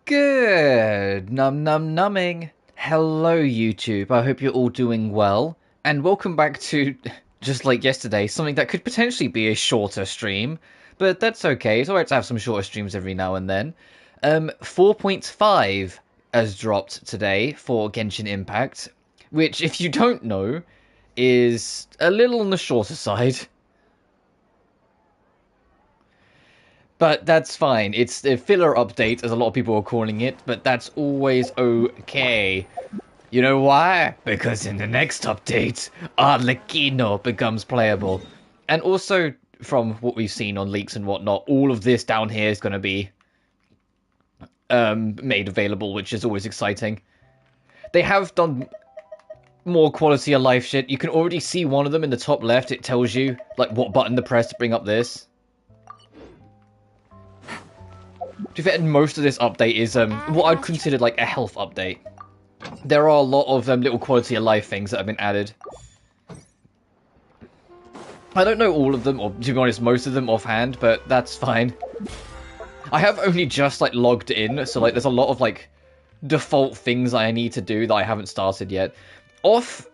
Good numbing. Hello YouTube, I hope you're all doing well, and welcome back to, just like yesterday, something that could potentially be a shorter stream, but that's okay, it's alright to have some shorter streams every now and then. 4.5 has dropped today for Genshin Impact, which, if you don't know, is a little on the shorter side. But that's fine. It's the filler update, as a lot of people are calling it, but that's always okay. You know why? Because in the next update, Arlecchino becomes playable. And also, from what we've seen on leaks and whatnot, all of this down here is going to be made available, which is always exciting. They have done more quality of life shit. You can already see one of them in the top left. It tells you like what button to press to bring up this. To be fair, most of this update is what I'd consider like a health update. There are a lot of little quality of life things that have been added. I don't know all of them, or to be honest, most of them offhand, but that's fine. I have only just like logged in, so like there's a lot of like default things I need to do that I haven't started yet. Off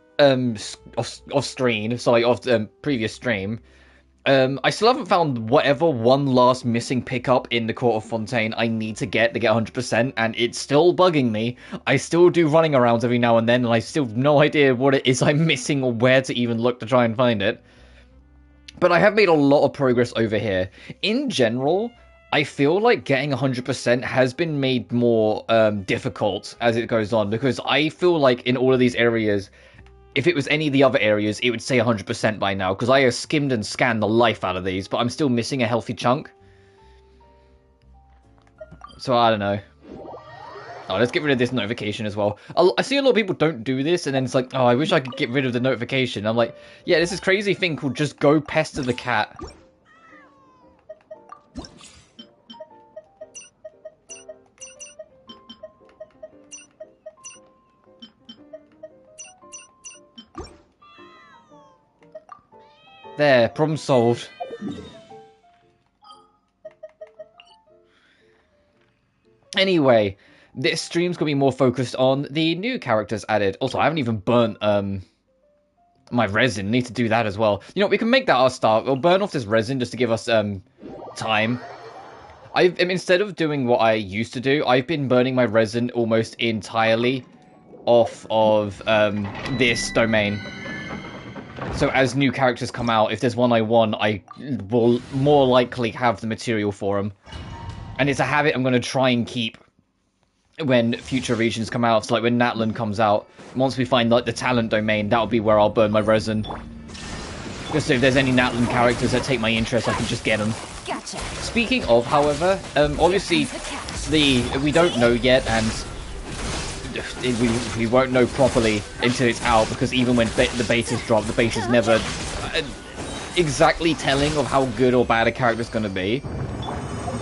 screen, so like off previous stream. I still haven't found whatever one last missing pickup in the Court of Fontaine I need to get 100%, and it's still bugging me. I still do running around every now and then, and I still have no idea what it is I'm missing or where to even look to try and find it. But I have made a lot of progress over here. In general, I feel like getting 100% has been made more difficult as it goes on, because I feel like in all of these areas, if it was any of the other areas, it would say 100% by now, because I have skimmed and scanned the life out of these, but I'm still missing a healthy chunk. So, I don't know. Oh, let's get rid of this notification as well. I see a lot of people don't do this, and then it's like, oh, I wish I could get rid of the notification. I'm like, yeah, there's this crazy thing called just go pester the cat. There, problem solved. Anyway, this stream's gonna be more focused on the new characters added. Also, I haven't even burnt my resin. Need to do that as well. You know, we can make that our start. We'll burn off this resin just to give us time. Instead of doing what I used to do, I've been burning my resin almost entirely off of this domain. So as new characters come out, if there's one I want, I will more likely have the material for them. And it's a habit I'm going to try and keep when future regions come out. So like when Natlan comes out, once we find like the talent domain, that'll be where I'll burn my resin. Just so if there's any Natlan characters that take my interest, I can just get them. Gotcha. Speaking of, however, obviously we don't know yet, and we won't know properly until it's out, because even when the betas drop, the beta's never exactly telling of how good or bad a character's going to be.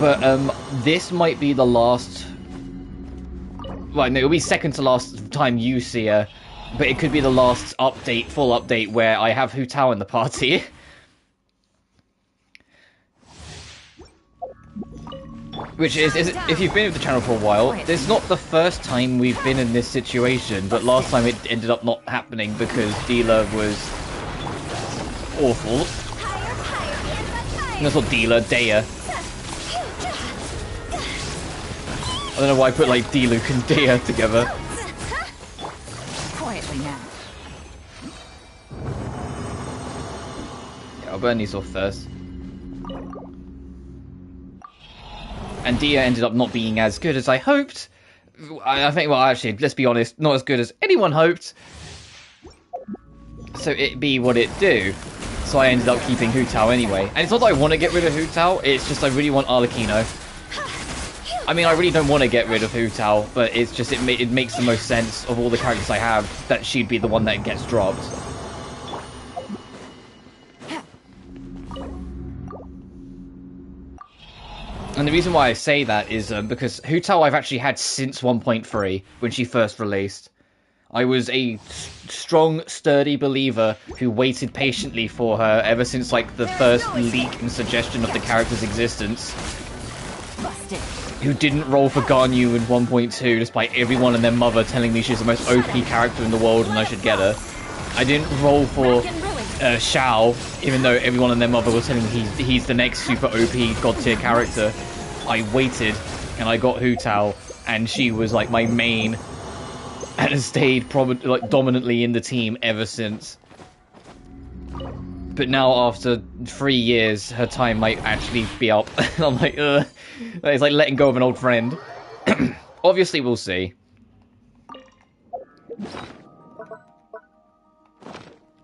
But this might be the last... Well, no, it'll be second to last time you see her, but it could be the last update, full update, where I have Hu Tao in the party. Which is, if you've been with the channel for a while, it's not the first time we've been in this situation, but last time it ended up not happening because Dealer was awful. That's not Dealer, Dea. I don't know why I put like Diluc and Dea together. Quietly now. Yeah, I'll burn these off first. And Dea ended up not being as good as I hoped. I think, well, actually, let's be honest, not as good as anyone hoped. So it be what it do. So I ended up keeping Hu Tao anyway. And it's not that I want to get rid of Hu Tao, it's just I really want Arlecchino. I mean, I really don't want to get rid of Hu Tao, but it's just, it makes the most sense of all the characters I have that she'd be the one that gets dropped. And the reason why I say that is because Hu Tao I've actually had since 1.3, when she first released. I was a strong, sturdy believer who waited patiently for her ever since, like, the first leak and suggestion of the character's existence. Busted. who didn't roll for Ganyu in 1.2 despite everyone and their mother telling me she's the most OP character in the world and I should get her. I didn't roll for Xiao, even though everyone and their mother was telling me he's the next super OP god tier character. I waited and I got Hu Tao, and she was like my main and has stayed probably like dominantly in the team ever since. But now after 3 years, her time might actually be up. I'm like, ugh. It's like letting go of an old friend. Obviously, we'll see.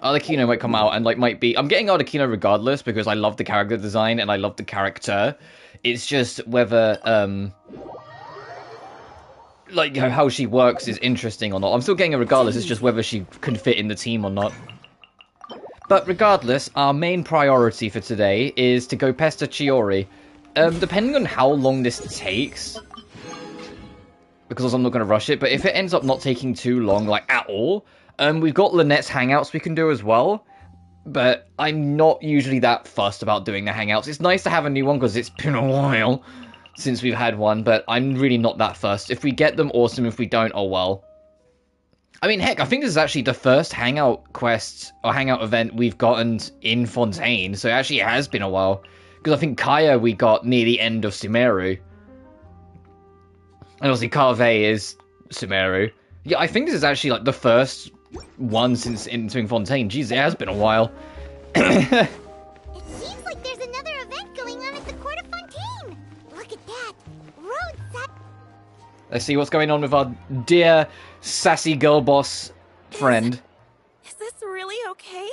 Arlecchino might come out and like might be. I'm getting Arlecchino regardless because I love the character design and I love the character. It's just whether like how she works is interesting or not. I'm still getting her regardless. It's just whether she can fit in the team or not. But regardless, our main priority for today is to go pester Chiori. Depending on how long this takes, because I'm not going to rush it, but if it ends up not taking too long, like at all, we've got Lynette's hangouts we can do as well. But I'm not usually that fussed about doing the hangouts. It's nice to have a new one because it's been a while since we've had one, but I'm really not that fussed. If we get them, awesome. If we don't, oh well. I mean, heck, I think this is actually the first hangout quest or hangout event we've gotten in Fontaine, so it actually has been a while. Because I think Kaya we got near the end of Sumeru. And obviously Carve is Sumeru. Yeah, I think this is actually like the first one since entering Fontaine. Jeez, it has been a while. It seems like there's another event going on at the Court of Fontaine. Look at that. Road. Let's see what's going on with our dear sassy girl boss friend. Is this really okay?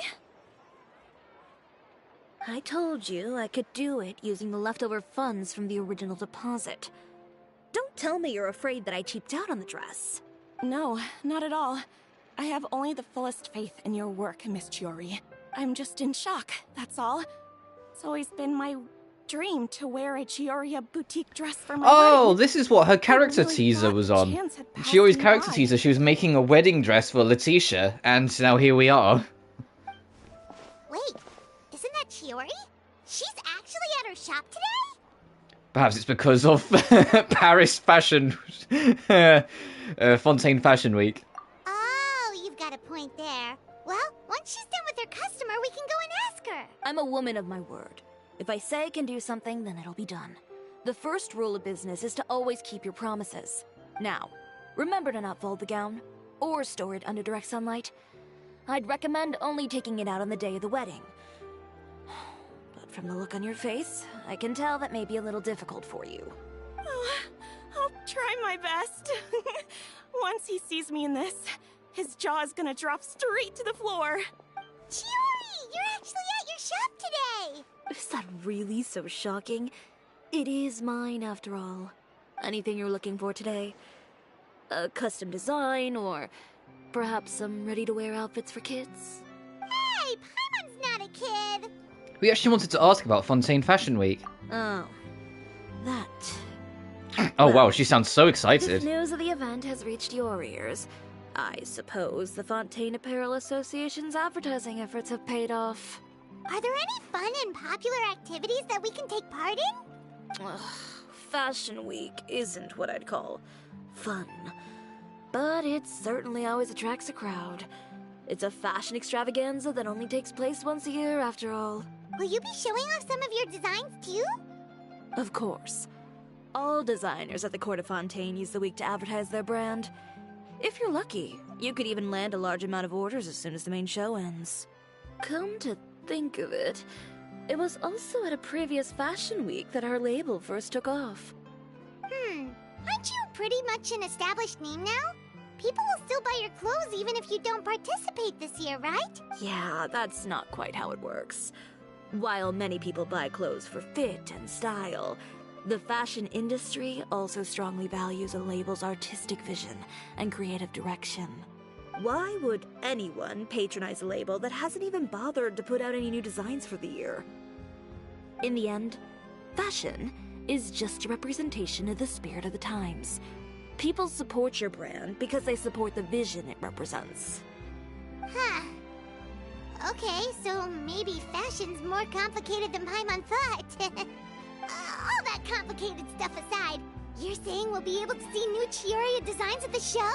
I told you I could do it using the leftover funds from the original deposit. Don't tell me you're afraid that I cheaped out on the dress. No, not at all. I have only the fullest faith in your work, Miss Chiori. I'm just in shock, that's all. It's always been my dream to wear a Chioriya boutique dress for my wedding. This is what her character teaser was on. Chiori's character teaser, she was making a wedding dress for Letitia, and now here we are. Wait, isn't that Chiori? She's actually at her shop today? Perhaps it's because of Paris Fashion... Fontaine Fashion Week. Oh, you've got a point there. Well, once she's done with her customer, we can go and ask her. I'm a woman of my word. If I say I can do something, then it'll be done. The first rule of business is to always keep your promises. Now, remember to not fold the gown, or store it under direct sunlight. I'd recommend only taking it out on the day of the wedding. But from the look on your face, I can tell that may be a little difficult for you. Oh, I'll try my best. Once he sees me in this, his jaw is gonna drop straight to the floor. Chiori, you're actually at your shop today. Is that really so shocking? It is mine, after all. Anything you're looking for today? A custom design, or perhaps some ready-to-wear outfits for kids? Hey, Paimon's not a kid. We actually wanted to ask about Fontaine Fashion Week. Oh. That. Oh Well, wow, she sounds so If excited. news of the event has reached your ears, I suppose the Fontaine Apparel Association's advertising efforts have paid off. Are there any fun and popular activities that we can take part in? Ugh, Fashion Week isn't what I'd call fun. But it certainly always attracts a crowd. It's a fashion extravaganza that only takes place once a year, after all. Will you be showing off some of your designs too? Of course. All designers at the Court of Fontaine use the week to advertise their brand. If you're lucky, you could even land a large amount of orders as soon as the main show ends. Come to think of it, it was also at a previous Fashion Week that our label first took off. Aren't you pretty much an established name now? People will still buy your clothes even if you don't participate this year, right? Yeah, that's not quite how it works. While many people buy clothes for fit and style, the fashion industry also strongly values a label's artistic vision and creative direction. Why would anyone patronize a label that hasn't even bothered to put out any new designs for the year? In the end, fashion is just a representation of the spirit of the times. People support your brand because they support the vision it represents. Huh. Okay, so maybe fashion's more complicated than Paimon thought. All that complicated stuff aside, You're saying we'll be able to see new Chioriya designs at the show?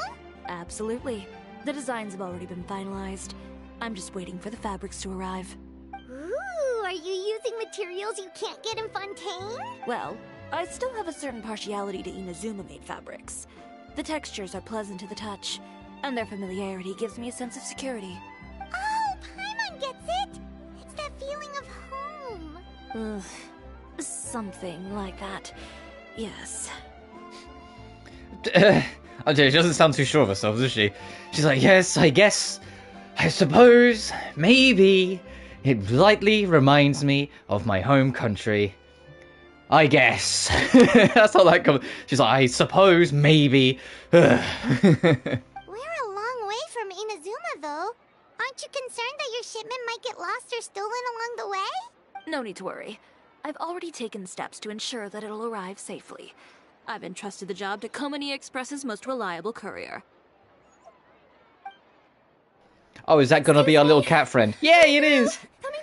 Absolutely. The designs have already been finalized. I'm just waiting for the fabrics to arrive. Ooh, are you using materials you can't get in Fontaine? Well, I still have a certain partiality to Inazuma-made fabrics. The textures are pleasant to the touch, and their familiarity gives me a sense of security. Oh, Paimon gets it! It's that feeling of home. Ugh, something like that. Yes. Okay, she doesn't sound too sure of herself, does she? She's like, yes, I guess, I suppose, maybe. It lightly reminds me of my home country. I guess. That's how that comes. She's like, I suppose, maybe. We're a long way from Inazuma, though. Aren't you concerned that your shipment might get lost or stolen along the way? No need to worry. I've already taken steps to ensure that it'll arrive safely. I've entrusted the job to Komagawa Express's most reliable courier. Oh, is that gonna be our little cat friend? Yay, it is! Coming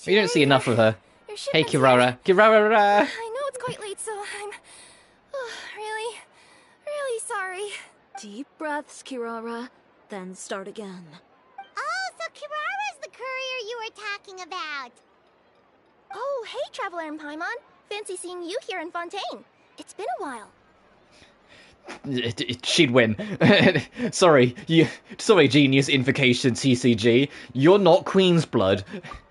through! You don't see enough of her. Your Hey, shipment's Kirara. Kirara! I know it's quite late, so I'm... really, really sorry. Deep breaths, Kirara, then start again. Oh, so Kirara's the courier you were talking about. Oh, hey, Traveler and Paimon. Fancy seeing you here in Fontaine. It's been a while. She'd win. Sorry, genius invocation TCG. You're not Queen's blood.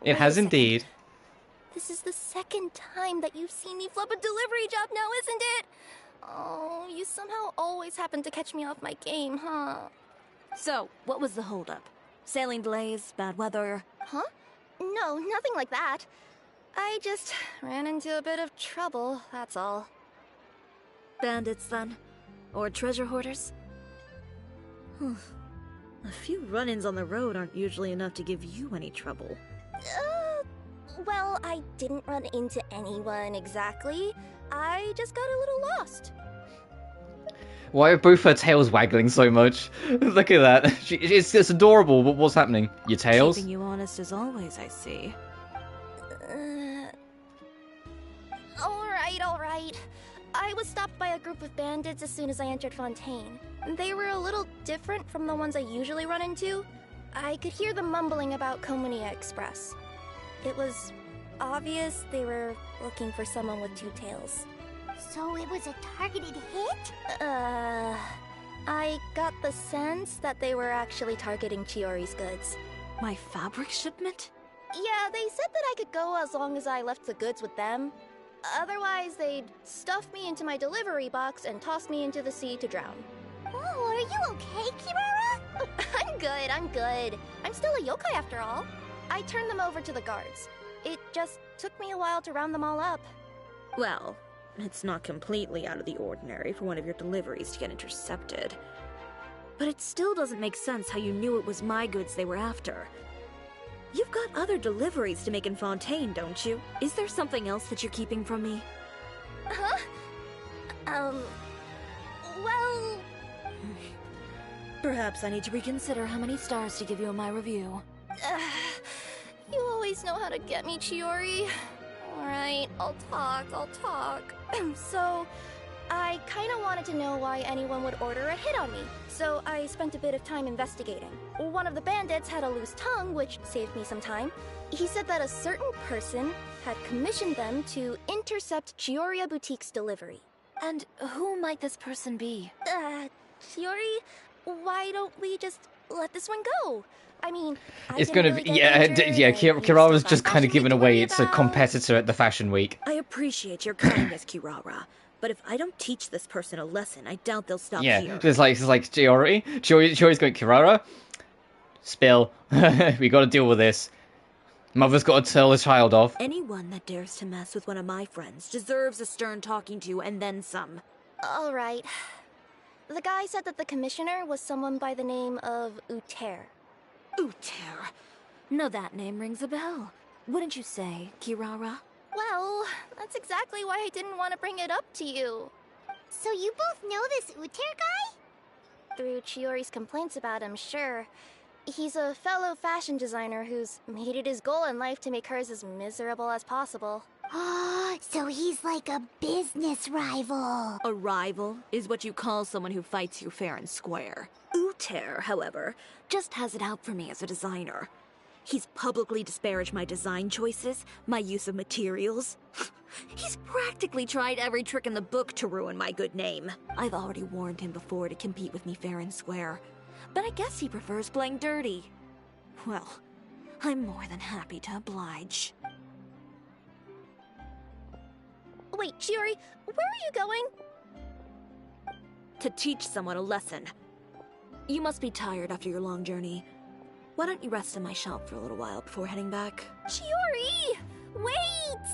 It has indeed. This is the second time that you've seen me flub a delivery job now, isn't it? Oh, you somehow always happen to catch me off my game, huh? So, what was the holdup? Sailing delays, bad weather? Huh? No, nothing like that. I just ran into a bit of trouble, that's all. Bandits, then? Or treasure hoarders? A few run-ins on the road aren't usually enough to give you any trouble. Well, I didn't run into anyone exactly. I just got a little lost. Why are both her tails waggling so much? Look at that. It's adorable, but what's happening? Your tails? Keeping you honest as always, I see. Alright. I was stopped by a group of bandits as soon as I entered Fontaine. They were a little different from the ones I usually run into. I could hear them mumbling about Komagawa Express. It was obvious they were looking for someone with two tails. So it was a targeted hit? I got the sense that they were actually targeting Chiori's goods. My fabric shipment? Yeah, they said that I could go as long as I left the goods with them. Otherwise, they'd stuff me into my delivery box and toss me into the sea to drown. Oh, are you okay, Kirara? I'm good. I'm still a yokai after all. I turned them over to the guards. It just took me a while to round them all up. Well, it's not completely out of the ordinary for one of your deliveries to get intercepted. But it still doesn't make sense how you knew it was my goods they were after. You've got other deliveries to make in Fontaine, don't you? Is there something else that you're keeping from me? Huh? Well... Perhaps I need to reconsider how many stars to give you in my review. You always know how to get me, Chiori. Alright, I'll talk. So, I kinda wanted to know why anyone would order a hit on me, so I spent a bit of time investigating. One of the bandits had a loose tongue, which saved me some time. He said that a certain person had commissioned them to intercept Chioriya Boutique's delivery. And who might this person be? Chiori, why don't we just let this one go? I mean, It's gonna be, Kirara's just kind of giving away it's a competitor at the Fashion Week. I appreciate your kindness, Kirara. But if I don't teach this person a lesson, I doubt they'll stop here. Yeah, it's like Chiori's going, Kirara, spill. We gotta deal with this. Mother's gotta tell the child off. Anyone that dares to mess with one of my friends deserves a stern talking to and then some. Alright. The guy said that the commissioner was someone by the name of Uter. Uter. No, that name rings a bell. Wouldn't you say, Kirara? Well, that's exactly why I didn't want to bring it up to you. So you both know this Uter guy? Through Chiori's complaints about him, sure. He's a fellow fashion designer who's made it his goal in life to make hers as miserable as possible. So he's like a business rival. A rival is what you call someone who fights you fair and square. Uter, however, just has it out for me as a designer. He's publicly disparaged my design choices, my use of materials. He's practically tried every trick in the book to ruin my good name. I've already warned him before to compete with me fair and square, but I guess he prefers playing dirty. Well, I'm more than happy to oblige. Wait, Chiori, where are you going? To teach someone a lesson. You must be tired after your long journey. Why don't you rest in my shop for a little while before heading back? Chiori! Wait!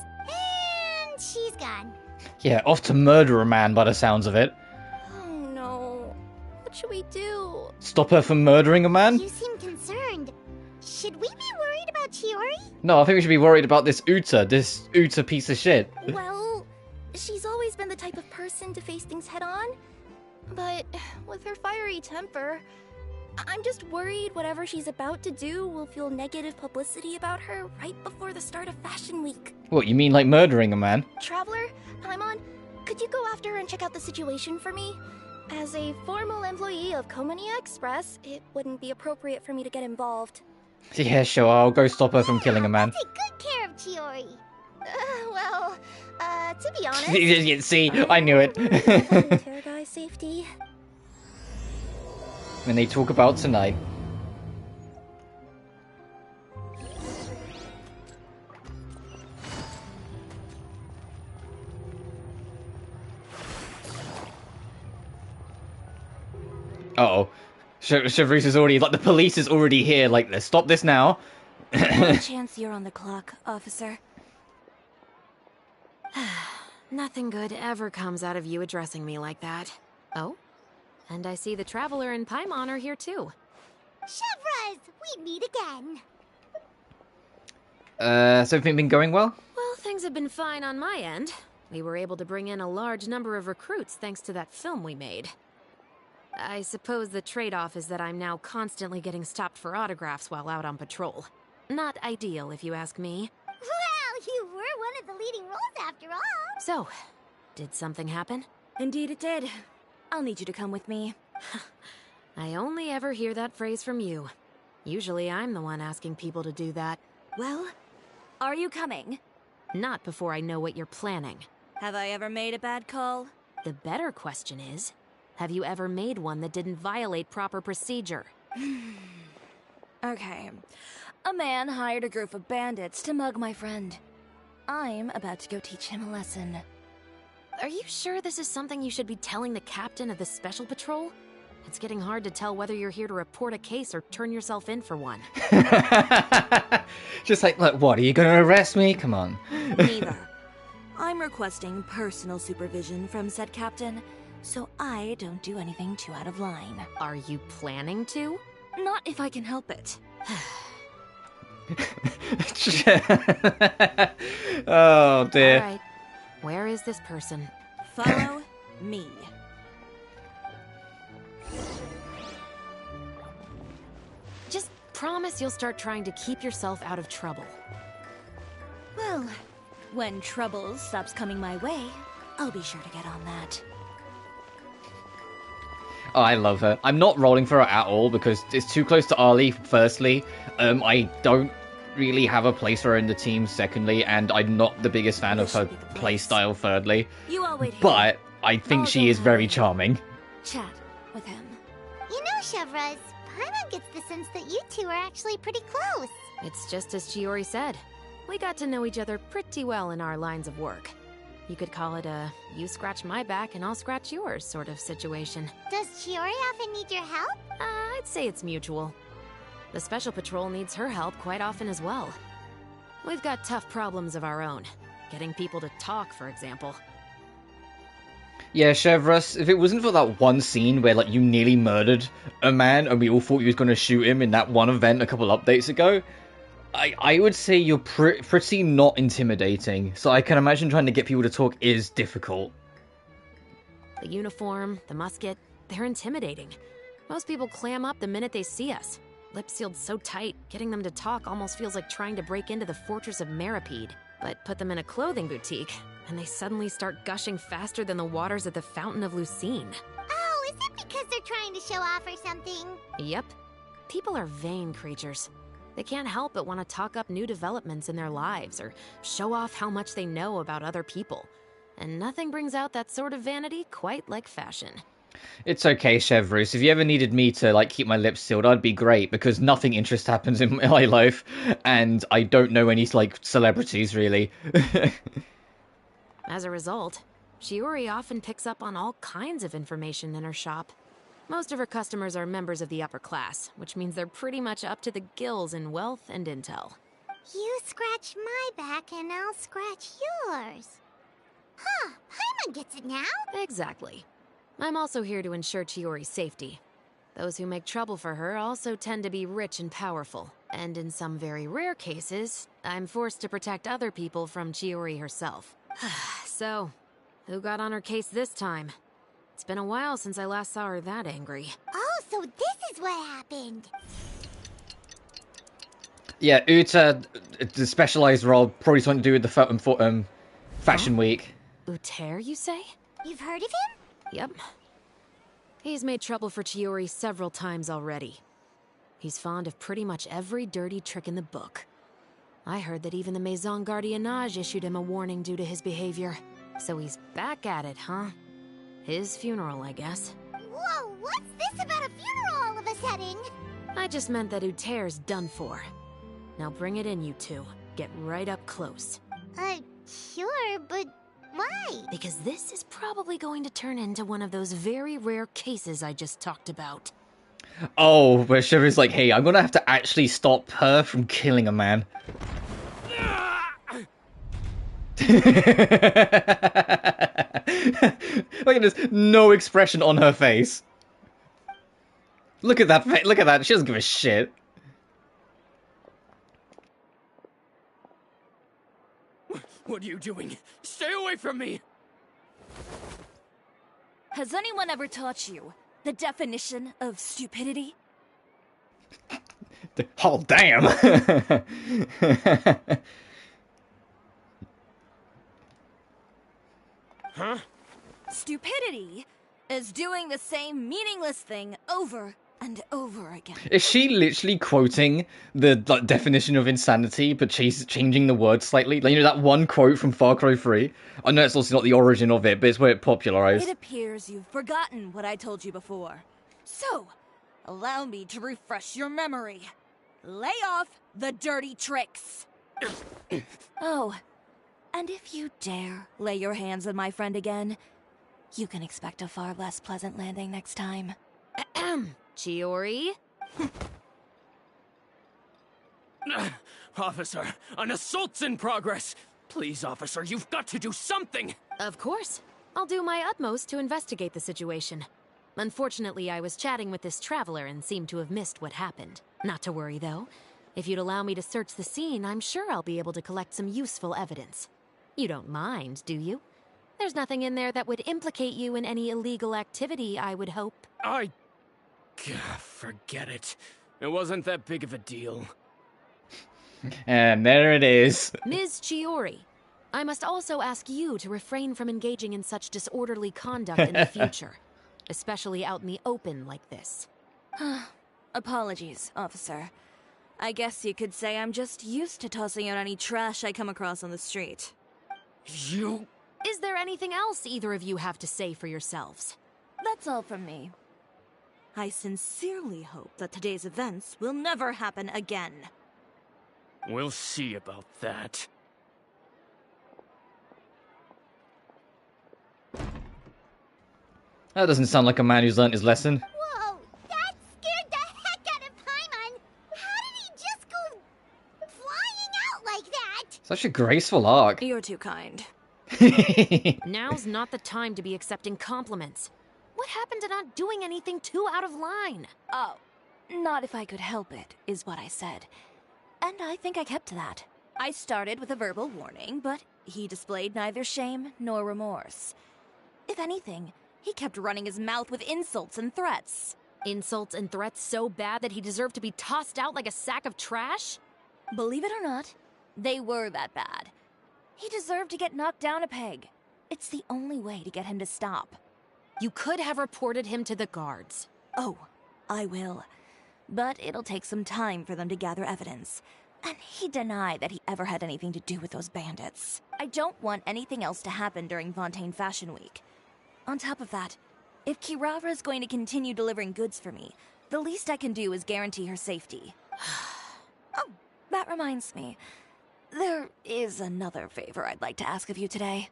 And she's gone. Yeah, off to murder a man by the sounds of it. Oh no. What should we do? Stop her from murdering a man? You seem concerned. Should we be worried about Chiori? No, I think we should be worried about this Uta piece of shit. Well, she's always been the type of person to face things head on. But with her fiery temper, I'm just worried whatever she's about to do will feel negative publicity about her right before the start of Fashion Week. What, you mean like murdering a man? Traveler, Paimon, could you go after her and check out the situation for me? As a formal employee of Komania Express, it wouldn't be appropriate for me to get involved. Yeah, sure, I'll go stop her from killing a man. Take good care of Chiori. To be honest... See, I knew it. Terror guy safety. When they talk about tonight. Uh-oh. Chevreuse is already, like, the police is already here, like, let's stop this now. No chance you're on the clock, officer. Nothing good ever comes out of you addressing me like that. Oh? And I see the Traveler and Paimon are here too. Chevreuse, we meet again. Has everything been going well? Well, things have been fine on my end. We were able to bring in a large number of recruits thanks to that film we made. I suppose the trade-off is that I'm now constantly getting stopped for autographs while out on patrol. Not ideal, if you ask me. Well, you were one of the leading roles after all. So, did something happen? Indeed it did. I'll need you to come with me. I only ever hear that phrase from you. Usually I'm the one asking people to do that. Well, are you coming? Not before I know what you're planning. Have I ever made a bad call? The better question is, have you ever made one that didn't violate proper procedure? Okay. A man hired a group of bandits to mug my friend. I'm about to go teach him a lesson. Are you sure this is something you should be telling the captain of the special patrol? It's getting hard to tell whether you're here to report a case or turn yourself in for one. Just like, what, are you gonna arrest me? Come on. Neither. I'm requesting personal supervision from said captain, so I don't do anything too out of line. Are you planning to? Not if I can help it. Oh dear. Alright. Where is this person? Follow me. Just promise you'll start trying to keep yourself out of trouble. Well, when trouble stops coming my way, I'll be sure to get on that. Oh, I love her. I'm not rolling for her at all because it's too close to Ali, firstly. I don't really have a place for her in the team, secondly, and I'm not the biggest fan of her playstyle, thirdly. You all wait here. But I think she is very charming. Chat with him. You know, Chevreuse, Paimon gets the sense that you two are actually pretty close. It's just as Chiori said. We got to know each other pretty well in our lines of work. You could call it a you scratch my back and I'll scratch yours sort of situation. Does Chiori often need your help? I'd say it's mutual. The Special Patrol needs her help quite often as well. We've got tough problems of our own. Getting people to talk, for example. Yeah, Chevreuse, if it wasn't for that one scene where, like, you nearly murdered a man and we all thought you was going to shoot him in that one event a couple updates ago, I would say you're pretty not intimidating. So I can imagine trying to get people to talk is difficult. The uniform, the musket, they're intimidating. Most people clam up the minute they see us. Lips sealed so tight, getting them to talk almost feels like trying to break into the fortress of Meripede. But put them in a clothing boutique, and they suddenly start gushing faster than the waters at the Fountain of Lucine. Oh, is it because they're trying to show off or something? Yep. People are vain creatures. They can't help but want to talk up new developments in their lives or show off how much they know about other people. And nothing brings out that sort of vanity quite like fashion. It's okay, Chevrus. If you ever needed me to, like, keep my lips sealed, I'd be great, because nothing interesting happens in my life, and I don't know any, like, celebrities, really. As a result, Shiori often picks up on all kinds of information in her shop. Most of her customers are members of the upper class, which means they're pretty much up to the gills in wealth and intel. You scratch my back and I'll scratch yours. Huh, Paimon gets it now. Exactly. I'm also here to ensure Chiori's safety. Those who make trouble for her also tend to be rich and powerful, and in some very rare cases, I'm forced to protect other people from Chiori herself. So, who got on her case this time? It's been a while since I last saw her that angry. Oh, so this is what happened. Yeah, Uta, the specialized role, probably something to do with the Fashion Week. Uter, you say? You've heard of him? Yep. He's made trouble for Chiori several times already. He's fond of pretty much every dirty trick in the book. I heard that even the Maison Gardiennage issued him a warning due to his behavior. So he's back at it, huh? His funeral, I guess. Whoa, what's this about a funeral all of a sudden? I just meant that Uter's done for. Now bring it in, you two. Get right up close. Sure, but why? Because this is probably going to turn into one of those very rare cases I just talked about. Oh, where Shiver's like, hey, I'm gonna have to actually stop her from killing a man. Look at this, no expression on her face. Look at that look at that, she doesn't give a shit. What are you doing? Stay away from me! Has anyone ever taught you the definition of stupidity? Oh, damn! Huh? Stupidity is doing the same meaningless thing over and over again. Is she literally quoting the definition of insanity, but she's changing the word slightly? Like, you know, that one quote from Far Cry 3? I know it's also not the origin of it, but it's where it popularized. It appears you've forgotten what I told you before. So, allow me to refresh your memory. Lay off the dirty tricks. Oh, and if you dare lay your hands on my friend again, you can expect a far less pleasant landing next time. Ahem. Chiori? Officer, an assault's in progress! Please, officer, you've got to do something! Of course. I'll do my utmost to investigate the situation. Unfortunately, I was chatting with this traveler and seemed to have missed what happened. Not to worry, though. If you'd allow me to search the scene, I'm sure I'll be able to collect some useful evidence. You don't mind, do you? There's nothing in there that would implicate you in any illegal activity, I would hope. Forget it. It wasn't that big of a deal. And there it is. Ms. Chiori, I must also ask you to refrain from engaging in such disorderly conduct in the future. Especially out in the open like this. Apologies, officer. I guess you could say I'm just used to tossing out any trash I come across on the street. You... Is there anything else either of you have to say for yourselves? That's all from me. I sincerely hope that today's events will never happen again. We'll see about that. That doesn't sound like a man who's learnt his lesson. Whoa, that scared the heck out of Paimon. How did he just go flying out like that? Such a graceful arc. You're too kind. Now's not the time to be accepting compliments. What happened to not doing anything too out of line? Oh, not if I could help it, is what I said. And I think I kept to that. I started with a verbal warning, but he displayed neither shame nor remorse. If anything, he kept running his mouth with insults and threats. Insults and threats so bad that he deserved to be tossed out like a sack of trash? Believe it or not, they were that bad. He deserved to get knocked down a peg. It's the only way to get him to stop. You could have reported him to the guards. Oh, I will. But it'll take some time for them to gather evidence. And he denied that he ever had anything to do with those bandits. I don't want anything else to happen during Fontaine Fashion Week. On top of that, if Kirara is going to continue delivering goods for me, the least I can do is guarantee her safety. Oh, that reminds me. There is another favor I'd like to ask of you today.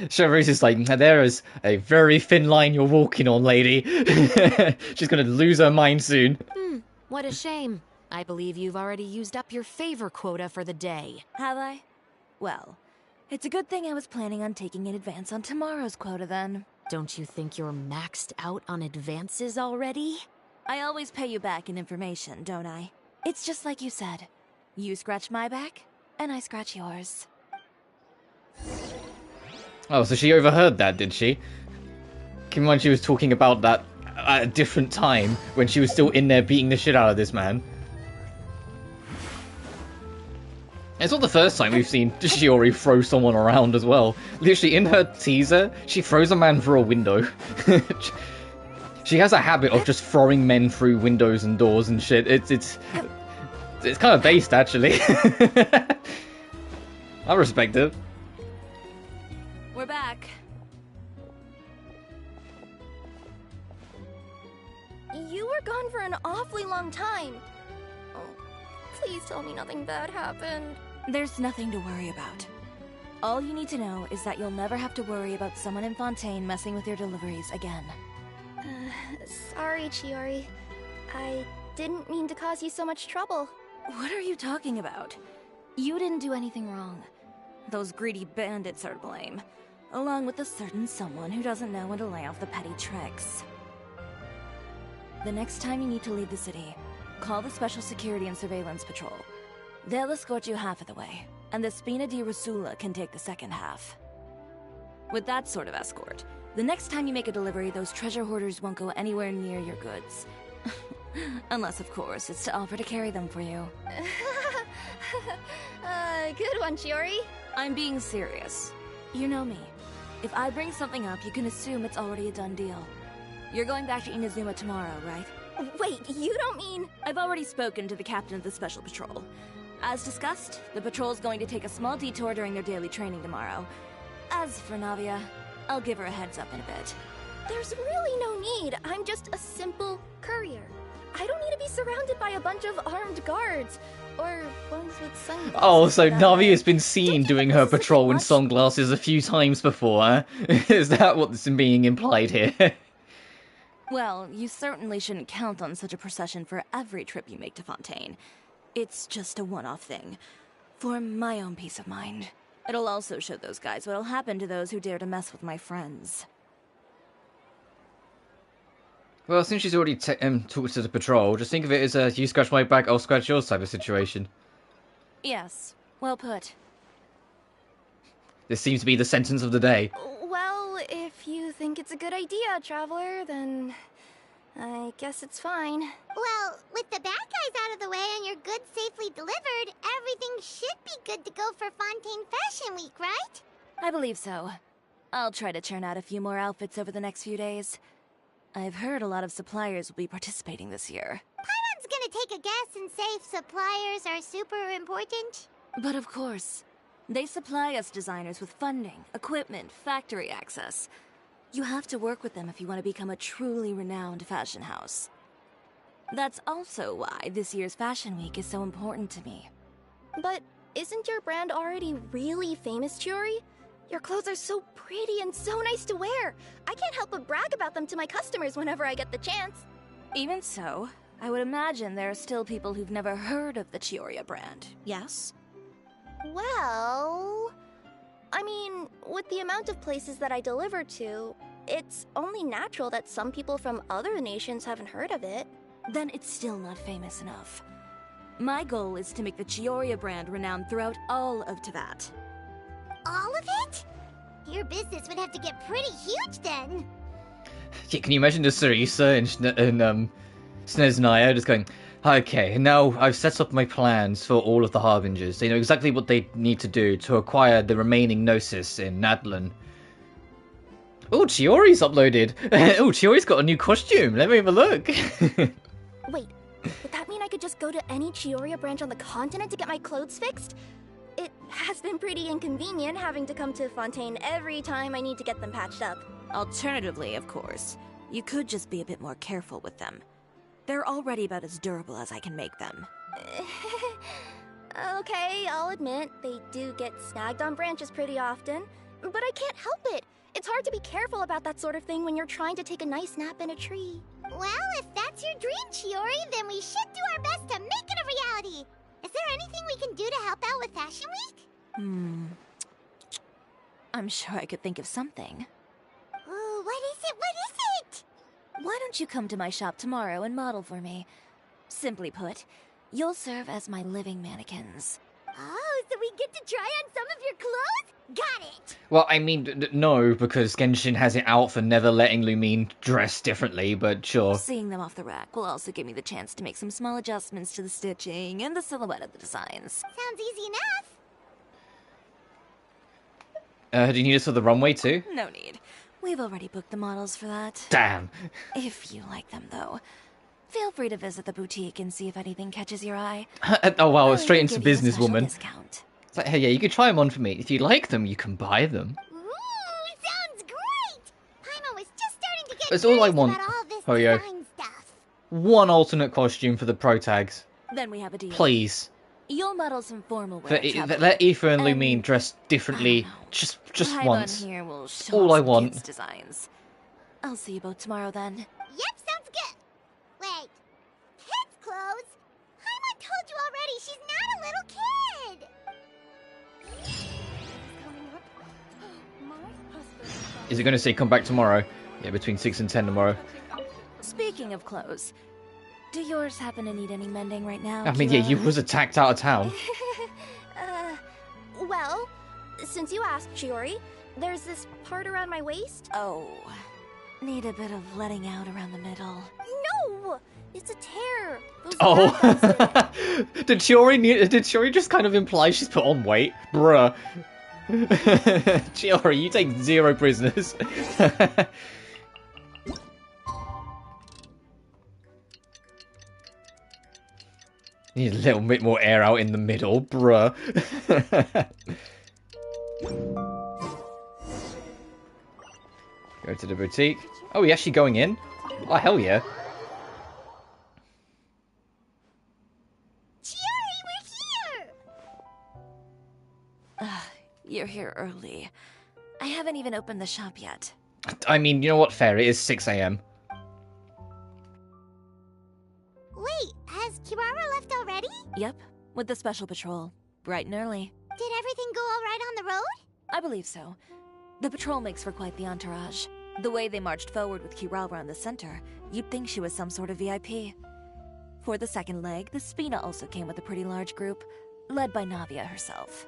Chivalry's just like, there is a very thin line you're walking on, lady. She's gonna lose her mind soon. What a shame. I believe you've already used up your favor quota for the day. Have I? Well, it's a good thing I was planning on taking an advance on tomorrow's quota then. Don't you think you're maxed out on advances already? I always pay you back in information, don't I? It's just like you said. You scratch my back, and I scratch yours. Oh, so she overheard that, did she? Keep in mind she was talking about that at a different time, when she was still in there beating the shit out of this man. It's not the first time we've seen Shiori throw someone around as well. Literally, in her teaser, she throws a man through a window. She has a habit of just throwing men through windows and doors and shit. It's kind of based, actually. I respect it. We're back. You were gone for an awfully long time. Oh, please tell me nothing bad happened. There's nothing to worry about. All you need to know is that you'll never have to worry about someone in Fontaine messing with your deliveries again. Sorry, Chiori. I didn't mean to cause you so much trouble. What are you talking about? You didn't do anything wrong. Those greedy bandits are to blame, along with a certain someone who doesn't know when to lay off the petty tricks. The next time you need to leave the city, call the Special Security and Surveillance Patrol. They'll escort you half of the way, and the Spina di Rosula can take the second half. With that sort of escort, the next time you make a delivery, those treasure hoarders won't go anywhere near your goods. Unless, of course, it's to offer to carry them for you. Good one, Chiori. I'm being serious. You know me. If I bring something up, you can assume it's already a done deal. You're going back to Inazuma tomorrow, right? Wait, you don't mean... I've already spoken to the captain of the Special Patrol. As discussed, the patrol's going to take a small detour during their daily training tomorrow. As for Navia, I'll give her a heads up in a bit. There's really no need. I'm just a simple courier. I don't need to be surrounded by a bunch of armed guards. Or ones with sunglasses. Oh, so Navi has been seen doing her patrol in sunglasses a few times before, huh? Is that what's being implied here? Well, you certainly shouldn't count on such a procession for every trip you make to Fontaine. It's just a one-off thing. For my own peace of mind. It'll also show those guys what'll happen to those who dare to mess with my friends. Well, since she's already talked to the patrol, just think of it as a you scratch my back, I'll scratch yours type of situation. Yes, well put. This seems to be the sentence of the day. Well, if you think it's a good idea, Traveler, then I guess it's fine. Well, with the bad guys out of the way and your goods safely delivered, everything should be good to go for Fontaine Fashion Week, right? I believe so. I'll try to churn out a few more outfits over the next few days. I've heard a lot of suppliers will be participating this year. Paimon's gonna take a guess and say if suppliers are super important. But of course, they supply us designers with funding, equipment, factory access. You have to work with them if you want to become a truly renowned fashion house. That's also why this year's Fashion Week is so important to me. But isn't your brand already really famous, Chiori? Your clothes are so pretty and so nice to wear. I can't help but brag about them to my customers whenever I get the chance. Even so, I would imagine there are still people who've never heard of the Chiori brand, yes? Well... I mean, with the amount of places that I deliver to, it's only natural that some people from other nations haven't heard of it. Then it's still not famous enough. My goal is to make the Chiori brand renowned throughout all of Teyvat. All of it? Your business would have to get pretty huge then. Yeah, can you imagine the Sarisa and Sneznaya just going, Okay, now I've set up my plans for all of the Harbingers. They know exactly what they need to do to acquire the remaining Gnosis in Nadlan. Oh, Chiori's uploaded. Oh, Chiori's got a new costume. Let me have a look. Wait, would that mean I could just go to any Chioria branch on the continent to get my clothes fixed? It has been pretty inconvenient having to come to Fontaine every time I need to get them patched up. Alternatively, of course, you could just be a bit more careful with them. They're already about as durable as I can make them. Okay, I'll admit, they do get snagged on branches pretty often, but I can't help it. It's hard to be careful about that sort of thing when you're trying to take a nice nap in a tree. Well, if that's your dream, Chiori, then we should do our best to make it a reality. Is there anything we can do to help out with Fashion Week? I'm sure I could think of something. Ooh, what is it? What is it? Why don't you come to my shop tomorrow and model for me? Simply put, you'll serve as my living mannequins. Oh, so we get to try on some of your clothes? Got it! Well, I mean, no, because Genshin has it out for never letting Lumine dress differently, but sure. Seeing them off the rack will also give me the chance to make some small adjustments to the stitching and the silhouette of the designs. Sounds easy enough. Do you need us for the runway too? No need. We've already booked the models for that. Damn. If you like them, though, feel free to visit the boutique and see if anything catches your eye. Oh wow, I'll straight even into give you a special businesswoman. discount. It's like, hey, yeah, you could try them on for me. If you like them, you can buy them. Ooh, sounds great! Paimon was just starting to get That's all I curious want, about all this Hoyo. design stuff. One alternate costume for the pro tags. Then we have a deal. Please. You'll model some formal wear. Let Aoife and And- Lumine dress differently. I don't know. Just Paimon once. here will show All off I some want. kids' designs. I'll see you both tomorrow then. Yep, sounds good. Wait, kids' clothes? Paimon told you already, she's not a little kid! Is it going to say come back tomorrow? Yeah, between 6 and 10 tomorrow. Speaking of clothes, do yours happen to need any mending right now? I mean, yeah, Kira? you was attacked out of town. Well, since you asked, Chiori, there's this part around my waist. Oh, need a bit of letting out around the middle. No! It's a tear. Those Oh. grab us. Did Chiori just kind of imply she's put on weight? Bruh. Chiori, you take 0 prisoners. Need a little bit more air out in the middle, bruh. Go to the boutique. Oh, we actually going in? Oh, hell yeah. Chiori, we're here! You're here early. I haven't even opened the shop yet. I mean, you know what? Fair, it is 6 AM. Wait, has Kirara left already? Yep, with the special patrol. Bright and early. Did everything go alright on the road? I believe so. The patrol makes for quite the entourage. The way they marched forward with Kirara in the center, you'd think she was some sort of VIP. For the second leg, the Spina also came with a pretty large group, led by Navia herself.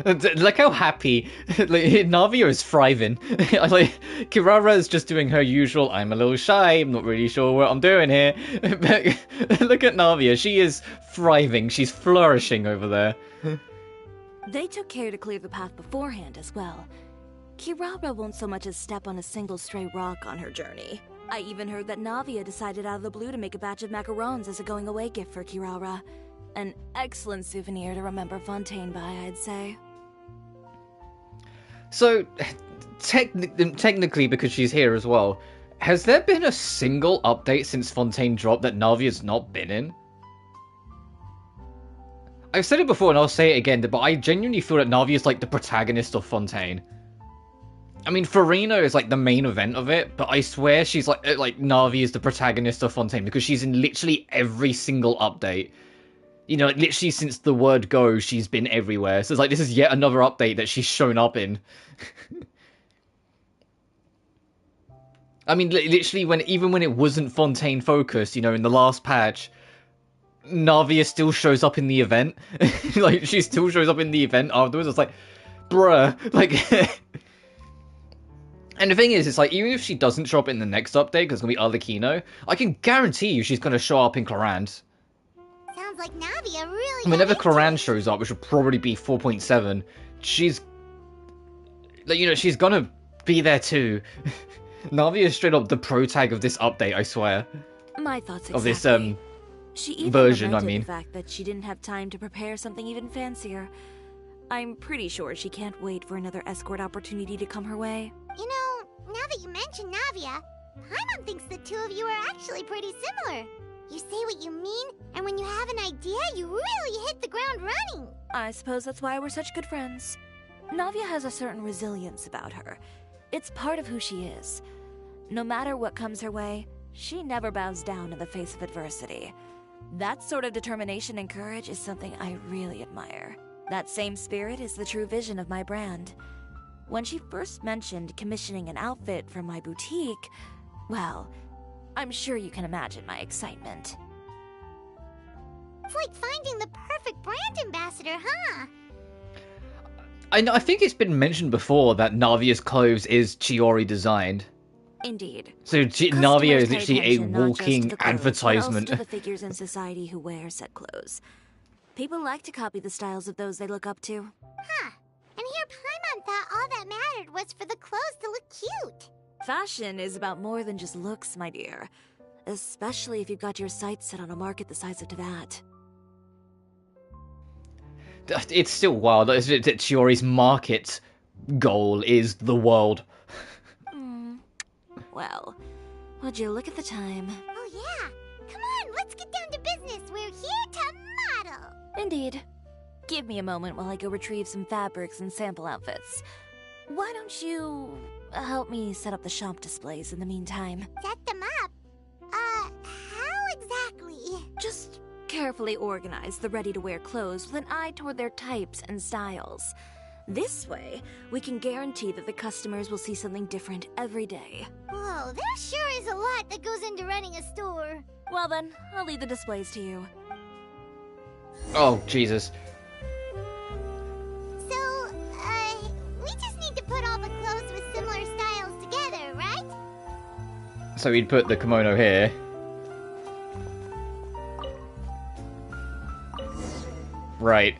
Look how happy Navia is thriving. Like, Kirara is just doing her usual, I'm a little shy, I'm not really sure what I'm doing here. But look at Navia, she is thriving, she's flourishing over there. They took care to clear the path beforehand as well. Kirara won't so much as step on a single stray rock on her journey. I even heard that Navia decided out of the blue to make a batch of macarons as a going-away gift for Kirara. An excellent souvenir to remember Fontaine by, I'd say. So, technically, because she's here as well, has there been a single update since Fontaine dropped that Navia's not been in? I've said it before and I'll say it again, but I genuinely feel that Navia's like the protagonist of Fontaine. I mean, Furina is like the main event of it, but I swear she's like Navi is the protagonist of Fontaine because she's in literally every single update. You know, like literally since the word go, she's been everywhere. So it's like, this is yet another update that she's shown up in. I mean, literally, even when it wasn't Fontaine focused, you know, in the last patch, Navia still shows up in the event. Like, she still shows up in the event afterwards. It's like, bruh, like... And the thing is, it's like, even if she doesn't show up in the next update, because it's going to be other Kino, I can guarantee you she's going to show up in Clorand. Sounds like Navia really Whenever got into Clorand it. shows up, which will probably be 4.7, she's... like, you know, she's going to be there too. Navia is straight up the pro tag of this update, I swear. My thoughts exactly. Of this, She even version, I lamented mean. the fact that she didn't have time to prepare something even fancier. I'm pretty sure she can't wait for another escort opportunity to come her way. You know, now that you mention Navia, Paimon thinks the two of you are actually pretty similar. You say what you mean, and when you have an idea, you really hit the ground running. I suppose that's why we're such good friends. Navia has a certain resilience about her. It's part of who she is. No matter what comes her way, she never bows down in the face of adversity. That sort of determination and courage is something I really admire. That same spirit is the true vision of my brand. When she first mentioned commissioning an outfit from my boutique, well, I'm sure you can imagine my excitement. It's like finding the perfect brand ambassador, huh? I think it's been mentioned before that Navia's clothes is Chiori designed. Indeed. So Customers Navia is pay literally a attention not just to walking the clothes, but advertisement. also to the figures in society who wear said clothes. People like to copy the styles of those they look up to. Huh. And here Paimon thought all that mattered was for the clothes to look cute. Fashion is about more than just looks, my dear. Especially if you've got your sights set on a market the size of Teyvat. It's still wild that Chiori's market goal is the world. Well, would you look at the time? Oh yeah. Come on, let's get down to business. We're here to model. Indeed. Give me a moment while I go retrieve some fabrics and sample outfits. Why don't you help me set up the shop displays in the meantime? Set them up? How exactly? Just carefully organize the ready-to-wear clothes with an eye toward their types and styles. This way, we can guarantee that the customers will see something different every day. Whoa, there sure is a lot that goes into running a store. Well then, I'll leave the displays to you. Oh, Jesus. So, we just need to put all the clothes with similar styles together, right? So we'd put the kimono here. Right.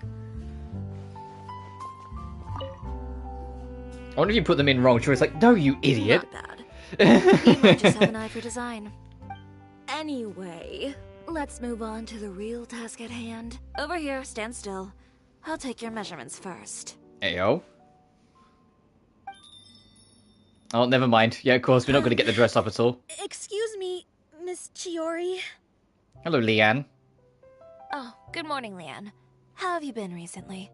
I wonder if you put them in wrong. Chiori's like, no, you idiot. Not bad. You might just have an eye for design. Anyway, let's move on to the real task at hand. Over here, stand still. I'll take your measurements first. Ayo. Oh, never mind. Yeah, of course, we're not going to get the dress up at all. Excuse me, Miss Chiori. Hello, Leanne. Oh, good morning, Leanne. How have you been recently?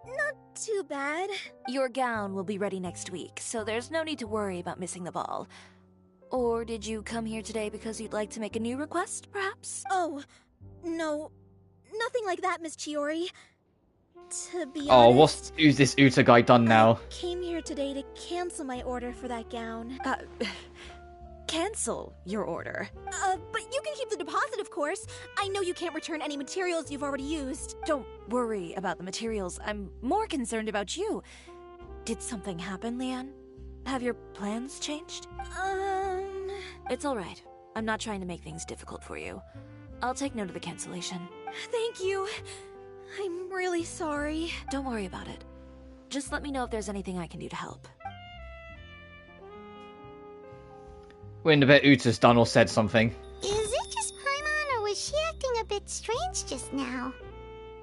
Not too bad. Your gown will be ready next week, so there's no need to worry about missing the ball. Or did you come here today because you'd like to make a new request, perhaps? Oh, no. Nothing like that, Miss Chiori. To be Oh, honest, who's this Uta guy done now? I came here today to cancel my order for that gown. Cancel your order. But you can keep the deposit, of course. I know you can't return any materials you've already used. Don't worry about the materials. I'm more concerned about you. Did something happen, Leanne? Have your plans changed? It's alright. I'm not trying to make things difficult for you. I'll take note of the cancellation. Thank you. I'm really sorry. Don't worry about it. Just let me know if there's anything I can do to help. When the bet Uta's done or said something. Is it just Paimon, or was she acting a bit strange just now?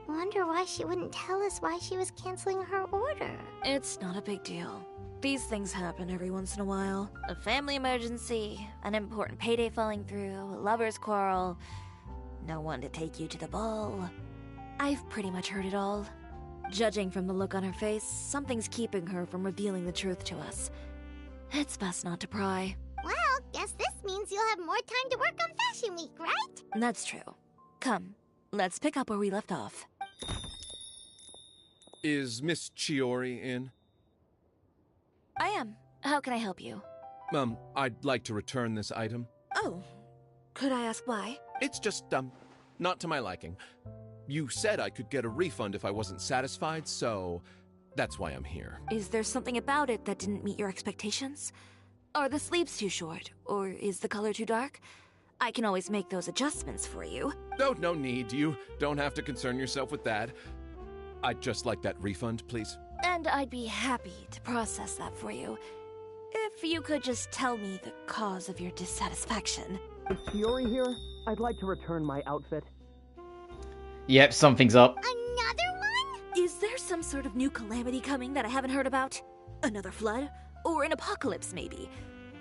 Wonder why she wouldn't tell us why she was canceling her order. It's not a big deal. These things happen every once in a while. A family emergency, an important payday falling through, a lover's quarrel, no one to take you to the ball. I've pretty much heard it all. Judging from the look on her face, something's keeping her from revealing the truth to us. It's best not to pry. Well, guess this means you'll have more time to work on Fashion Week, right? That's true. Come, let's pick up where we left off. Is Miss Chiori in? I am. How can I help you? I'd like to return this item. Oh, could I ask why? It's just, not to my liking. You said I could get a refund if I wasn't satisfied, so That's why I'm here. Is there something about it that didn't meet your expectations? Are the sleeves too short? Or is the color too dark? I can always make those adjustments for you. No need. You don't have to concern yourself with that. I'd just like that refund, please. And I'd be happy to process that for you. If you could just tell me the cause of your dissatisfaction. Is Chiori here? I'd like to return my outfit. Yep, something's up. Another one? Is there some sort of new calamity coming that I haven't heard about? Another flood? Or an apocalypse, maybe?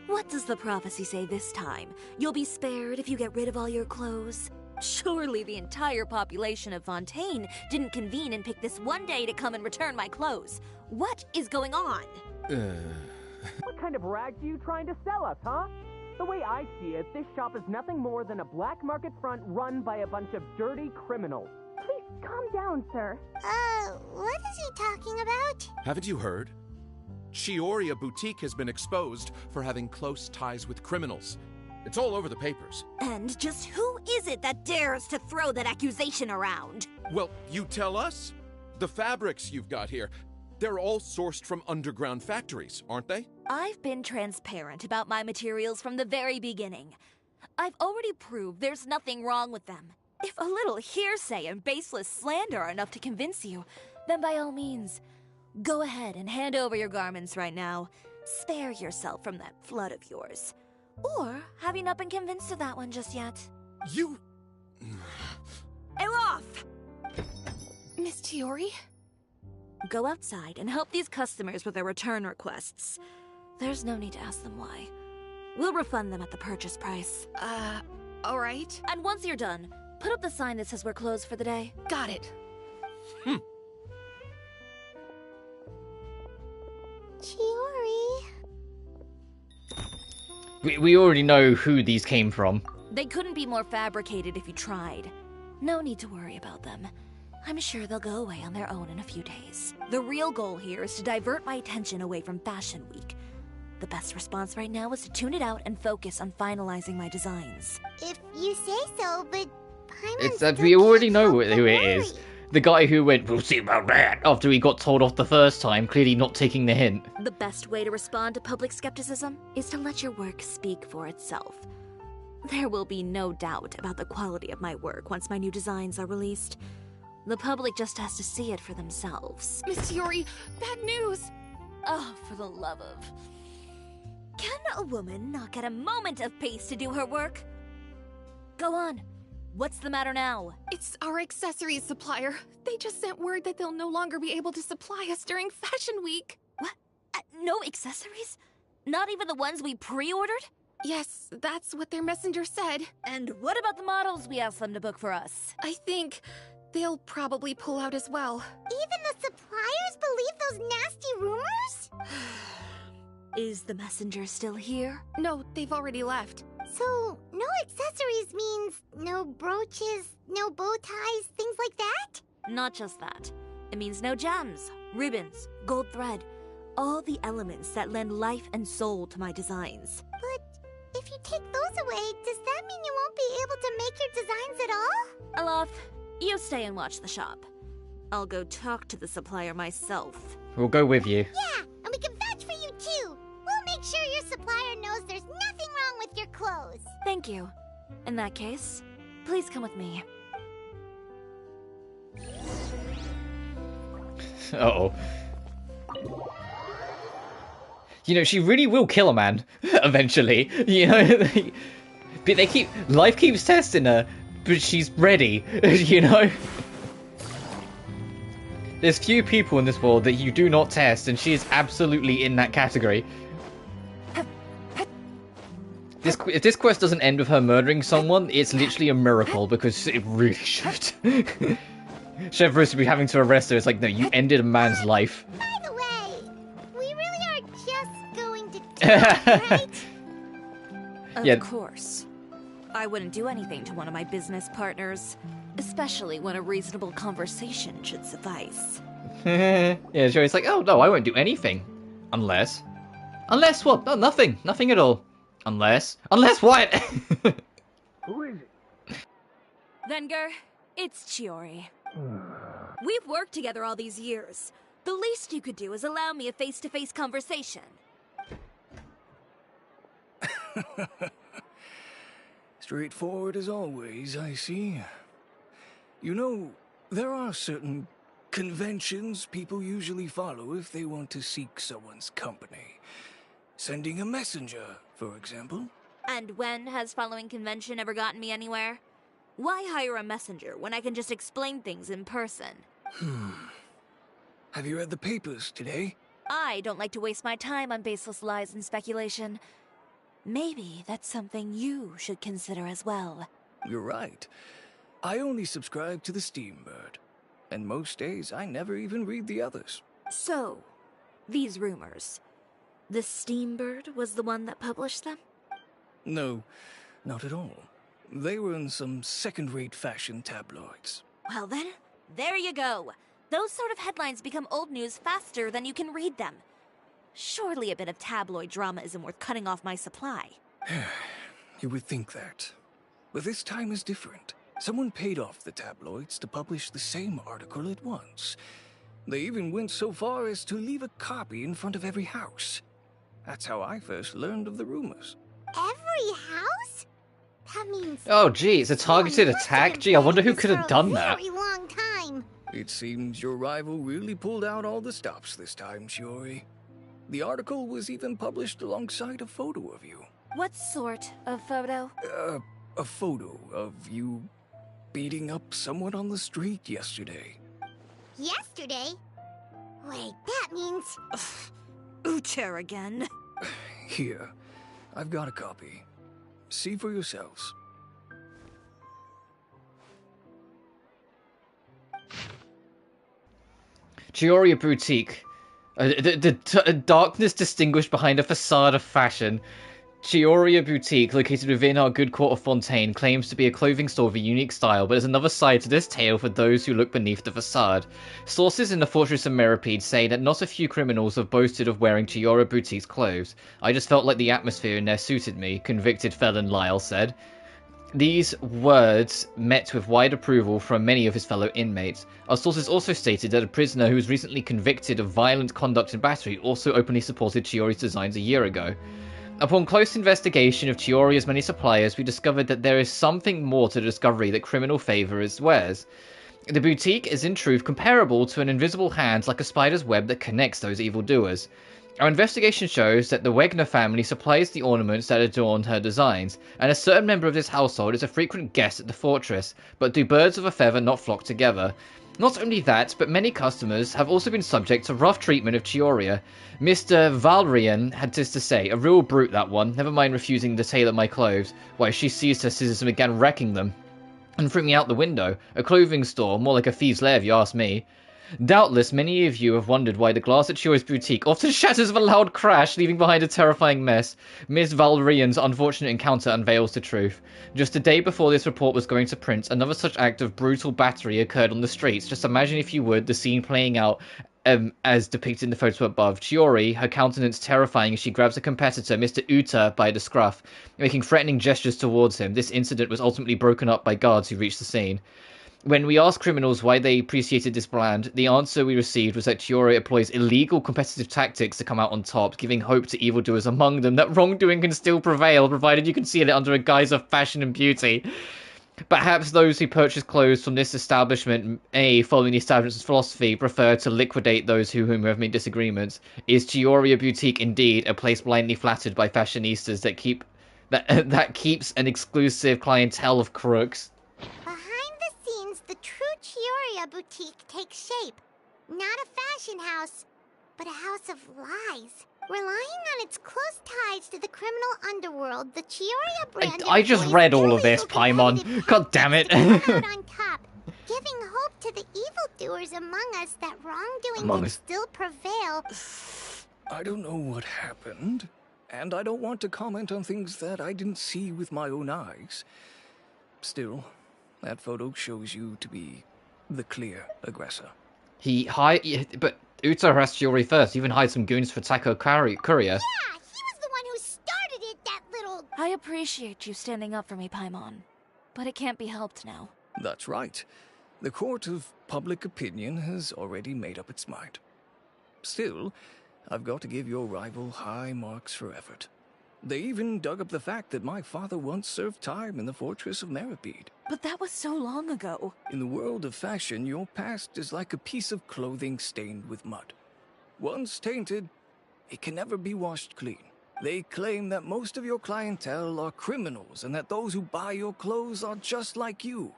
What does the prophecy say this time? You'll be spared if you get rid of all your clothes? Surely the entire population of Fontaine didn't convene and pick this one day to come and return my clothes. What is going on? What kind of rags are you trying to sell us, huh? The way I see it, this shop is nothing more than a black market front run by a bunch of dirty criminals. Please calm down, sir. What is he talking about? Haven't you heard? Chiori Boutique has been exposed for having close ties with criminals. It's all over the papers. And just who is it that dares to throw that accusation around? Well, you tell us. The fabrics you've got here, they're all sourced from underground factories, aren't they? I've been transparent about my materials from the very beginning. I've already proved there's nothing wrong with them. If a little hearsay and baseless slander are enough to convince you, then by all means, go ahead and hand over your garments right now. Spare yourself from that flood of yours. Or have you not been convinced of that one just yet? You... Elof! Miss Chiori? Go outside and help these customers with their return requests. There's no need to ask them why. We'll refund them at the purchase price. Alright. And once you're done, put up the sign that says we're closed for the day. Got it. Chiori. We already know who these came from. They couldn't be more fabricated if you tried. No need to worry about them. I'm sure they'll go away on their own in a few days. The real goal here is to divert my attention away from Fashion Week. The best response right now is to tune it out and focus on finalizing my designs. If you say so, but Paimon It's that still we already can't know help who but it is. worry. The guy who went, "We'll see about that," after he got told off the first time, clearly not taking the hint. The best way to respond to public skepticism is to let your work speak for itself. There will be no doubt about the quality of my work once my new designs are released. The public just has to see it for themselves. Miss Chiori, bad news! Oh, for the love of... Can a woman not get a moment of peace to do her work? Go on. What's the matter now? It's our accessories supplier. They just sent word that they'll no longer be able to supply us during Fashion Week. What? No accessories? Not even the ones we pre-ordered? Yes, that's what their messenger said. And what about the models we asked them to book for us? I think they'll probably pull out as well. Even the suppliers believe those nasty rumors? Is the messenger still here? No, they've already left. So, no accessories means no brooches, no bow ties, things like that? Not just that. It means no gems, ribbons, gold thread, all the elements that lend life and soul to my designs. But if you take those away, does that mean you won't be able to make your designs at all? Alof, you stay and watch the shop. I'll go talk to the supplier myself. We'll go with you. Yeah, and we can vouch for you too. We'll make sure your supplier knows there's nothing wrong with your clothes. Thank you. In that case, please come with me. Uh-oh. You know, she really will kill a man, eventually. You know, but life keeps testing her, but she's ready, you know? There's few people in this world that you do not test, and she is absolutely in that category. If this quest doesn't end with her murdering someone, it's literally a miracle, because it really should. Chevron would be having to arrest her. It's like, no, you ended a man's life. By the way, we really are just going to talk, right? Of course. I wouldn't do anything to one of my business partners, especially when a reasonable conversation should suffice. Yeah, sure. It's like, oh no, I won't do anything. Unless what? No, nothing. Nothing at all. Unless what? Who is it? Venger, it's Chiori. We've worked together all these years. The least you could do is allow me a face-to-face conversation. Straightforward as always, I see. You know, there are certain conventions people usually follow if they want to seek someone's company. Sending a messenger, for example. And when has following convention ever gotten me anywhere? Why hire a messenger when I can just explain things in person? Have you read the papers today? I don't like to waste my time on baseless lies and speculation. Maybe that's something you should consider as well. You're right. I only subscribe to the Steambird. And most days I never even read the others. So, these rumors. The Steambird was the one that published them? No, not at all. They were in some second-rate fashion tabloids. Well then, there you go. Those sort of headlines become old news faster than you can read them. Surely a bit of tabloid drama isn't worth cutting off my supply. You would think that. But this time is different. Someone paid off the tabloids to publish the same article at once. They even went so far as to leave a copy in front of every house. That's how I first learned of the rumors. Every house? That means... Oh, gee, it's a targeted attack? Gee, I wonder who could have done that. For a very long time. It seems your rival really pulled out all the stops this time, Shiori. The article was even published alongside a photo of you. What sort of photo? A photo of you beating up someone on the street yesterday. Yesterday? Wait, that means... Ucher again. Here, I've got a copy. See for yourselves. Chioriya Boutique. The darkness distinguished behind a facade of fashion. Chioriya Boutique, located within our good court of Fontaine, claims to be a clothing store with a unique style, but there's another side to this tale for those who look beneath the facade. Sources in the Fortress of Meripede say that not a few criminals have boasted of wearing Chioriya Boutique's clothes. I just felt like the atmosphere in there suited me, convicted felon Lyle said. These words met with wide approval from many of his fellow inmates. Our sources also stated that a prisoner who was recently convicted of violent conduct and battery also openly supported Chiori's designs a year ago. Upon close investigation of Chioriya's many suppliers, we discovered that there is something more to the discovery that criminal favors wears. The boutique is in truth comparable to an invisible hand like a spider's web that connects those evildoers. Our investigation shows that the Wegner family supplies the ornaments that adorn her designs, and a certain member of this household is a frequent guest at the fortress, but do birds of a feather not flock together? Not only that, but many customers have also been subject to rough treatment of Chioriya. Mr. Valrian had this to say, a real brute that one, never mind refusing to tailor my clothes. Why, she seized her scissors and began wrecking them, and threw me out the window. A clothing store, more like a thieves' lair if you ask me. Doubtless, many of you have wondered why the glass at Chiori's boutique often shatters with a loud crash, leaving behind a terrifying mess. Ms. Valrian's unfortunate encounter unveils the truth. Just a day before this report was going to print, another such act of brutal battery occurred on the streets. Just imagine, if you would, the scene playing out as depicted in the photo above. Chiori, her countenance terrifying as she grabs a competitor, Mr. Uta, by the scruff, making threatening gestures towards him. This incident was ultimately broken up by guards who reached the scene. When we asked criminals why they appreciated this brand, the answer we received was that Chiori employs illegal competitive tactics to come out on top, giving hope to evildoers among them that wrongdoing can still prevail, provided you conceal it under a guise of fashion and beauty. Perhaps those who purchase clothes from this establishment may, following the establishment's philosophy, prefer to liquidate those whom have made disagreements. Is Chioriya Boutique indeed a place blindly flattered by fashionistas that keeps an exclusive clientele of crooks? The true Chioriya Boutique takes shape. Not a fashion house, but a house of lies. Relying on its close ties to the criminal underworld, the Chioriya brand... I just read all of this, Paimon. God damn it. Out on top, giving hope to the evildoers among us that wrongdoing can still prevail. I don't know what happened, and I don't want to comment on things that I didn't see with my own eyes. Still, that photo shows you to be the clear aggressor. But Uta harassed Chiori first, even hired some goons for Tako Courier. Yeah, he was the one who started it, that little... I appreciate you standing up for me, Paimon, but it can't be helped now. That's right. The court of public opinion has already made up its mind. Still, I've got to give your rival high marks for effort. They even dug up the fact that my father once served time in the fortress of Meripede. But that was so long ago. In the world of fashion, your past is like a piece of clothing stained with mud. Once tainted, it can never be washed clean. They claim that most of your clientele are criminals and that those who buy your clothes are just like you.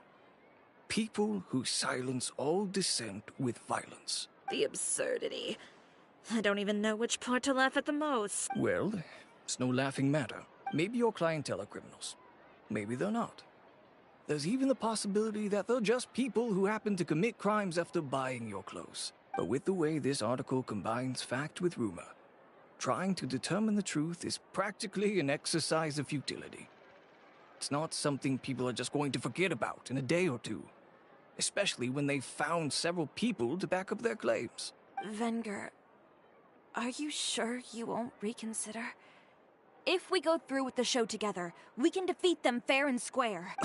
People who silence all dissent with violence. The absurdity. I don't even know which part to laugh at the most. Well, it's no laughing matter. Maybe your clientele are criminals. Maybe they're not. There's even the possibility that they're just people who happen to commit crimes after buying your clothes. But with the way this article combines fact with rumor, trying to determine the truth is practically an exercise of futility. It's not something people are just going to forget about in a day or two, especially when they've found several people to back up their claims. Venger, are you sure you won't reconsider? If we go through with the show together, we can defeat them fair and square.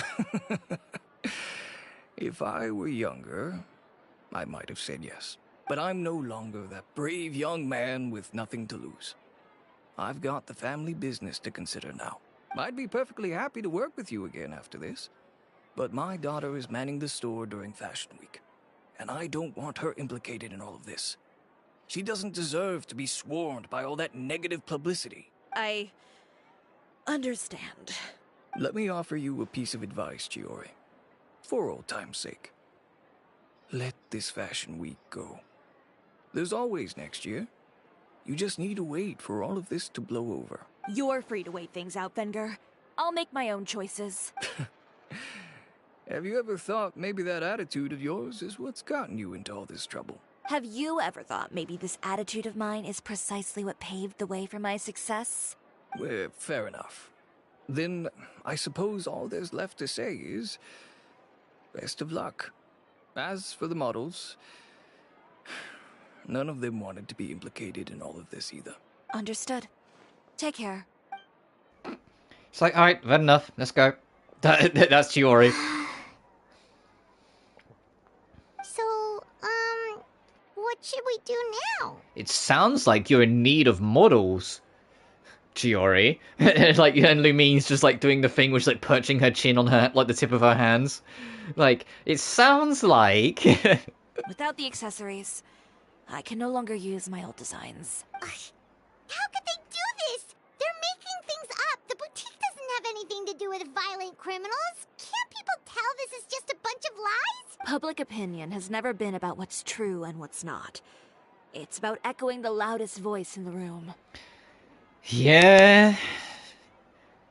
If I were younger, I might have said yes. But I'm no longer that brave young man with nothing to lose. I've got the family business to consider now. I'd be perfectly happy to work with you again after this. But my daughter is manning the store during Fashion Week, and I don't want her implicated in all of this. She doesn't deserve to be swarmed by all that negative publicity. I understand. Let me offer you a piece of advice, Chiori. For old time's sake. Let this Fashion Week go. There's always next year. You just need to wait for all of this to blow over. You're free to wait things out, Venger. I'll make my own choices. Have you ever thought maybe that attitude of yours is what's gotten you into all this trouble? Have you ever thought maybe this attitude of mine is precisely what paved the way for my success? Well, fair enough. Then I suppose all there's left to say is best of luck. As for the models, none of them wanted to be implicated in all of this either. Understood. Take care. It's like, alright, that enough. Let's go. That's Chiori. So, what should we do now? It sounds like you're in need of models, Chiori. Like, and Lumine's just like doing the thing where she's like perching her chin on her, like the tip of her hands. Like, it sounds like... Without the accessories, I can no longer use my old designs. How could they do this? They're making things up. The boutique doesn't have anything to do with violent criminals. Can't people tell this is just a bunch of lies? Public opinion has never been about what's true and what's not. It's about echoing the loudest voice in the room. Yeah.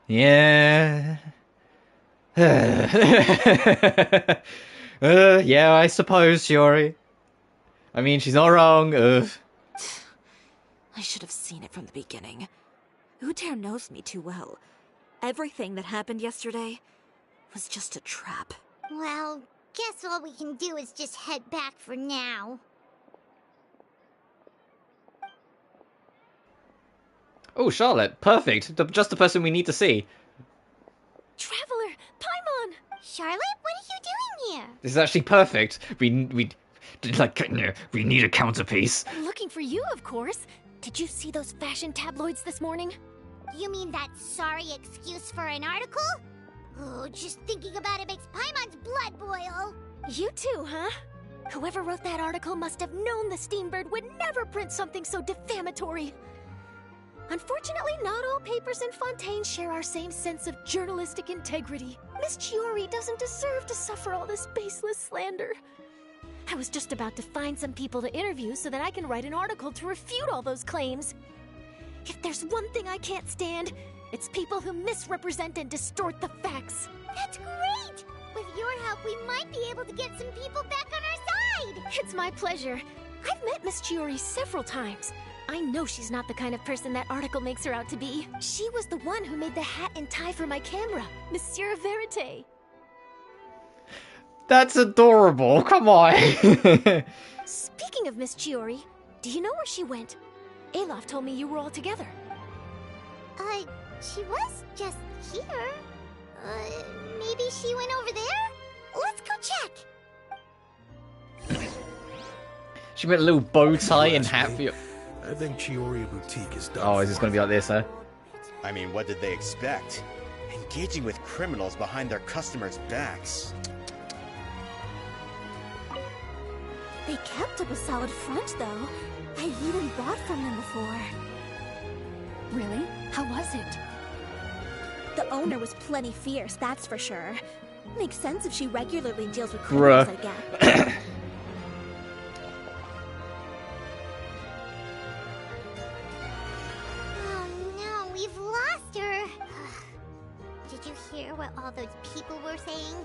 Yeah. Yeah, I suppose, Shiori. I mean, she's not wrong. I should have seen it from the beginning. Uter knows me too well. Everything that happened yesterday was just a trap. Well, guess all we can do is just head back for now. Oh, Charlotte, perfect. Just the person we need to see. Traveler, Paimon! Charlotte, what are you doing here? This is actually perfect. We need a counterpiece. Looking for you, of course. Did you see those fashion tabloids this morning? You mean that sorry excuse for an article? Oh, just thinking about it makes Paimon's blood boil. You too, huh? Whoever wrote that article must have known the Steambird would never print something so defamatory. Unfortunately, not all papers in Fontaine share our same sense of journalistic integrity. Miss Chiori doesn't deserve to suffer all this baseless slander. I was just about to find some people to interview so that I can write an article to refute all those claims. If there's one thing I can't stand, it's people who misrepresent and distort the facts. That's great! With your help, we might be able to get some people back on our side! It's my pleasure. I've met Miss Chiori several times. I know she's not the kind of person that article makes her out to be. She was the one who made the hat and tie for my camera, Monsieur Verite. That's adorable, come on! Speaking of Miss Chiori, do you know where she went? Alof told me you were all together. She was just here. Maybe she went over there? Let's go check! She meant a little bow tie and hat for you. I think Chioriya Boutique is done. Oh, is this gonna be like this, huh? I mean, what did they expect? Engaging with criminals behind their customers' backs. They kept up a solid front, though. I've even bought from them before. Really? How was it? The owner was plenty fierce, that's for sure. Makes sense if she regularly deals with criminals, I guess. Oh no, we've lost her. Did you hear what all those people were saying?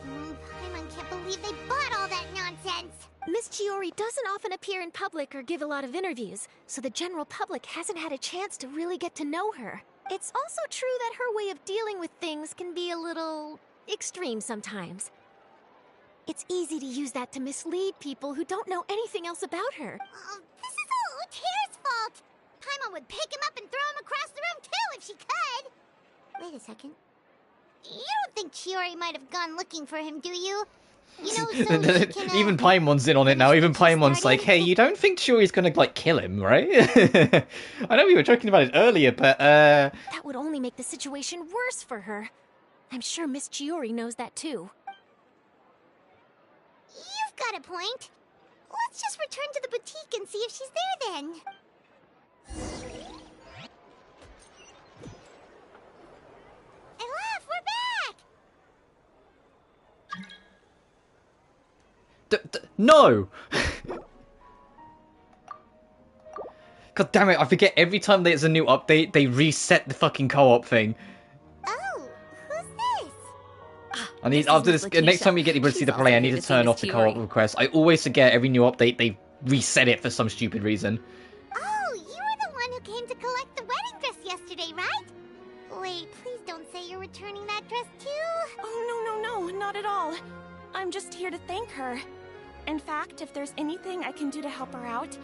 Paimon can't believe they bought all that nonsense. Miss Chiori doesn't often appear in public or give a lot of interviews, so the general public hasn't had a chance to really get to know her. It's also true that her way of dealing with things can be a little extreme sometimes. It's easy to use that to mislead people who don't know anything else about her. Oh, this is all Utera's fault. Paimon would pick him up and throw him across the room too if she could. Wait a second. You don't think Chiori might have gone looking for him, do you? You know, so she can, Even Paimon's in on it now. Even Paimon's like, hey, you don't think Chiori's gonna, like, kill him, right? I know we were joking about it earlier, but, That would only make the situation worse for her. I'm sure Miss Chiori knows that too. You've got a point. Let's just return to the boutique and see if she's there then. No! God damn it, I forget every time there's a new update, they reset the fucking co-op thing. Oh, who's this? I need, after this, next time we get able to see the play, I need to turn off the co-op request. I always forget every new update, they reset it for some stupid reason. Oh, you were the one who came to collect the wedding dress yesterday, right? Wait, please don't say you're returning that dress too. Oh, no, not at all. I'm just here to thank her. In fact, if there's anything I can do to help her out,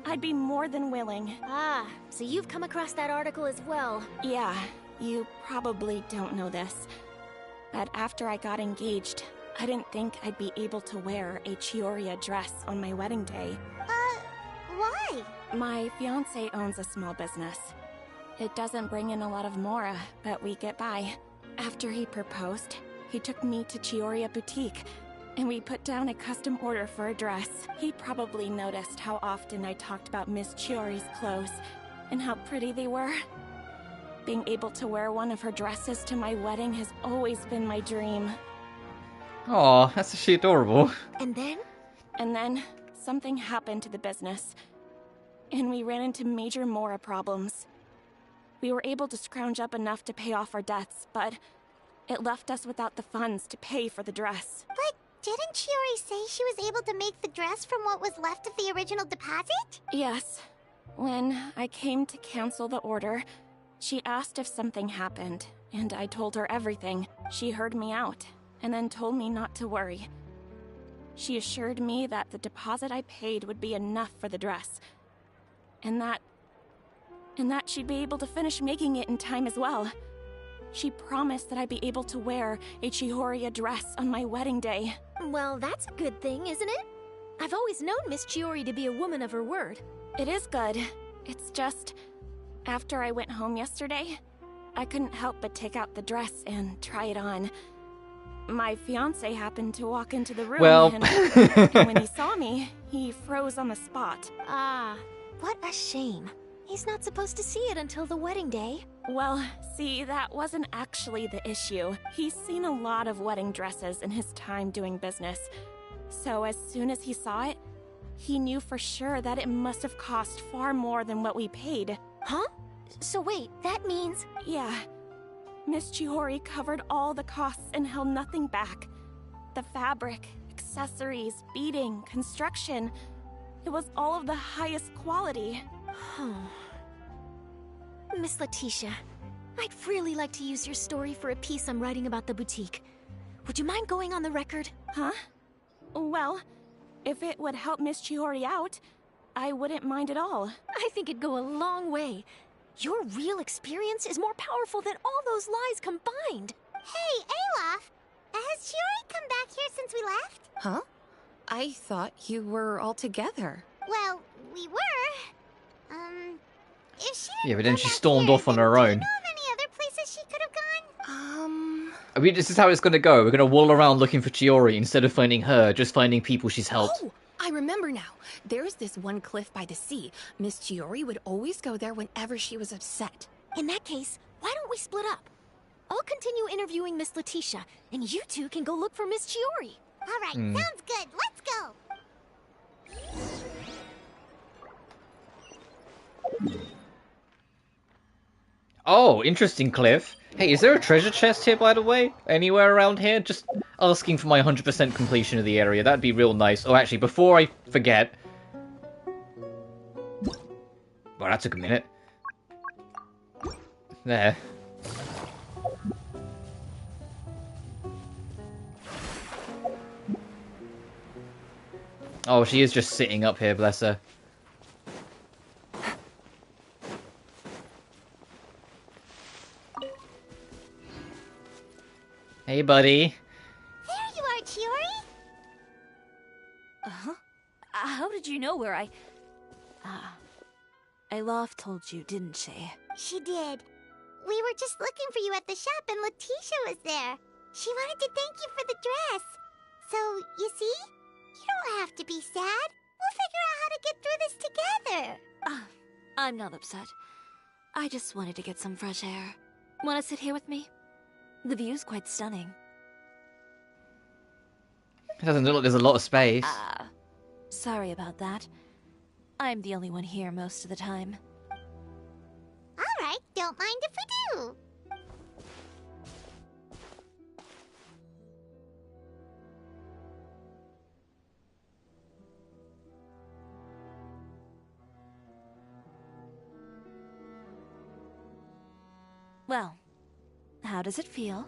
I'd be more than willing. Ah, so you've come across that article as well. Yeah, you probably don't know this, but after I got engaged, I didn't think I'd be able to wear a Chioriya dress on my wedding day. Why? My fiancé owns a small business. It doesn't bring in a lot of mora, but we get by. After he proposed, he took me to Chioriya Boutique, and we put down a custom order for a dress. He probably noticed how often I talked about Miss Chiori's clothes, and how pretty they were. Being able to wear one of her dresses to my wedding has always been my dream. Aw, that's actually adorable. And then? And then, something happened to the business, and we ran into major mora problems. We were able to scrounge up enough to pay off our debts, but it left us without the funds to pay for the dress. But didn't Chiori say she was able to make the dress from what was left of the original deposit? Yes. When I came to cancel the order, she asked if something happened, and I told her everything. She heard me out, and then told me not to worry. She assured me that the deposit I paid would be enough for the dress, and that she'd be able to finish making it in time as well. She promised that I'd be able to wear a Chioriya dress on my wedding day. Well, that's a good thing, isn't it? I've always known Miss Chiori to be a woman of her word. It is good. It's just, after I went home yesterday, I couldn't help but take out the dress and try it on. My fiancé happened to walk into the room, and when he saw me, he froze on the spot. Ah, what a shame. He's not supposed to see it until the wedding day. Well, see, that wasn't actually the issue. He's seen a lot of wedding dresses in his time doing business. So as soon as he saw it, he knew for sure that it must have cost far more than what we paid. Huh? So wait, that means... Yeah. Miss Chiori covered all the costs and held nothing back. The fabric, accessories, beading, construction. It was all of the highest quality. Miss Letitia, I'd really like to use your story for a piece I'm writing about the boutique. Would you mind going on the record? Huh? Well, if it would help Miss Chiori out, I wouldn't mind at all. I think it'd go a long way. Your real experience is more powerful than all those lies combined. Hey, Olaf! Has Chiori come back here since we left? Huh? I thought you were all together. Well, we were. If she didn't Yeah, but then come she back stormed here, off on then her do you own. know of any other places she could have gone? I mean, this is how it's gonna go. We're gonna wall around looking for Chiori instead of finding her, just finding people she's helped. Oh, I remember now. There's this one cliff by the sea. Miss Chiori would always go there whenever she was upset. In that case, why don't we split up? I'll continue interviewing Miss Letitia, and you two can go look for Miss Chiori. All right, sounds good. Let's go. Oh, interesting, Cliff. Hey, is there a treasure chest here, by the way? Anywhere around here? Just asking for my 100% completion of the area. That'd be real nice. Oh, actually, before I forget... Well, that took a minute. There. Oh, she is just sitting up here, bless her. Hey, buddy. There you are, Chiori. Uh-huh. How did you know where I... Alof told you, didn't she? She did. We were just looking for you at the shop and Letitia was there. She wanted to thank you for the dress. So, you see? You don't have to be sad. We'll figure out how to get through this together. I'm not upset. I just wanted to get some fresh air. Want to sit here with me? The view's quite stunning. It doesn't look like there's a lot of space. Sorry about that. I'm the only one here most of the time. All right, don't mind if we do. Well, how does it feel?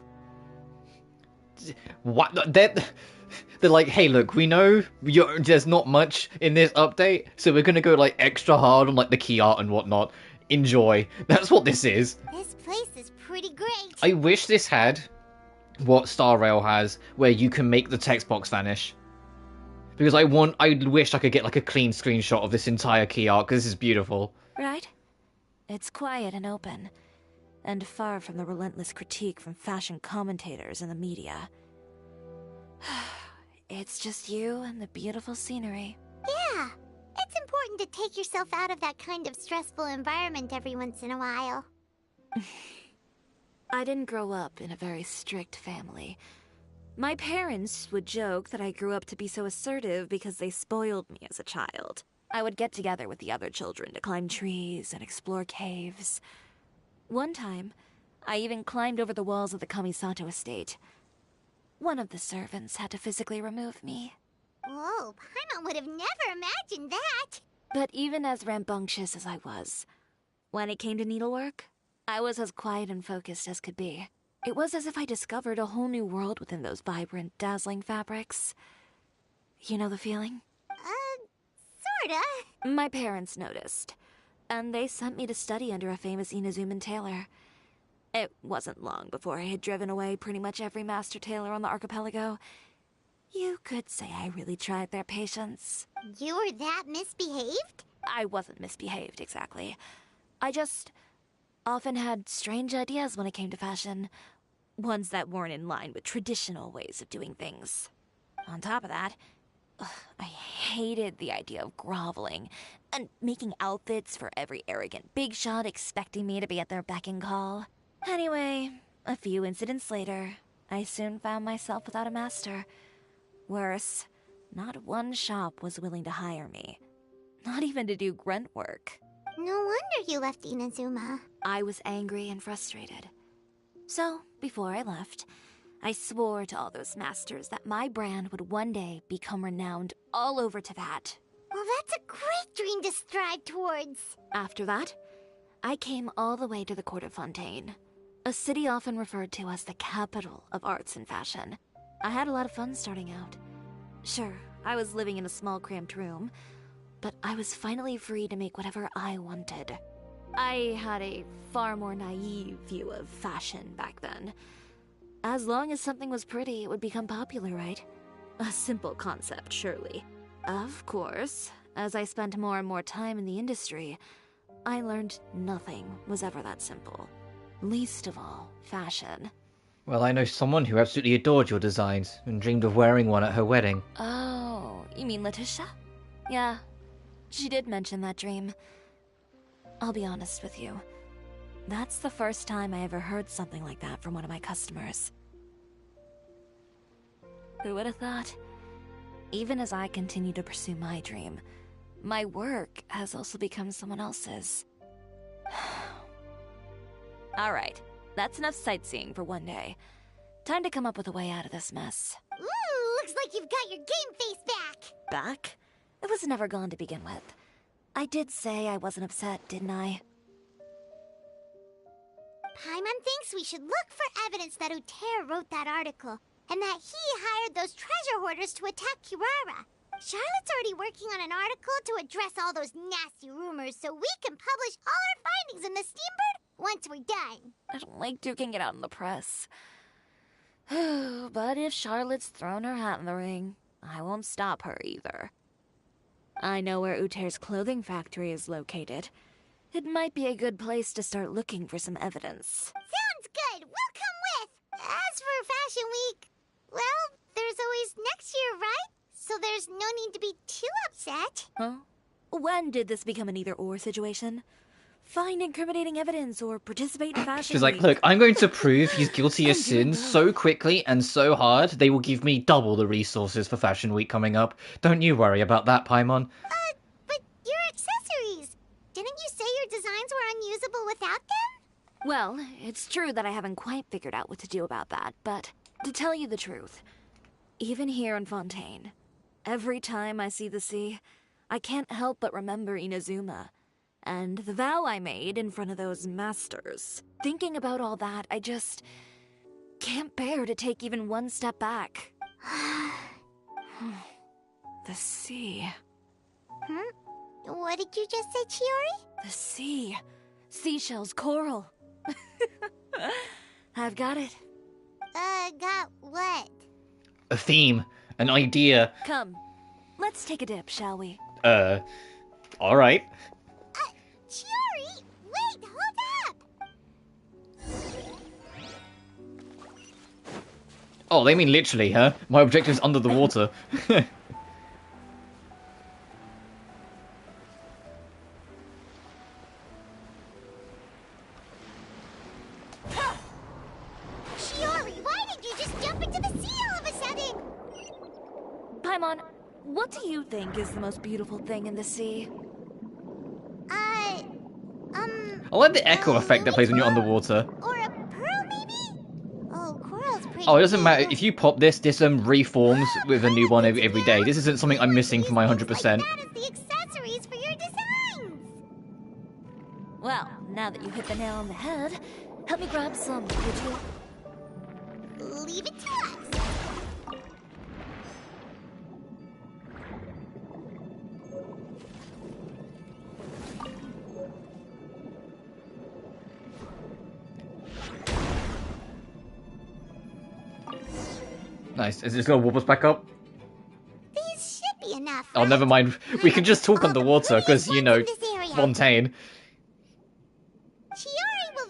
What? They're like, hey, look, we know there's not much in this update, so we're gonna go like extra hard on like the key art and whatnot. Enjoy. That's what this is. This place is pretty great. I wish this had what Star Rail has, where you can make the text box vanish. Because I wish I could get like a clean screenshot of this entire key art, because this is beautiful. Right? It's quiet and open, and far from the relentless critique from fashion commentators and the media. It's just you and the beautiful scenery. Yeah, it's important to take yourself out of that kind of stressful environment every once in a while. I didn't grow up in a very strict family. My parents would joke that I grew up to be so assertive because they spoiled me as a child. I would get together with the other children to climb trees and explore caves. One time, I even climbed over the walls of the Kamisato estate. One of the servants had to physically remove me. Whoa, Paimon would have never imagined that. But even as rambunctious as I was, when it came to needlework, I was as quiet and focused as could be. It was as if I discovered a whole new world within those vibrant, dazzling fabrics. You know the feeling? Sorta. My parents noticed, and they sent me to study under a famous Inazuman tailor. It wasn't long before I had driven away pretty much every master tailor on the archipelago. You could say I really tried their patience. You were that misbehaved? I wasn't misbehaved, exactly. I just often had strange ideas when it came to fashion. Ones that weren't in line with traditional ways of doing things. On top of that, I hated the idea of groveling and making outfits for every arrogant big shot expecting me to be at their beck and call. Anyway, a few incidents later, I soon found myself without a master. Worse, not one shop was willing to hire me. Not even to do grunt work. No wonder you left Inazuma. I was angry and frustrated. So, before I left, I swore to all those masters that my brand would one day become renowned all over Teyvat. Well, that's a great dream to strive towards. After that, I came all the way to the court of Fontaine, a city often referred to as the capital of arts and fashion. I had a lot of fun starting out. Sure, I was living in a small cramped room, but I was finally free to make whatever I wanted. I had a far more naive view of fashion back then. As long as something was pretty, it would become popular, right? A simple concept, surely. Of course, as I spent more and more time in the industry, I learned nothing was ever that simple. Least of all, fashion. Well, I know someone who absolutely adored your designs and dreamed of wearing one at her wedding. Oh, you mean Letitia? Yeah, she did mention that dream. I'll be honest with you. That's the first time I ever heard something like that from one of my customers. Who would have thought? Even as I continue to pursue my dream, my work has also become someone else's. Alright, that's enough sightseeing for one day. Time to come up with a way out of this mess. Ooh, looks like you've got your game face back! Back? It was never gone to begin with. I did say I wasn't upset, didn't I? Paimon thinks we should look for evidence that Uter wrote that article, and that he hired those treasure hoarders to attack Kirara. Charlotte's already working on an article to address all those nasty rumors so we can publish all our findings in the Steambird once we're done. I don't like duking it out in the press. But if Charlotte's thrown her hat in the ring, I won't stop her either. I know where Uter's clothing factory is located. It might be a good place to start looking for some evidence. Sounds good! We'll come with! As for Fashion Week, well, there's always next year, right? So there's no need to be too upset. Huh? When did this become an either-or situation? Find incriminating evidence or participate in Fashion She's like, Week. look, I'm going to prove he's guilty of sin so quickly and so hard, they will give me double the resources for Fashion Week coming up. Don't you worry about that, Paimon. But your accessories! Didn't you say your designs were unusable without them? Well, it's true that I haven't quite figured out what to do about that, but to tell you the truth, even here in Fontaine, every time I see the sea, I can't help but remember Inazuma, and the vow I made in front of those masters. Thinking about all that, I just can't bear to take even one step back. The sea. What did you just say, Chiori? The sea. Seashells, coral. I've got it. Got what? A theme. An idea. Come, let's take a dip, shall we? Alright. Chiori, wait, hold up! Oh, they mean literally, huh? My objective's under the water. Chiori, why did you just jump into the sea all of a sudden? Paimon, what do you think is the most beautiful thing in the sea? I like the echo effect that plays when you're underwater. Or a pearl, maybe? Oh, coral's pretty. Oh, it doesn't matter. If you pop this reforms with a new one every day. This isn't something I'm missing from my 100%. That is the accessories for your designs. Well, now that you hit the nail on the head, help me grab some, would you? Leave it to us. Nice. Is this gonna warp us back up? These should be enough. Oh, never mind. We can just talk underwater, because, you know, Fontaine. Chiori, will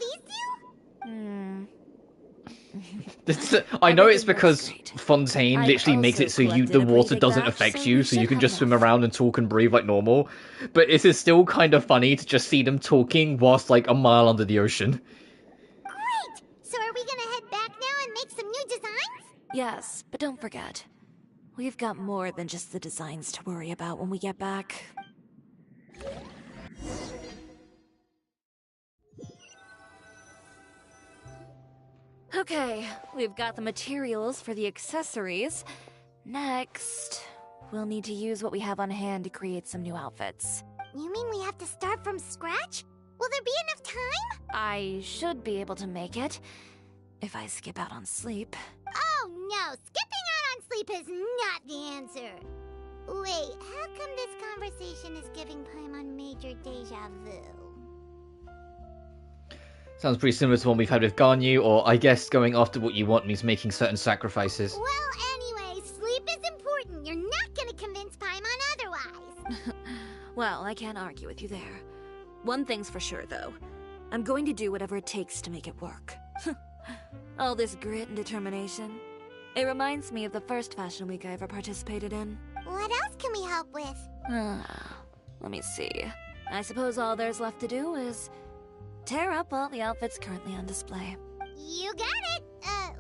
these do? I know it's because Fontaine literally makes it so the water doesn't affect you, so you can just swim around and talk and breathe like normal. But it is still kind of funny to just see them talking whilst like a mile under the ocean. Great! So are we gonna head back now and make some new designs? Yes, but don't forget, we've got more than just the designs to worry about when we get back. Okay, we've got the materials for the accessories. Next, we'll need to use what we have on hand to create some new outfits. You mean we have to start from scratch? Will there be enough time? I should be able to make it, if I skip out on sleep. Oh no, skipping out on sleep is not the answer. Wait, how come this conversation is giving Paimon major deja vu? Sounds pretty similar to one we've had with Ganyu, or I guess going after what you want means making certain sacrifices. Well, anyway, sleep is important. Well, I can't argue with you there. One thing's for sure, though. I'm going to do whatever it takes to make it work. All this grit and determination. It reminds me of the first fashion week I ever participated in. What else can we help with? Let me see. I suppose all there's left to do is tear up all the outfits currently on display. You got it!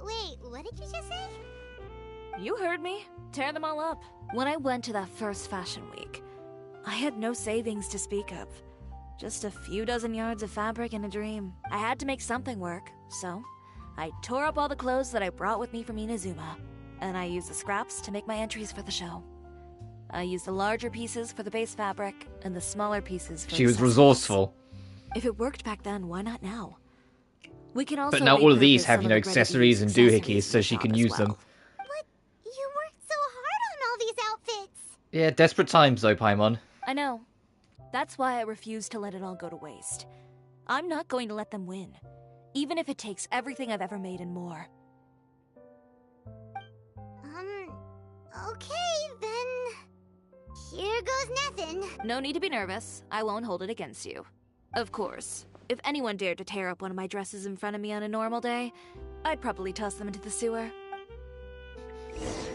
Wait, what did you just say? You heard me. Tear them all up. When I went to that first fashion week, I had no savings to speak of. Just a few dozen yards of fabric and a dream. I had to make something work, so I tore up all the clothes that I brought with me from Inazuma, and I used the scraps to make my entries for the show. I used the larger pieces for the base fabric, and the smaller pieces for She was resourceful. If it worked back then, why not now? We can also But now all of these repurpose have, some you know, of the accessories and doohickeys so she can use them. But you worked so hard on all these outfits! Yeah, desperate times though, Paimon. I know. That's why I refuse to let it all go to waste. I'm not going to let them win, even if it takes everything I've ever made and more. Okay, then... Here goes nothing. No need to be nervous. I won't hold it against you. Of course, if anyone dared to tear up one of my dresses in front of me on a normal day, I'd probably toss them into the sewer.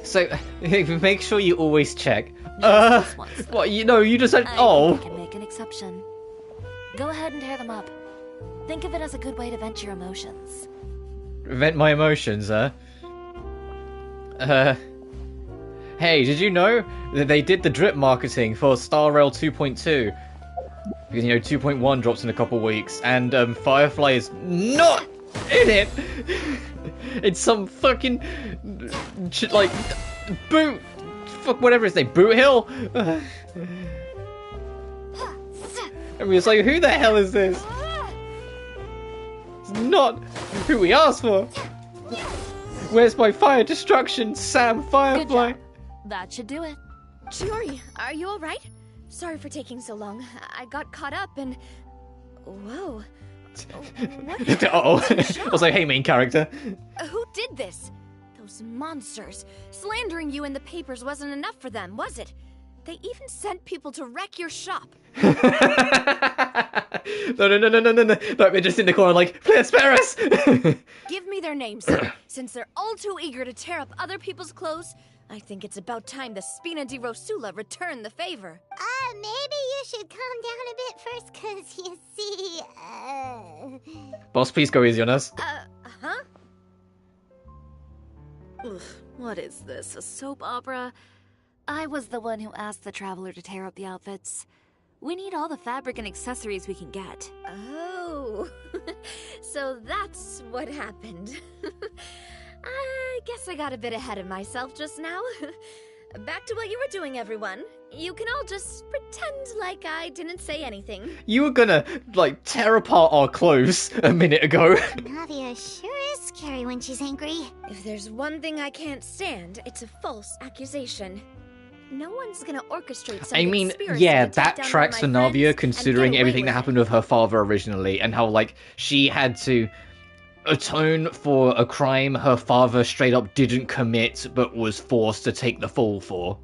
So, make sure you always check. What, you just said, I think I can make an exception. Go ahead and tear them up. Think of it as a good way to vent your emotions. Vent my emotions, Hey, did you know that they did the drip marketing for Star Rail 2.2? Because, 2.1 drops in a couple weeks, and Firefly is not in it! It's some fucking, boot, whatever his name, Boot Hill? I mean, it's like, who the hell is this? It's not who we asked for! Where's my fire destruction, Sam Firefly? Good job. That should do it. Chiori, are you alright? Sorry for taking so long. I got caught up and... Whoa. Uh-oh. I was like, hey, main character. Who did this? Those monsters. Slandering you in the papers wasn't enough for them, was it? They even sent people to wreck your shop. No. They're just in the corner like, please spare us! Give me their names. Since they're all too eager to tear up other people's clothes, I think it's about time the Spina di Rosula return the favor. Maybe you should calm down a bit first, cause you see, Boss, please go easy on us. Huh? Oof, what is this, a soap opera? I was the one who asked the traveler to tear up the outfits. We need all the fabric and accessories we can get. Oh, so that's what happened. I guess I got a bit ahead of myself just now. Back to what you were doing, everyone. You can all just pretend like I didn't say anything. You were gonna, tear apart our clothes a minute ago. Navia sure is scary when she's angry. If there's one thing I can't stand, it's a false accusation. No one's gonna orchestrate something. I mean, yeah, that tracks for Navia, considering everything that happened with her father originally, and how, she had to atone for a crime her father straight up didn't commit, but was forced to take the fall for.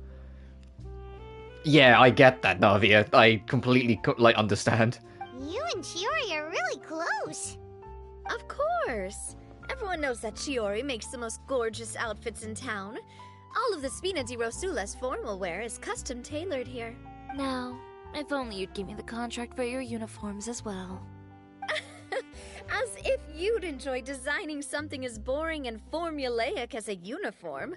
Yeah, I get that, Navia. I completely, understand. You and Chiori are really close. Of course. Everyone knows that Chiori makes the most gorgeous outfits in town. All of the Spina di Rosula's formal wear is custom tailored here. Now, if only you'd give me the contract for your uniforms as well. As if you'd enjoy designing something as boring and formulaic as a uniform.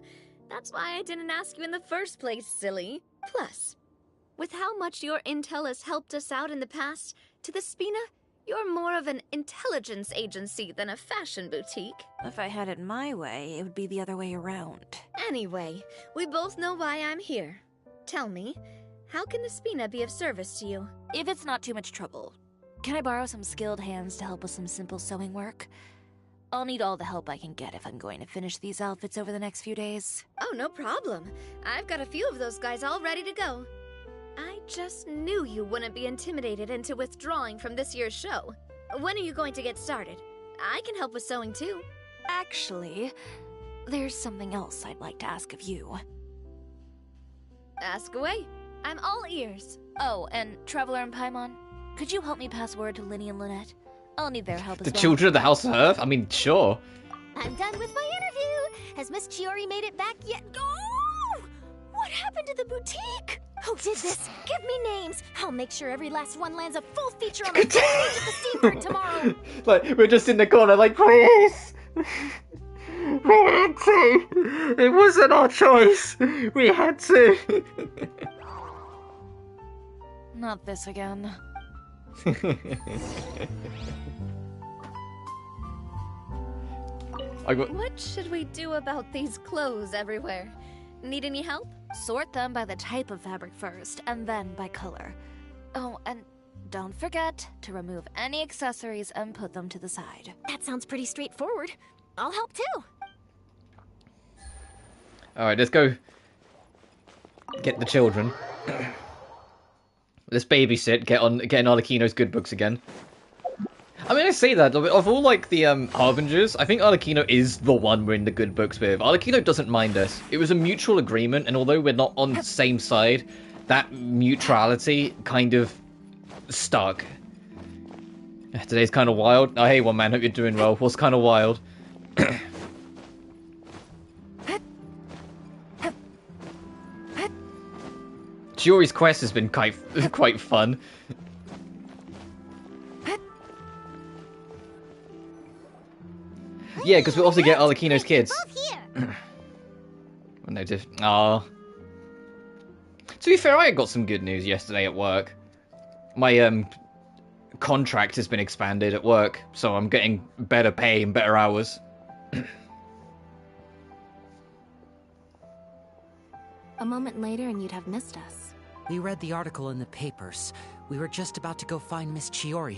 That's why I didn't ask you in the first place, silly. Plus, with how much your intel has helped us out in the past, to the Spina, you're more of an intelligence agency than a fashion boutique. If I had it my way, it would be the other way around. Anyway, we both know why I'm here. Tell me, how can the Spina be of service to you? If it's not too much trouble, can I borrow some skilled hands to help with some simple sewing work? I'll need all the help I can get if I'm going to finish these outfits over the next few days. Oh, no problem. I've got a few of those guys all ready to go. I just knew you wouldn't be intimidated into withdrawing from this year's show. When are you going to get started? I can help with sewing too. Actually, there's something else I'd like to ask of you. Ask away. I'm all ears. Oh, and Traveler and Paimon, could you help me pass word to Linny and Lynette? I'll need their help as The well. children of the House of Earth? I mean, sure. I'm done with my interview. Has Miss Chiori made it back yet? Oh! What happened to the boutique? Who did this? Give me names. I'll make sure every last one lands a full feature on the front page of the Steambird tomorrow. Like, we're just in the corner, like, please! We had to! It wasn't our choice! We had to! Not this again. What should we do about these clothes everywhere? Need any help? Sort them by the type of fabric first, and then by color. Oh, and don't forget to remove any accessories and put them to the side. That sounds pretty straightforward. I'll help too. Alright, let's go get the children. Let's babysit, get in Arlecchino's good books again. I mean, I say that, of all, like, the Harbingers, I think Arlecchino is the one we're in the good books with. Arlecchino doesn't mind us. It was a mutual agreement, and although we're not on the same side, that mutuality kind of stuck. Today's kind of wild. Oh, hey, one man, hope you're doing well. What's kind of wild? Chiori's quest has been quite fun. Yeah, because we also get Arlecchino's kids. No diff. Aww. To be fair, I got some good news yesterday at work. My contract has been expanded at work, so I'm getting better pay and better hours. A moment later and you'd have missed us. We read the article in the papers. We were just about to go find Miss Chiori.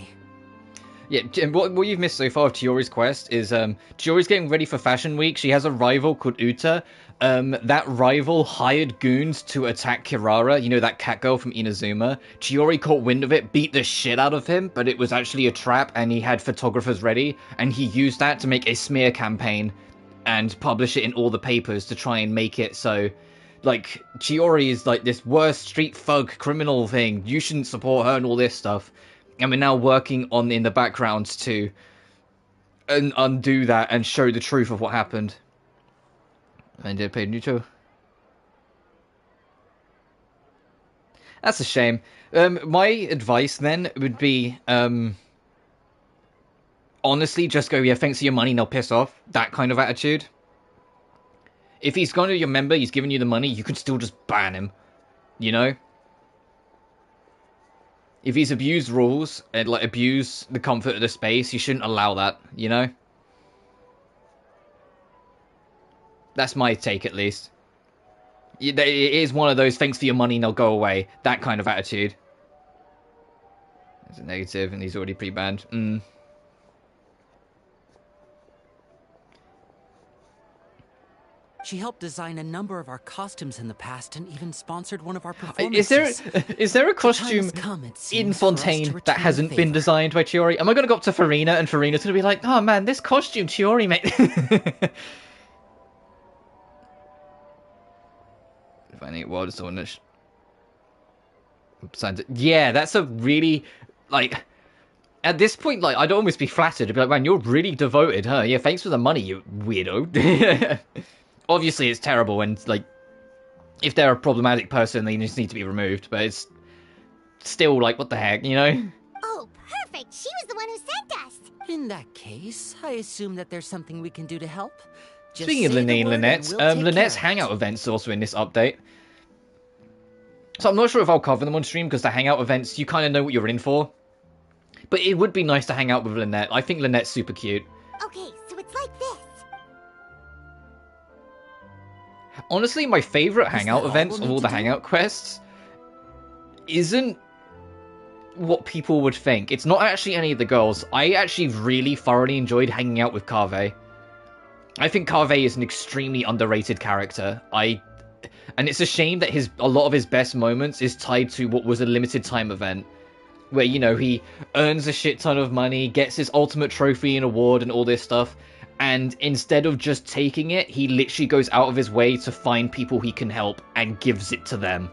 Yeah, and what you've missed so far of Chiori's quest is Chiori's getting ready for Fashion Week. She has a rival called Uta. That rival hired goons to attack Kirara, you know, that cat girl from Inazuma. Chiori caught wind of it, beat the shit out of him, but it was actually a trap, and he had photographers ready, and he used that to make a smear campaign and publish it in all the papers to try and make it so, like, Chiori is like this worst street thug criminal thing. You shouldn't support her and all this stuff. And we're now working on in the background to undo that and show the truth of what happened. And did pay Nuto. That's a shame. My advice then would be, honestly, just go, yeah, thanks for your money, now piss off. That kind of attitude. If he's going to your member, he's giving you the money, you could still just ban him. You know? If he's abused rules and, like, abused the comfort of the space, you shouldn't allow that, you know? That's my take, at least. It is one of those, thanks for your money, now go away. That kind of attitude. It's a negative, and he's already pre-banned. She helped design a number of our costumes in the past and even sponsored one of our performances. Is there a costume in Fontaine that hasn't been designed by Chiori? Am I going to go up to Furina and Furina's going to be like, oh man, this costume Chiori made... Finding it wild, so yeah, that's a really, like... At this point, like, I'd almost be flattered to be like, man, you're really devoted, huh? Yeah, thanks for the money, you weirdo. Obviously, it's terrible, and, like, if they're a problematic person, they just need to be removed, but it's still, like, what the heck, you know? Oh, perfect! She was the one who sent us! In that case, I assume that there's something we can do to help. Just Speaking of Lynette and Lynette, Lynette's hangout event's also in this update. So I'm not sure if I'll cover them on stream, because the hangout events, you kind of know what you're in for. But it would be nice to hang out with Lynette. I think Lynette's super cute. Okay, so it's like this. Honestly, my favorite hangout events of all the hangout quests isn't what people would think. It's not actually any of the girls. I actually really thoroughly enjoyed hanging out with Kaveh. I think Kaveh is an extremely underrated character. And it's a shame that a lot of his best moments is tied to what was a limited time event. Where, you know, he earns a shit ton of money, gets his ultimate trophy and award and all this stuff, and instead of just taking it, he literally goes out of his way to find people he can help and gives it to them.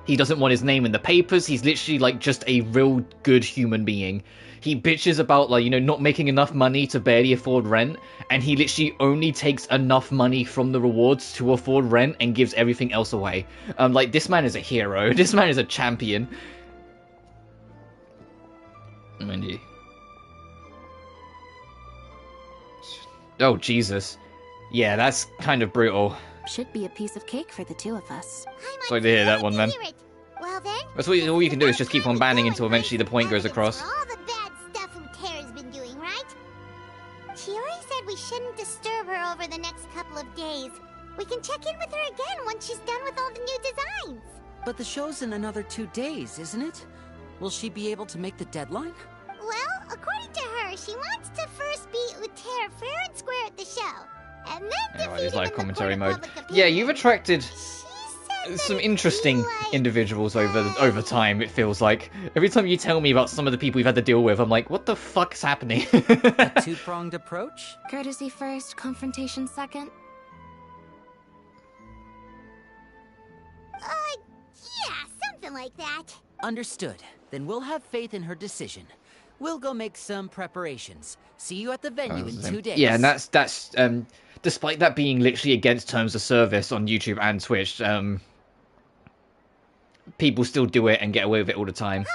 He doesn't want his name in the papers. He's literally like just a real good human being. He bitches about, like, you know, not making enough money to barely afford rent, and he literally only takes enough money from the rewards to afford rent and gives everything else away. Like, this man is a hero. This man is a champion. Mindy. Oh, Jesus. Yeah, that's kind of brutal. Should be a piece of cake for the two of us. Sorry to hear that one, man. Well then, That's what all you can do is just keep on banning until eventually the point goes across. all the bad stuff Utera's been doing, right? Chiori said we shouldn't disturb her over the next couple of days. We can check in with her again once she's done with all the new designs. But the show's in another 2 days, isn't it? Will she be able to make the deadline? Well, according to her, she wants to first beat Utera fair and square at the show, and then defeat His him live in commentary the court mode. of public Yeah, opinion. you've attracted some interesting individuals over time, it feels like. Every time you tell me about some of the people you've had to deal with, I'm like, what the fuck's happening? A two-pronged approach? Courtesy first, confrontation second. Yeah, something like that. Understood. Then we'll have faith in her decision. We'll go make some preparations. See you at the venue in 2 days. Yeah, and that's despite that being literally against terms of service on YouTube and Twitch, people still do it and get away with it all the time.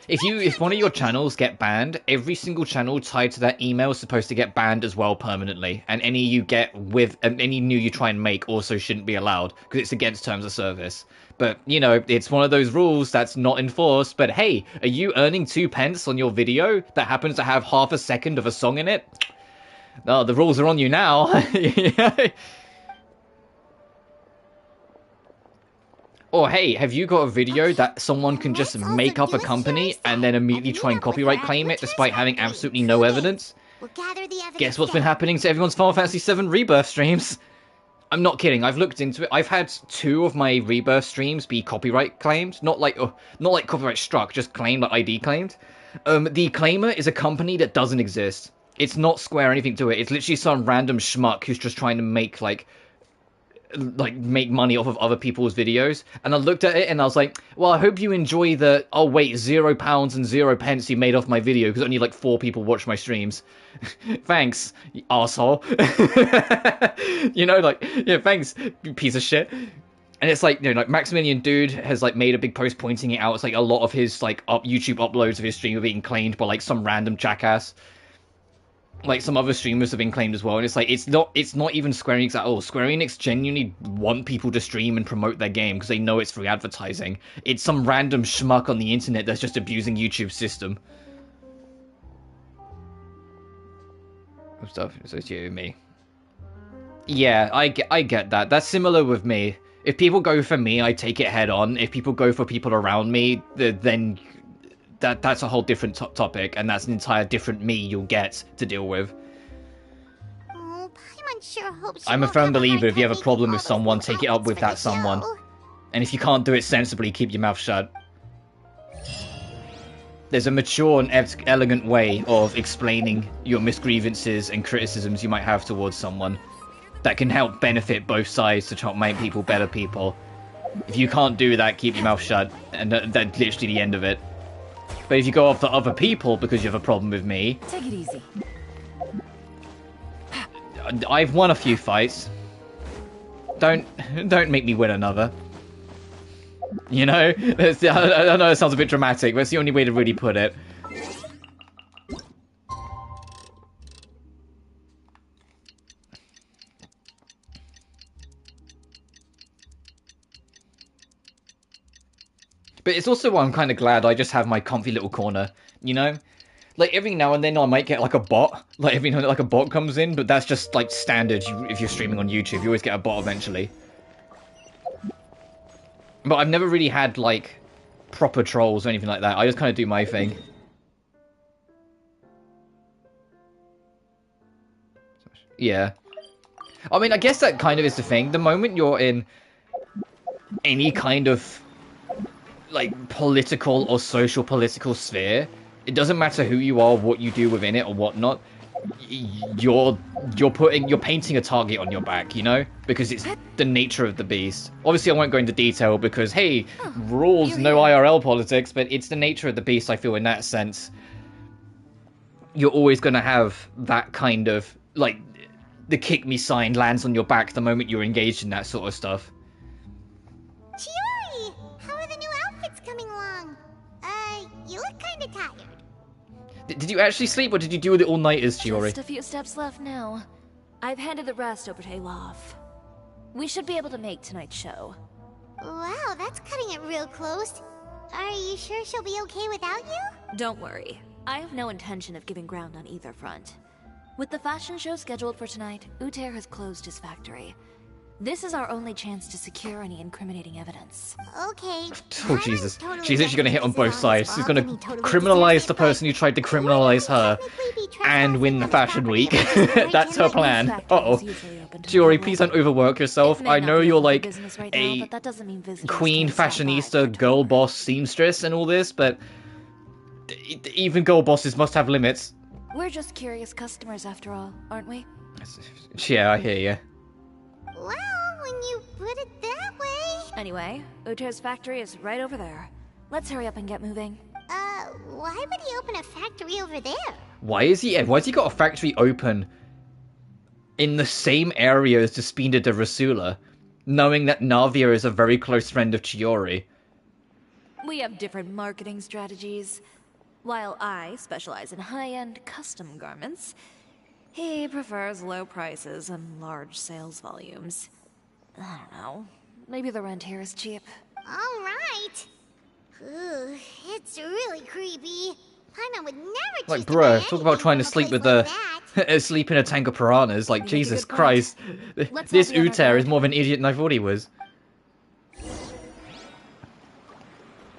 If one of your channels get banned, every single channel tied to that email is supposed to get banned as well permanently, and any you get with any new you try and make also shouldn't be allowed because it's against terms of service. But you know, it's one of those rules that's not enforced. But hey, are you earning 2 pence on your video that happens to have half a second of a song in it? No, the rules are on you now. Or hey, have you got a video that someone can just make up a company and then immediately try and copyright claim it despite having absolutely no evidence? We'll gather the evidence. Guess what's been happening to everyone's Final Fantasy VII Rebirth streams? I'm not kidding. I've looked into it. I've had 2 of my Rebirth streams be copyright claimed, not like copyright struck, just claimed, like ID claimed. The claimer is a company that doesn't exist. It's not Square or anything to it. It's literally some random schmuck who's just trying to make make money off of other people's videos. And I looked at it and I was like, well, I hope you enjoy the, oh wait, £0 and 0 pence you made off my video because only like 4 people watch my streams. Thanks, you arsehole. You know, like, yeah, thanks, you piece of shit. And it's like, you know, like Maximilian Dude has like made a big post pointing it out. It's like a lot of his like YouTube uploads of his stream are being claimed by like some random jackass. Like some other streamers have been claimed as well, and it's like it's not even Square Enix at all. Square Enix genuinely want people to stream and promote their game because they know it's free advertising. It's some random schmuck on the internet that's just abusing YouTube's system. Stuff associated with me. Yeah, I get that. That's similar with me. If people go for me, I take it head on. If people go for people around me, then that's a whole different topic, and that's an entire different me you'll get to deal with. Oh, I'm unsure. I'm a firm believer if you have a problem with someone, take it up with that someone. And if you can't do it sensibly, keep your mouth shut. There's a mature and elegant way of explaining your misgrievances and criticisms you might have towards someone that can help benefit both sides to try to make people better people. If you can't do that, keep your mouth shut, and that's literally the end of it. But if you go after other people because you have a problem with me... Take it easy. I've won a few fights. Don't make me win another. You know? I know it sounds a bit dramatic, but it's the only way to really put it. But it's also why I'm kind of glad I just have my comfy little corner, you know? Like, every now and then I might get, like, a bot. Like, every now and then, like, a bot comes in, but that's just, like, standard if you're streaming on YouTube. You always get a bot eventually. But I've never really had, like, proper trolls or anything like that. I just kind of do my thing. Yeah. I mean, I guess that kind of is the thing. The moment you're in any kind of, like, political or social political sphere, it doesn't matter who you are, what you do within it, or whatnot. you're painting a target on your back, you know, because it's the nature of the beast. Obviously, I won't go into detail because hey, rules, no IRL politics, but it's the nature of the beast. I feel in that sense, you're always going to have that kind of like the kick me sign lands on your back the moment you're engaged in that sort of stuff. Chiori, how are the new outfits coming along? You look kind of tired. Did you actually sleep, or did you do the all-nighters, Chiori? Just a few steps left now. I've handed the rest over to Alof. We should be able to make tonight's show. Wow, that's cutting it real close. Are you sure she'll be okay without you? Don't worry. I have no intention of giving ground on either front. With the fashion show scheduled for tonight, Uter has closed his factory. This is our only chance to secure any incriminating evidence. Okay. Oh, Jesus. She's actually going to hit on both sides. She's going to criminalize the person who tried to criminalize her and win the fashion week. That's her plan. Uh-oh. Chiori, please don't overwork yourself. I know you're like a queen fashionista, girl boss, seamstress and all this, but even girl bosses must have limits. We're just curious customers after all, aren't we? Yeah, I hear you. Well, when you put it that way... Anyway, Uter's factory is right over there. Let's hurry up and get moving. Why would he open a factory over there? Why has he got a factory open in the same area as Despina de Rasula, knowing that Navia is a very close friend of Chiori? We have different marketing strategies. While I specialize in high-end custom garments, he prefers low prices and large sales volumes. I don't know. Maybe the rent here is cheap. All right. Ugh, it's really creepy. Paimon would never like, bruh, talk about trying to sleep with sleep in a tank of piranhas. Like, Jesus Christ. This Uter is more of an idiot than I thought he was.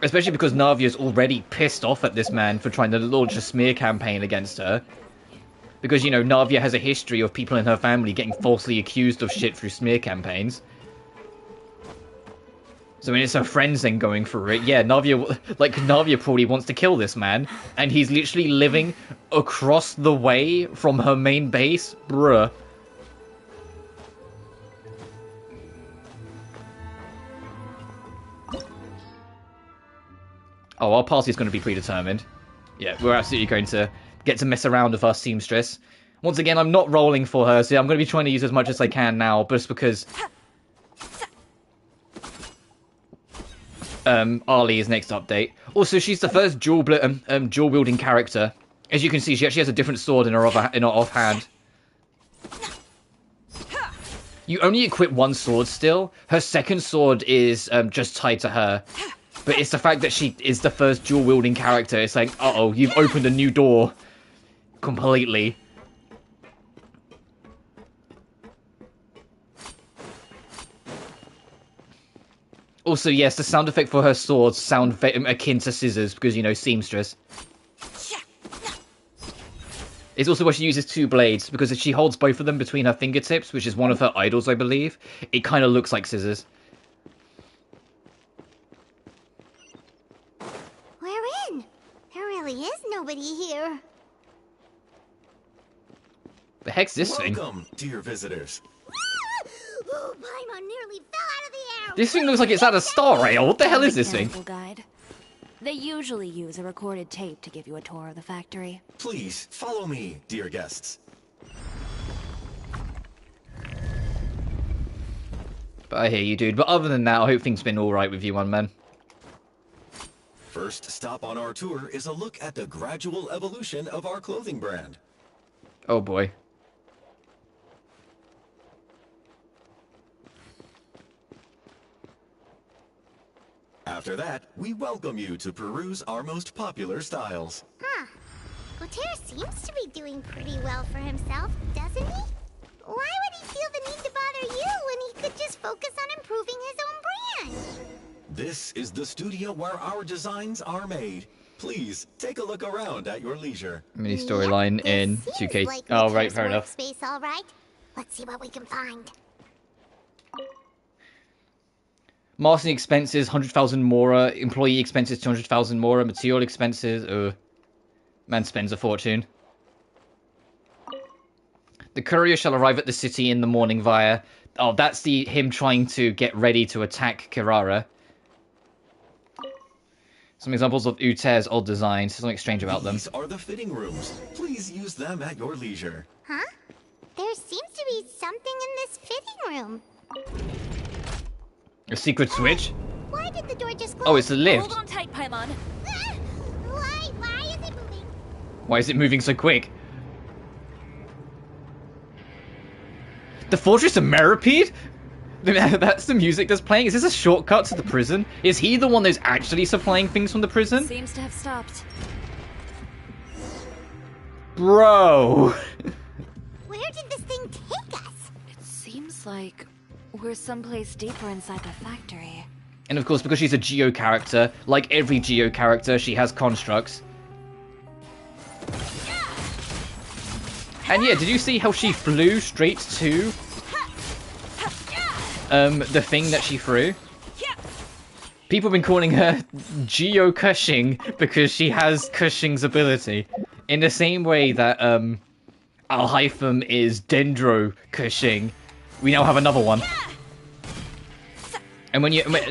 Especially because Navia's already pissed off at this man for trying to launch a smear campaign against her. Because, you know, Navia has a history of people in her family getting falsely accused of shit through smear campaigns. So when it's her friends then going for it, yeah, Navia probably wants to kill this man. And he's literally living across the way from her main base. Bruh. Oh, our party's going to be predetermined. Yeah, we're absolutely going to get to mess around with our seamstress. Once again, I'm not rolling for her, so I'm going to be trying to use as much as I can now, just because Ali is next update. Also, she's the first dual-wielding character. As you can see, she actually has a different sword in her offhand. You only equip one sword still. Her second sword is just tied to her. But it's the fact that she is the first dual-wielding character. It's like, uh-oh, you've opened a new door. Completely. Also, yes, the sound effect for her swords sound akin to scissors, because, you know, seamstress. It's also why she uses two blades, because if she holds both of them between her fingertips, which is one of her idols, I believe, it kind of looks like scissors. We're in. There really is nobody here. The heck's this thing? Welcome, dear visitors. Oh, Paimon nearly fell out of the air. This thing looks like it's out of Star Rail. What the hell is this thing? Guide. They usually use a recorded tape to give you a tour of the factory. Please, follow me, dear guests. But I hear you, dude. But other than that, I hope things have been alright with you, one man. First stop on our tour is a look at the gradual evolution of our clothing brand. Oh boy. After that, we welcome you to peruse our most popular styles. Huh. Uter seems to be doing pretty well for himself, doesn't he? Why would he feel the need to bother you when he could just focus on improving his own brand? This is the studio where our designs are made. Please, take a look around at your leisure. Mini storyline in 2K. Like oh, right, fair enough. Space, all right. Let's see what we can find. Marketing expenses, 100,000 mora. Employee expenses, 200,000 mora. Material expenses, man spends a fortune. The courier shall arrive at the city in the morning via... Oh, that's him trying to get ready to attack Kirara. Some examples of Uter's old designs. Something strange about them. These are the fitting rooms. Please use them at your leisure. Huh? There seems to be something in this fitting room. A secret switch? Why did the door just close? Oh, it's a lift. Hold on tight, Paimon. Why is it moving? Why is it moving so quick? The Fortress of Meripede? That's the music that's playing? Is this a shortcut to the prison? Is he the one that's actually supplying things from the prison? Seems to have stopped. Bro! Where did this thing take us? It seems like we're someplace deeper inside the factory. And of course, because she's a Geo character, like every Geo character, she has constructs. And yeah, did you see how she flew straight to the thing that she threw? People have been calling her Geo Cushing because she has Cushing's ability. In the same way that Alhaitham is Dendro Cushing, we now have another one. And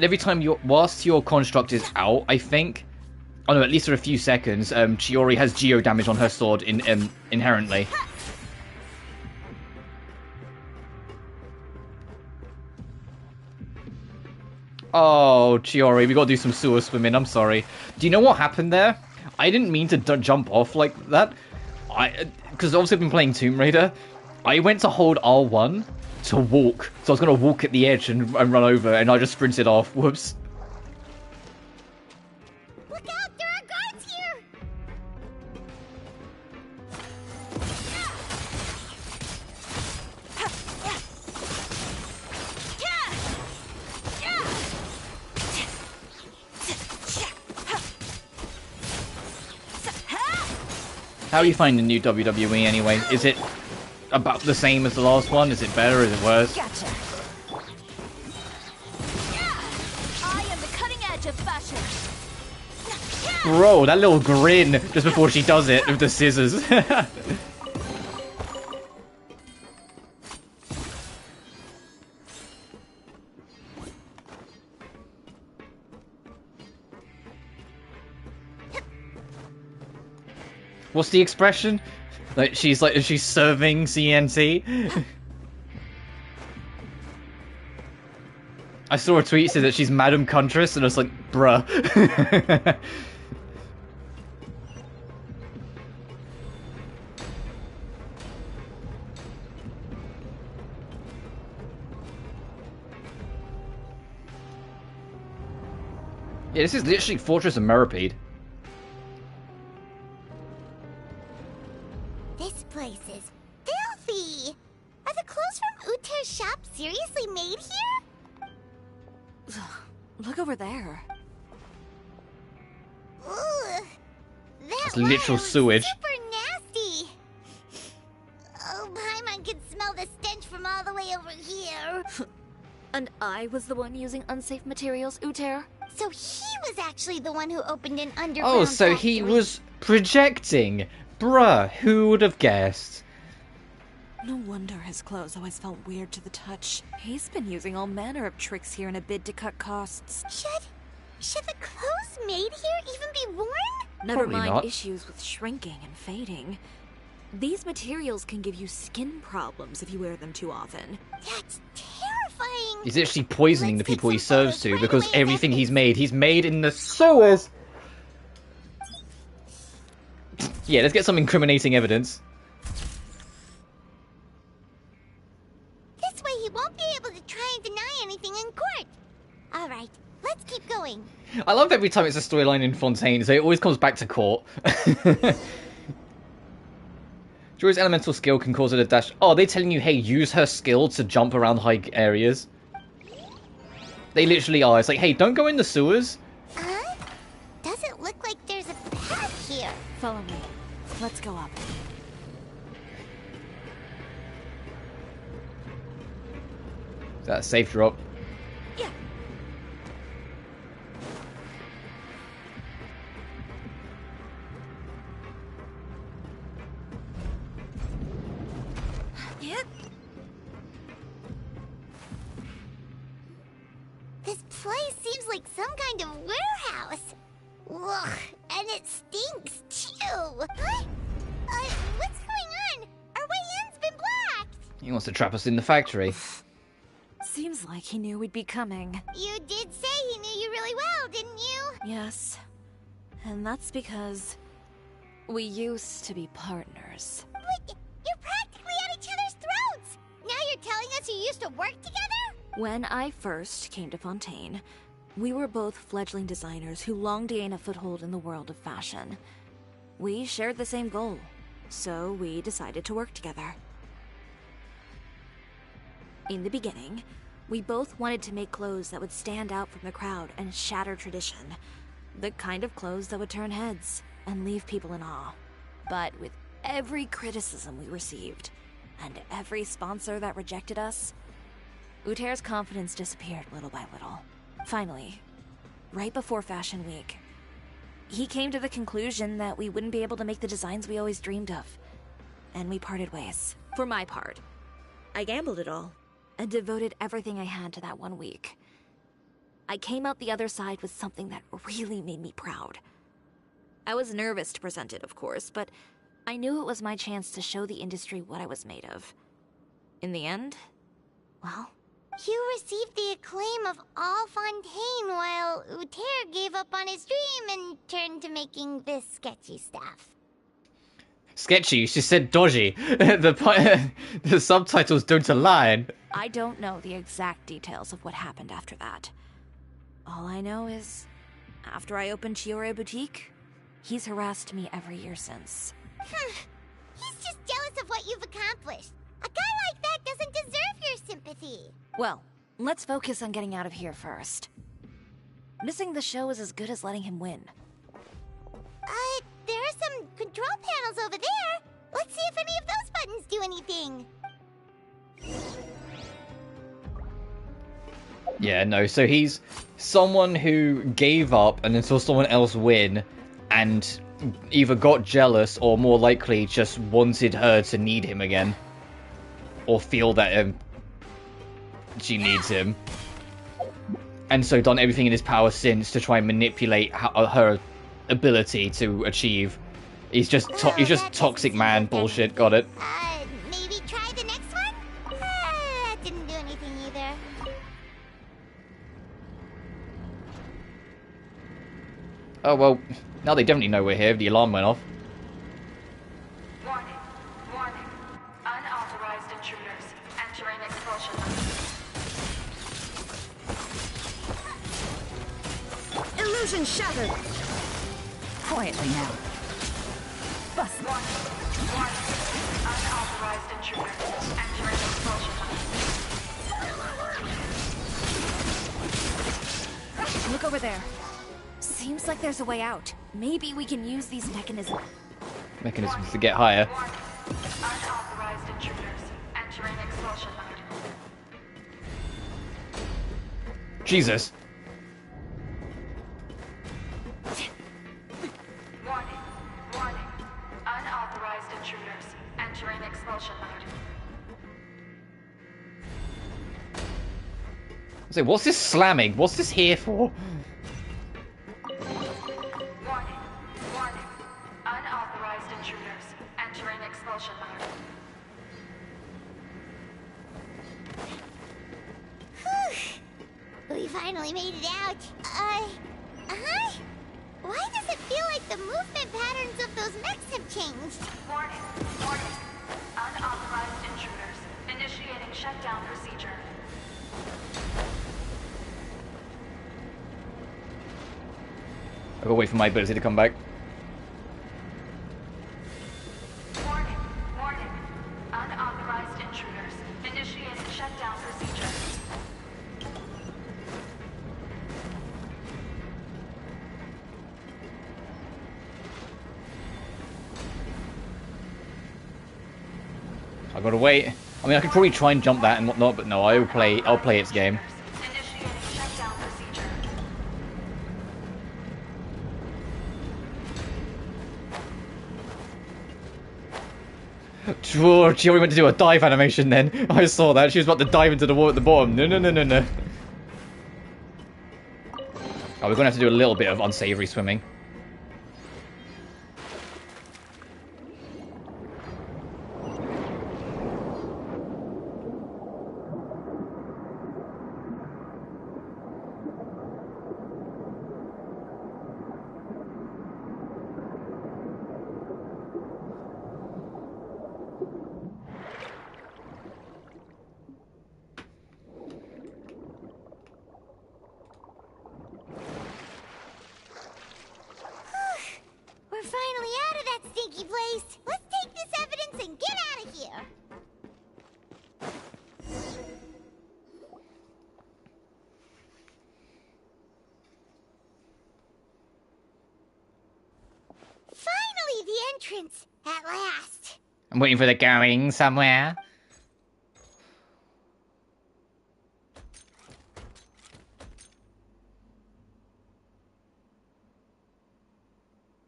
every time whilst your construct is out, I think, oh no, at least for a few seconds, Chiori has Geo damage on her sword inherently. Oh, Chiori, we gotta do some sewer swimming, I'm sorry. Do you know what happened there? I didn't mean to jump off like that. Because obviously I've been playing Tomb Raider. I went to hold R1 to walk. So I was gonna walk at the edge and run over, and I just sprinted off. Whoops. Look out, there are guards here! How do you find the new WWE anyway? Is it about the same as the last one? Is it better? Is it worse? Gotcha. I am the cutting edge of fashion. Bro, that little grin just before she does it with the scissors. What's the expression? She's serving CNT. I saw a tweet said that she's Madam Huntress, and I was like, bruh. Yeah, this is literally Fortress of Meripede. This place is filthy! Are the clothes from Uter's shop seriously made here? Look over there. Ugh, It's literal sewage. super nasty! Oh, Paimon can smell the stench from all the way over here. And I was the one using unsafe materials, Uter? So he was actually the one who opened an underground Oh, so factory. he was projecting. Bruh, who would have guessed? No wonder his clothes always felt weird to the touch. He's been using all manner of tricks here in a bid to cut costs. Should the clothes made here even be worn? Never Probably mind not. issues with shrinking and fading. These materials can give you skin problems if you wear them too often. That's terrifying. He's actually poisoning the people he serves to because everything he's made in the sewers. Yeah, let's get some incriminating evidence. This way he won't be able to try and deny anything in court. Alright, let's keep going. I love every time it's a storyline in Fontaine, so it always comes back to court. Jory's elemental skill can cause her to dash. Oh, are they telling you, hey, use her skill to jump around high areas? They literally are. It's like, hey, don't go in the sewers. Doesn't look like there's a path here. Follow me. Let's go up. Is that a safe drop? This place seems like some kind of warehouse. Ugh, and it stinks too. Huh? What's going on? Our way in's been blocked. He wants to trap us in the factory. Seems like he knew we'd be coming. You did say he knew you really well, didn't you? Yes. And that's because we used to be partners. But you're practically at each other's throats. Now you're telling us you used to work together? When I first came to Fontaine, we were both fledgling designers who longed to gain a foothold in the world of fashion. We shared the same goal, so we decided to work together. In the beginning, we both wanted to make clothes that would stand out from the crowd and shatter tradition. The kind of clothes that would turn heads and leave people in awe. But with every criticism we received, and every sponsor that rejected us, Uter's confidence disappeared little by little. Finally, right before Fashion Week, he came to the conclusion that we wouldn't be able to make the designs we always dreamed of. And we parted ways. For my part, I gambled it all and devoted everything I had to that 1 week. I came out the other side with something that really made me proud. I was nervous to present it, of course, but I knew it was my chance to show the industry what I was made of. In the end, well... You received the acclaim of all Fontaine while Uter gave up on his dream and turned to making this sketchy stuff. Sketchy? She said dodgy. The subtitles don't align. I don't know the exact details of what happened after that. All I know is, after I opened Chiyoria Boutique, he's harassed me every year since. He's just jealous of what you've accomplished. A guy like that doesn't deserve your sympathy. Well, let's focus on getting out of here first. Missing the show is as good as letting him win. There are some control panels over there. Let's see if any of those buttons do anything. Yeah, no, so he's someone who gave up and then saw someone else win and either got jealous or more likely just wanted her to need him again. Or feel that she needs him. And so done everything in his power since to try and manipulate her ability to achieve. He's just toxic man bullshit, got it. Maybe try the next one? That didn't do anything either. Oh well, now they definitely know we're here. The alarm went off. Warning. Unauthorized intruders entering expulsion line. Illusion shattered. Quietly now. Bust. Warning. Unauthorized intruders entering expulsion line. Look over there. Seems like there's a way out. Maybe we can use these mechanisms to get higher. Unauthorized intruders entering expulsion mode. Jesus. Warning. Unauthorized intruders entering expulsion mode. So what's this slamming? What's this here for? Warning. Unauthorized intruders entering expulsion mode. Whew. We finally made it out. Why does it feel like the movement patterns of those mechs have changed? Warning. Unauthorized intruders initiating shutdown procedure. I've got to wait for my ability to come back. Warning. Unauthorized intruders initiating shutdown procedure. I've got to wait. I mean, I could probably try and jump that and whatnot, but no, I'll play its game. Oh, she already went to do a dive animation then. I saw that. She was about to dive into the water at the bottom. No. Oh, we're gonna have to do a little bit of unsavory swimming. We're finally out of that stinky place. Let's take this evidence and get out of here. Finally, the entrance. At last. I'm waiting for the going somewhere.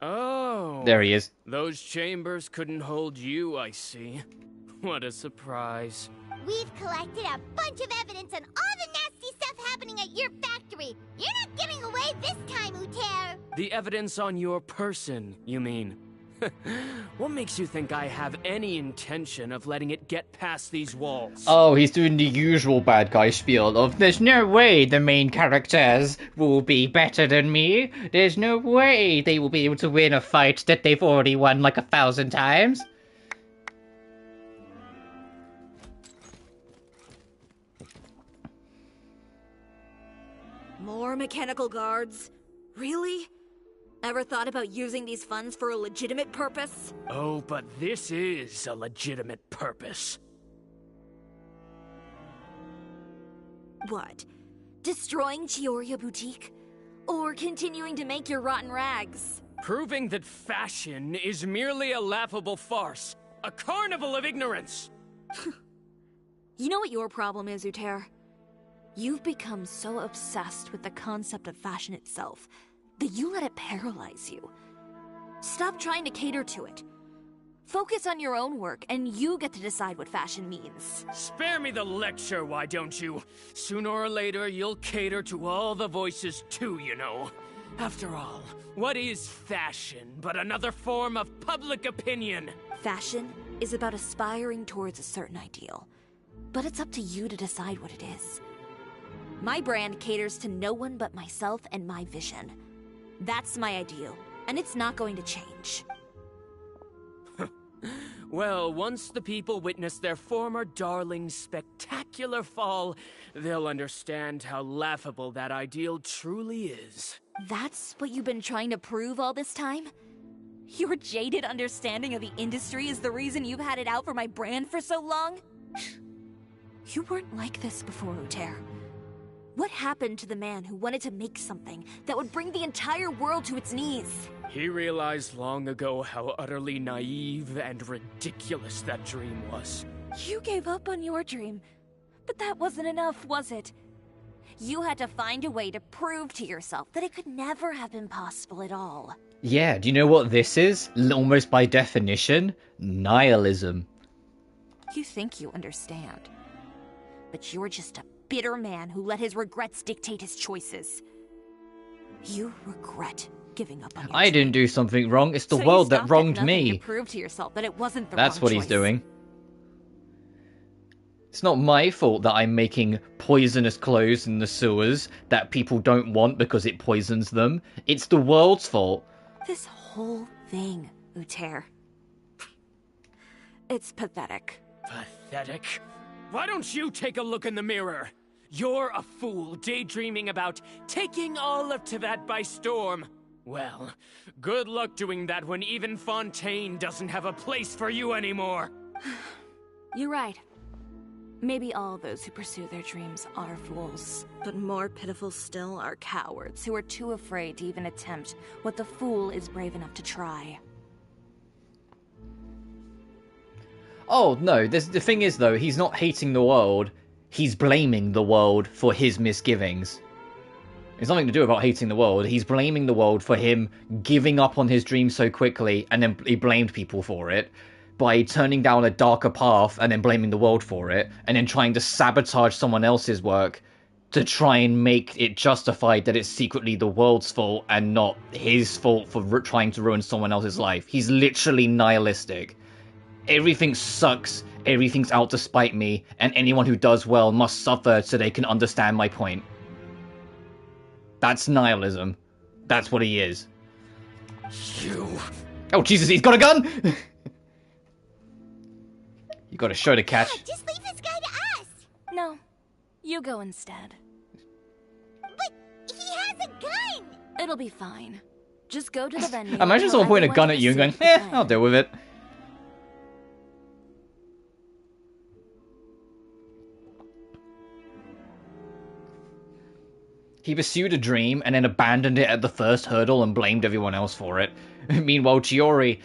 Oh. There he is. Those chambers couldn't hold you, I see. What a surprise. We've collected a bunch of evidence on all the nasty stuff happening at your factory. You're not getting away this time, Uter. The evidence on your person, you mean? What makes you think I have any intention of letting it get past these walls? Oh, he's doing the usual bad guy spiel of, there's no way the main characters will be better than me. There's no way they will be able to win a fight that they've already won like 1,000 times. More mechanical guards? Really? Ever thought about using these funds for a legitimate purpose? Oh, but this is a legitimate purpose. What? Destroying Chioria Boutique? Or continuing to make your rotten rags? Proving that fashion is merely a laughable farce. A carnival of ignorance! You know what your problem is, Uter? You've become so obsessed with the concept of fashion itself that you let it paralyze you. Stop trying to cater to it. Focus on your own work, and you get to decide what fashion means. Spare me the lecture, why don't you? Sooner or later, you'll cater to all the voices too, you know. After all, what is fashion but another form of public opinion? Fashion is about aspiring towards a certain ideal, but it's up to you to decide what it is. My brand caters to no one but myself and my vision. That's my ideal, and it's not going to change. Well, once the people witness their former darling's spectacular fall, they'll understand how laughable that ideal truly is. That's what you've been trying to prove all this time? Your jaded understanding of the industry is the reason you've had it out for my brand for so long? You weren't like this before, Uter. What happened to the man who wanted to make something that would bring the entire world to its knees? He realized long ago how utterly naive and ridiculous that dream was. You gave up on your dream, but that wasn't enough, was it? You had to find a way to prove to yourself that it could never have been possible at all. Yeah, do you know what this is? Almost by definition, nihilism. You think you understand, but you're just a bitter man who let his regrets dictate his choices. You regret giving up on your I didn't do something wrong. It's the so world that wronged me. To prove to yourself that it wasn't the That's wrong what choice. he's doing. It's not my fault that I'm making poisonous clothes in the sewers that people don't want because it poisons them. It's the world's fault. This whole thing, Uter. It's pathetic. Pathetic? Why don't you take a look in the mirror? You're a fool daydreaming about taking all of Tibet by storm. Well, good luck doing that when even Fontaine doesn't have a place for you anymore. You're right. Maybe all those who pursue their dreams are fools. But more pitiful still are cowards who are too afraid to even attempt what the fool is brave enough to try. Oh, no, the thing is, though, he's not hating the world. He's blaming the world for his misgivings. It's nothing to do about hating the world. He's blaming the world for him giving up on his dream so quickly, and then he blamed people for it by turning down a darker path and then blaming the world for it, and then trying to sabotage someone else's work to try and make it justified that it's secretly the world's fault and not his fault for trying to ruin someone else's life. He's literally nihilistic. Everything sucks, everything's out to spite me, and anyone who does well must suffer so they can understand my point. That's nihilism. That's what he is. You... Oh, Jesus, he's got a gun! You gotta show the catch. Yeah, just leave this guy to us! No, you go instead. But he has a gun! It'll be fine. Just go to the venue. Imagine someone pointing a gun at you and going, I'll deal with it. He pursued a dream and then abandoned it at the first hurdle and blamed everyone else for it. Meanwhile, Chiori,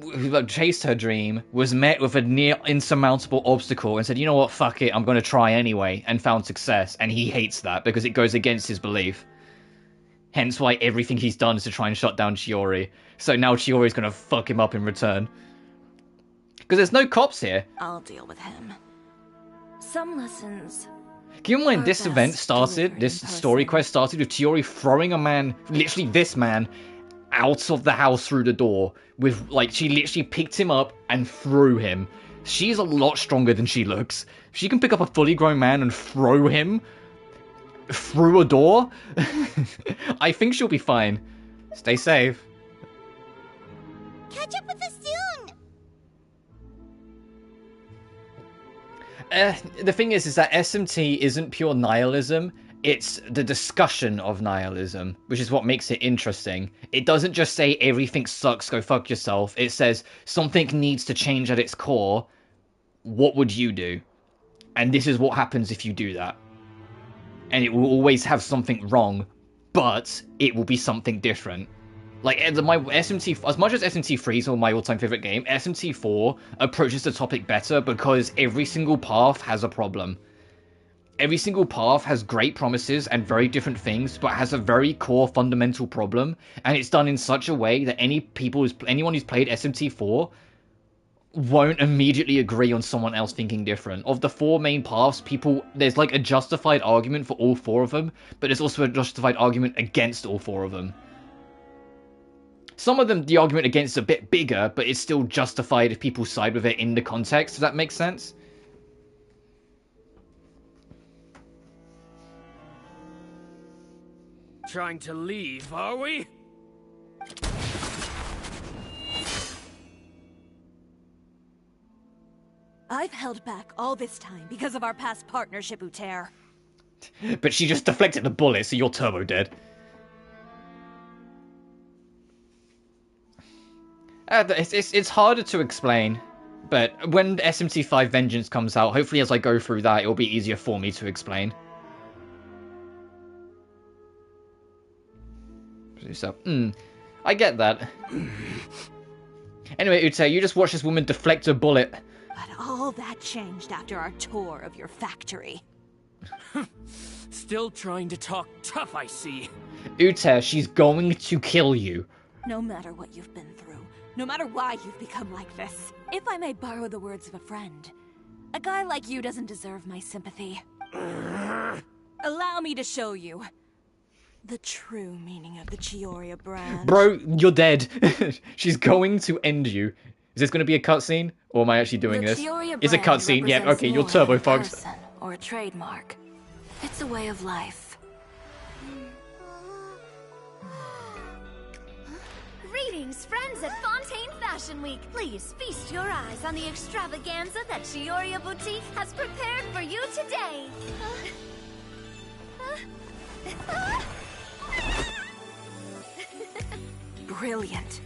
who chased her dream, was met with a near insurmountable obstacle and said, you know what, fuck it, I'm going to try anyway, and found success. And he hates that because it goes against his belief. Hence why everything he's done is to try and shut down Chiori. So now Chiori's going to fuck him up in return. Because there's no cops here. I'll deal with him. Some lessons... Keep in mind, this event started, this story quest started with Chiori throwing a man, literally this man, out of the house through the door. With, like, she literally picked him up and threw him. She's a lot stronger than she looks. She can pick up a fully grown man and throw him through a door. I think she'll be fine. Stay safe. Catch up with us soon! The thing is that SMT isn't pure nihilism, it's the discussion of nihilism, which is what makes it interesting. It doesn't just say everything sucks, go fuck yourself. It says something needs to change at its core. What would you do? And this is what happens if you do that. And it will always have something wrong, but it will be something different. Like, my SMT, as much as SMT3 is my all-time favorite game, SMT4 approaches the topic better because every single path has a problem. Every single path has great promises and very different things, but has a very core fundamental problem, and it's done in such a way that anyone who's played SMT4 won't immediately agree on someone else thinking different. Of the 4 main paths, there's like a justified argument for all 4 of them, but there's also a justified argument against all 4 of them. Some of them, the argument against is a bit bigger, but it's still justified if people side with it in the context. Does that make sense? Trying to leave, are we? I've held back all this time because of our past partnership, Uter. But she just deflected the bullet, so you're turbo dead. It's harder to explain, but when SMT5 Vengeance comes out, hopefully as I go through that, it'll be easier for me to explain. So, I get that. Anyway, Ute, you just watched this woman deflect a bullet. But all that changed after our tour of your factory. Still trying to talk tough, I see. Ute, she's going to kill you. No matter what you've been through, no matter why you've become like this, if I may borrow the words of a friend, a guy like you doesn't deserve my sympathy. Allow me to show you the true meaning of the Chioria brand. Bro, you're dead. She's going to end you. Is this going to be a cutscene? Or am I actually doing this? It's a cutscene. Yeah, okay, you're turbo fucked. Or a trademark. It's a way of life. Greetings, friends at Fontaine Fashion Week. Please feast your eyes on the extravaganza that Chioria Boutique has prepared for you today. Brilliant,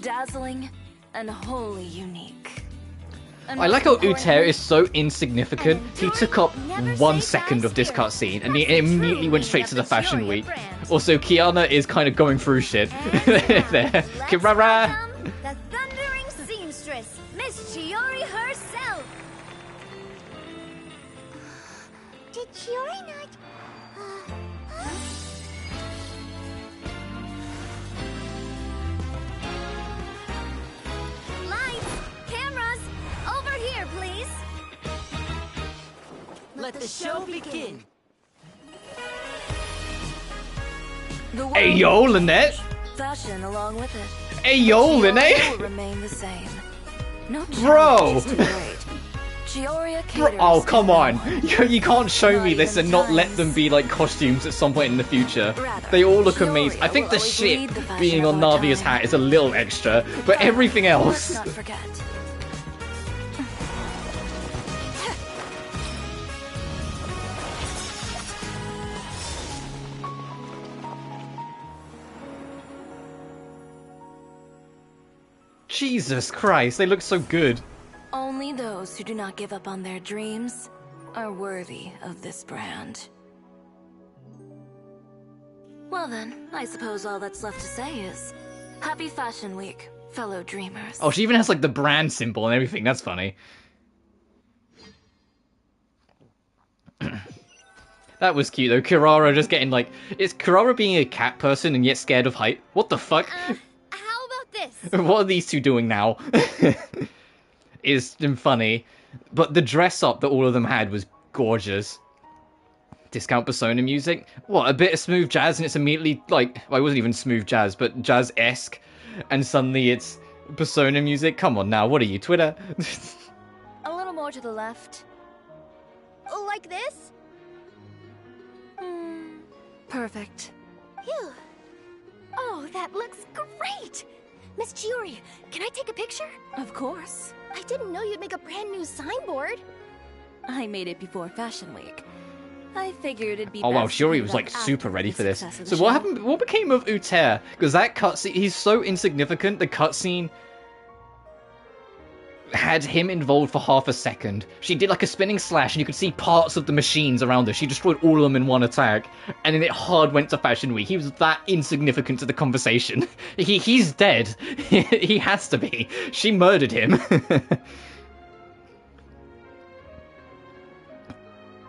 dazzling, and wholly unique. I like how Uter is so insignificant. He took up 1 second of this cutscene and he immediately went straight to the fashion week. Also, Kiana is kind of going through shit. There. Kirara! The thundering seamstress, Miss Chiori herself. Did Chiori not... Lights, cameras, over here, please. Let the show begin. Hey yo, Lynette! Fashion along with it. Hey yo, Lynette! Will remain the same. No Bro! Oh, come on! You can't show me this and not let them be like costumes at some point in the future. They all look amazing. I think the ship being on Navia's hat is a little extra, but everything else. Jesus Christ, they look so good. Only those who do not give up on their dreams are worthy of this brand. Well then, I suppose all that's left to say is, Happy Fashion Week, fellow dreamers. Oh, she even has like the brand symbol and everything, that's funny. That was cute though, Kirara just getting like... Is Kirara being a cat person and yet scared of height? What the fuck? How about this? What are these two doing now? Is funny, but the dress up that all of them had was gorgeous. Discount Persona music? What, a bit of smooth jazz and it's immediately like, well, it wasn't even smooth jazz, but jazz-esque, and suddenly it's Persona music? Come on now, what are you, Twitter? A little more to the left. Like this? Perfect. Phew. Oh, that looks great! Miss Chiori, can I take a picture? Of course. I didn't know you'd make a brand new signboard. I made it before Fashion Week. I figured it'd be Oh wow, best to Shiori leave was it like up super after ready the for this. success of So the what show. happened? What became of Uter? Because that cutscene, he's so insignificant. The cutscene had him involved for half a second. She did like a spinning slash, and you could see parts of the machines around her. She destroyed all of them in one attack, and then it hard went to Fashion Week. He was that insignificant to the conversation. He's dead. He has to be. She murdered him.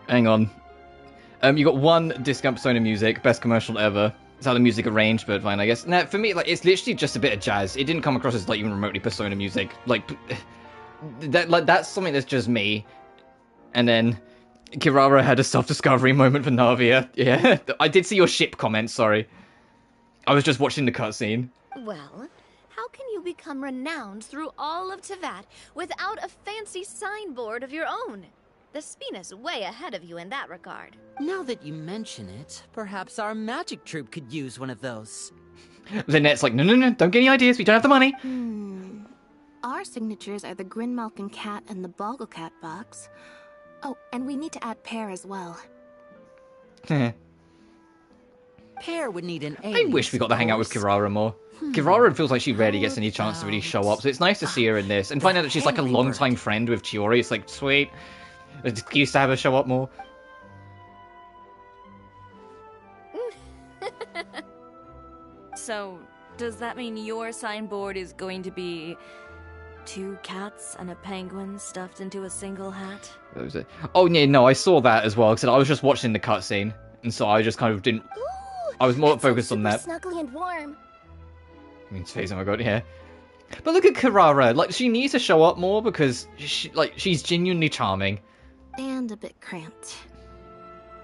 Hang on. You got one Discount Persona music, best commercial ever. It's how the music arranged, but fine, I guess. Now, for me, like, it's literally just a bit of jazz. It didn't come across as like even remotely Persona music. Like, that's something that's just me. And then Kirara had a self-discovery moment for Navia. Yeah, I did see your ship comment. Sorry, I was just watching the cutscene. Well, how can you become renowned through all of Teyvat without a fancy signboard of your own? The Spina's way ahead of you in that regard. Now that you mention it, perhaps our magic troupe could use one of those. Lynette's like, no, don't get any ideas. We don't have the money. Our signatures are the Grinmalkin cat and the Boggle cat box. Oh, and we need to add Pear as well. Pear would need an I wish we got to hang out with Kirara more. Kirara feels like she rarely gets any chance to really show up, so it's nice to see her in this and find out that she's like a long-time friend with Chiori. It's like, sweet. An excuse to have her show up more. So, does that mean your signboard is going to be 2 cats and a penguin stuffed into a single hat? That was it. Oh yeah, no, I saw that as well, because I was just watching the cutscene, and so I just kind of didn't... I was more focused on that. Snuggly and warm. I mean, face, oh my god, yeah. But look at Kirara, like, she needs to show up more, because, she's genuinely charming. And a bit cramped.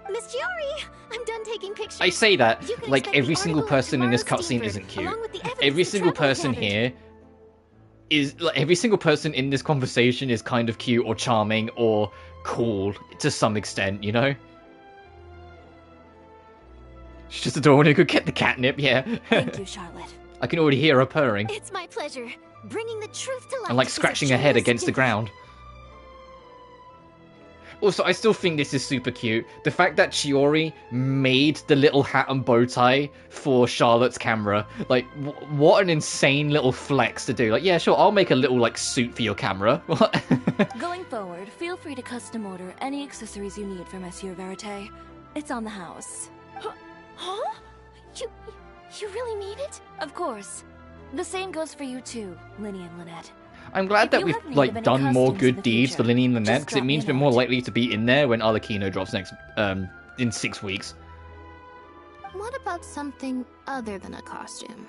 Miss Chiori, I'm done taking pictures. I say that, You can like, expect every the single article person in this tomorrow's cutscene Steamford, isn't cute. along with the evidence Every the single Traveler person gathered. here is, like, every single person in this conversation is kind of cute or charming or cool to some extent, you know? She's just adorable who could get the catnip, yeah. Thank you, Charlotte. I can already hear her purring. It's my pleasure. Bringing the truth to life. And like is a scratching her head joyous against the gift. ground. Also, I still think this is super cute. The fact that Chiori made the little hat and bow tie for Charlotte's camera. Like, what an insane little flex to do. Like, yeah, sure, I'll make a little, like, suit for your camera. Going forward, feel free to custom order any accessories you need for Monsieur Verite. It's on the house. Huh? You really mean it? Of course. The same goes for you too, Linny and Lynette. I'm glad If that you we've, have need like, of any done more costumes in good the deeds for future, Linny and Lynette, just because it drop means me a we're more note. likely to be in there when Arlecchino drops next, in 6 weeks. What about something other than a costume?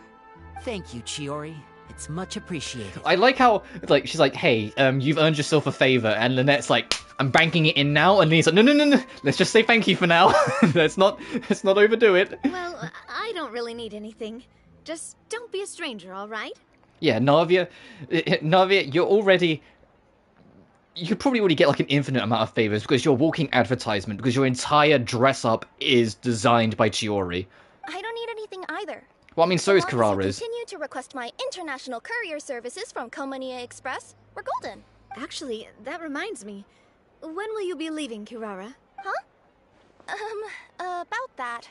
Thank you, Chiori. It's much appreciated. I like how, like, she's like, hey, you've earned yourself a favor, and Lynette's like, I'm banking it in now, and he's like, no, let's just say thank you for now. let's not overdo it. Well, I don't really need anything. Just don't be a stranger, all right? Yeah, Navia, you probably already get like an infinite amount of favors because you're a walking advertisement, because your entire dress up is designed by Chiori. I don't need anything either. Well, I mean, so is As long as you Karara's. continue to request my international courier services from Komania Express, we're golden. Actually, that reminds me. When will you be leaving, Kirara? Huh? About that.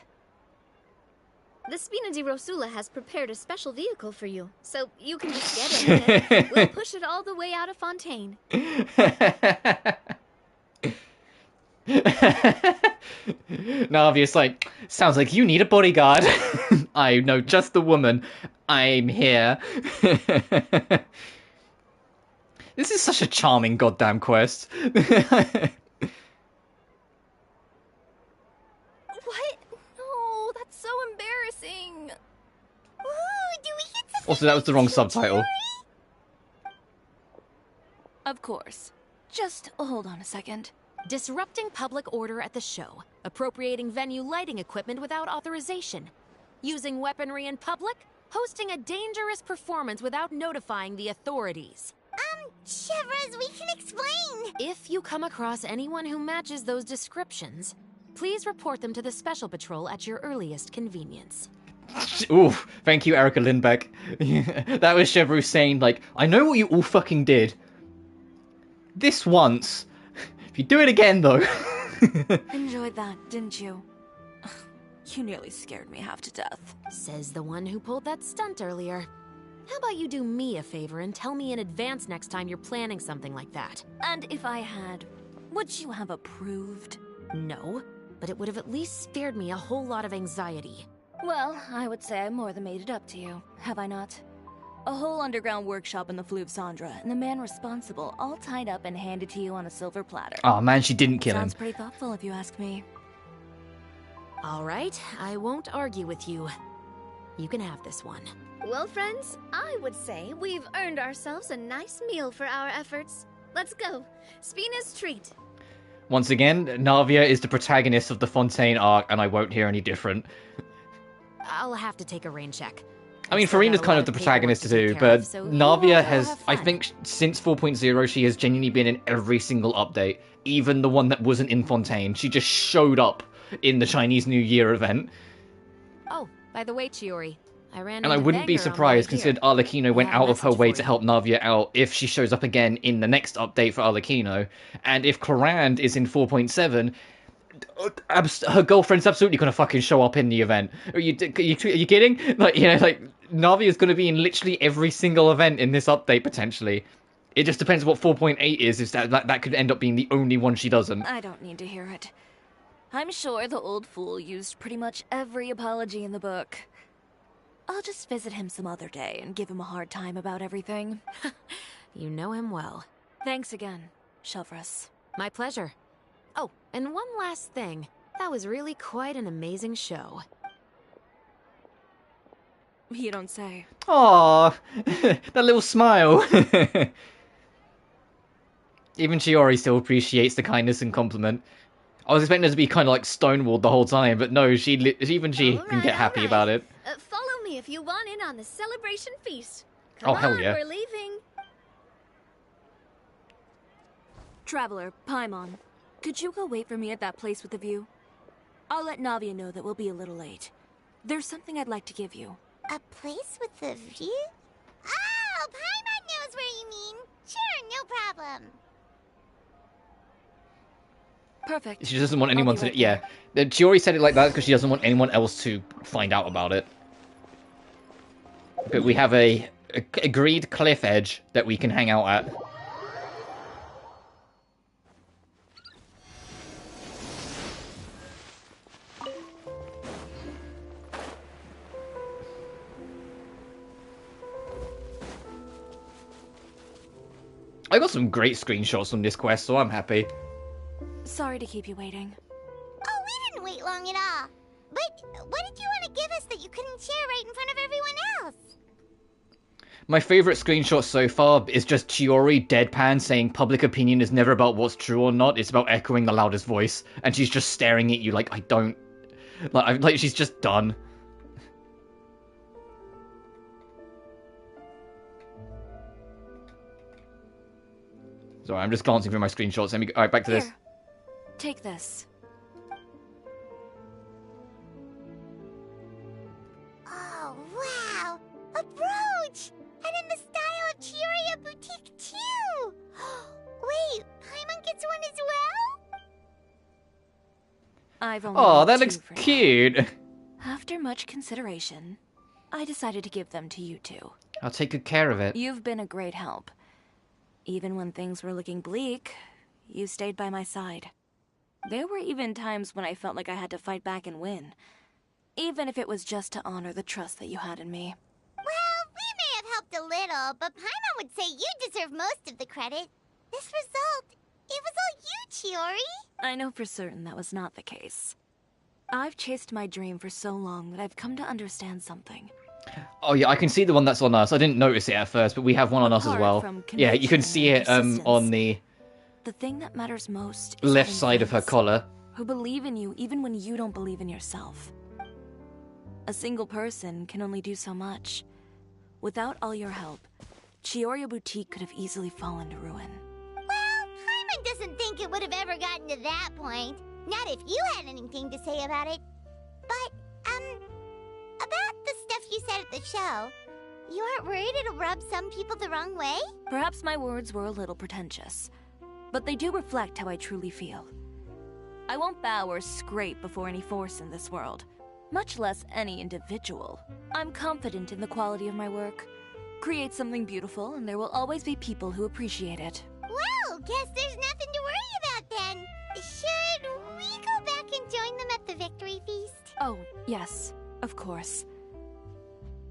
The Spina di Rosula has prepared a special vehicle for you, so you can just get in and we'll push it all the way out of Fontaine. Navia's like, sounds like you need a bodyguard. I know just the woman. I'm here. This is such a charming goddamn quest. What? No, that's so embarrassing. Ooh, do we get to Also, that was the wrong subtitle. Of course. Just hold on a second. Disrupting public order at the show. Appropriating venue lighting equipment without authorization. Using weaponry in public. Hosting a dangerous performance without notifying the authorities. Shivers, we can explain. If you come across anyone who matches those descriptions, please report them to the Special Patrol at your earliest convenience. Ooh, thank you, Erica Lindbeck. That was Chevrolet saying, like, I know what you all fucking did. This once. If you do it again, though. Enjoyed that, didn't you? You nearly scared me half to death. Says the one who pulled that stunt earlier. How about you do me a favor and tell me in advance next time you're planning something like that? And if I had, would you have approved? No, but it would have at least spared me a whole lot of anxiety. Well, I would say I more than made it up to you, have I not? A whole underground workshop in the Fleuve Sandra, and the man responsible all tied up and handed to you on a silver platter. Oh man, she didn't kill him. Sounds pretty thoughtful if you ask me. Alright, I won't argue with you. You can have this one. Well, friends, I would say we've earned ourselves a nice meal for our efforts. Let's go. Spina's treat. Once again, Navia is the protagonist of the Fontaine arc, and I won't hear any different. I'll have to take a rain check. I mean, Furina's kind of the protagonist too, but Navia has, I think, since 4.0, she has genuinely been in every single update, even the one that wasn't in Fontaine. She just showed up in the Chinese New Year event. Oh, by the way, Chiori, And I wouldn't be surprised, considering Arlecchino went out of her way to help Navia out, if she shows up again in the next update for Arlecchino. And if Corand is in 4.7, her girlfriend's absolutely going to fucking show up in the event. Are you kidding? Like, you know, like, Navia's going to be in literally every single event in this update, potentially. It just depends what 4.8 is that could end up being the only one she doesn't. I don't need to hear it. I'm sure the old fool used pretty much every apology in the book. I'll just visit him some other day and give him a hard time about everything. You know him well. Thanks again, Shelvrus. My pleasure. Oh, and one last thing. That was really quite an amazing show. You don't say. Aww, that little smile. Even Chiori still appreciates the kindness and compliment. I was expecting her to be kind of like stonewalled the whole time, but no, even she can get happy about it. Follow me if you want in on the celebration feast. Oh, hell yeah. We're leaving. Traveler, Paimon, could you go wait for me at that place with the view? I'll let Navia know that we'll be a little late. There's something I'd like to give you. A place with a view? Oh, Paimon knows where you mean. Sure, no problem. Perfect. She doesn't want anyone to... Yeah. Chiori said it like that because she doesn't want anyone else to find out about it. But we have a agreed cliff edge that we can hang out at. I got some great screenshots from this quest, so I'm happy. Sorry to keep you waiting. Oh, we didn't wait long at all. But what did you want to give us that you couldn't share right in front of everyone else? My favorite screenshot so far is just Chiori deadpan saying public opinion is never about what's true or not, it's about echoing the loudest voice. And she's just staring at you like, I don't... Like she's just done. Sorry, I'm just glancing through my screenshots. Let me go... Alright, back to this. Take this. Oh, wow! A brooch! And in the style of Chioriya Boutique, too! Wait, Paimon gets one as well? I've only Oh, got that 2 looks for now. cute. After much consideration, I decided to give them to you two. I'll take good care of it. You've been a great help. Even when things were looking bleak, you stayed by my side. There were even times when I felt like I had to fight back and win. Even if it was just to honor the trust that you had in me. Well, we may have helped a little, but Paimon would say you deserve most of the credit. This result, it was all you, Chiori. I know for certain that was not the case. I've chased my dream for so long that I've come to understand something. Oh yeah, I can see the one that's on us. I didn't notice it at first, but we have one on us as well. Yeah, you can see it on the thing that matters most is left having side of her friends collar. who believe in you even when you don't believe in yourself. A single person can only do so much. Without all your help, Chioriya Boutique could have easily fallen to ruin. Well, Paimon doesn't think it would have ever gotten to that point. Not if you had anything to say about it. But, about the stuff you said at the show, you aren't worried it'll rub some people the wrong way? Perhaps my words were a little pretentious, but they do reflect how I truly feel. I won't bow or scrape before any force in this world, much less any individual. I'm confident in the quality of my work. Create something beautiful, and there will always be people who appreciate it. Well, guess there's nothing to worry about then. Should we go back and join them at the victory feast? Oh, yes, of course.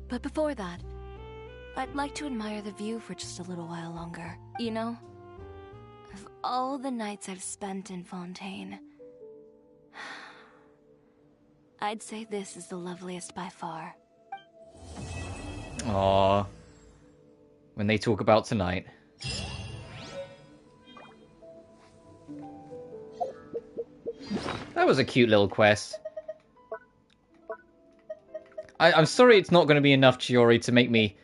But before that, I'd like to admire the view for just a little while longer. You know, of all the nights I've spent in Fontaine, I'd say this is the loveliest by far. Aww. When they talk about tonight. That was a cute little quest. I'm sorry it's not going to be enough, Chiori, to make me...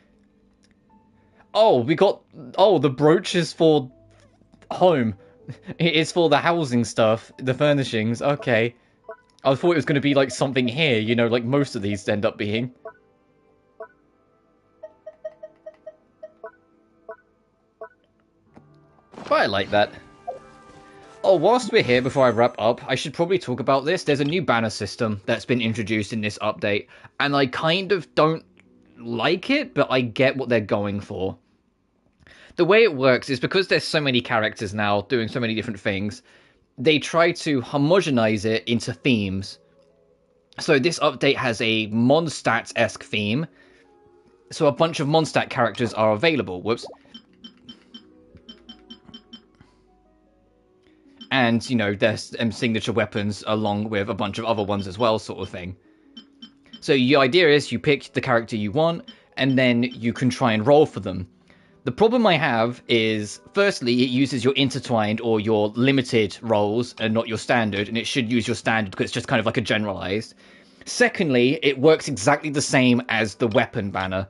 Oh, we got... Oh, the brooch is for... home. It's for the housing stuff, the furnishings, okay. I thought it was going to be like something here, you know, like most of these end up being. But I like that. Oh, whilst we're here, before I wrap up, I should probably talk about this. There's a new banner system that's been introduced in this update, and I kind of don't like it, but I get what they're going for. The way it works is because there's so many characters now doing so many different things, they try to homogenize it into themes. So this update has a Mondstadt-esque theme, so a bunch of Mondstadt characters are available. Whoops. And, you know, there's signature weapons along with a bunch of other ones as well, sort of thing. So the idea is you pick the character you want, and then you can try and roll for them. The problem I have is, firstly, it uses your intertwined or your limited rolls and not your standard, and it should use your standard because it's just kind of like a generalized. Secondly, it works exactly the same as the weapon banner.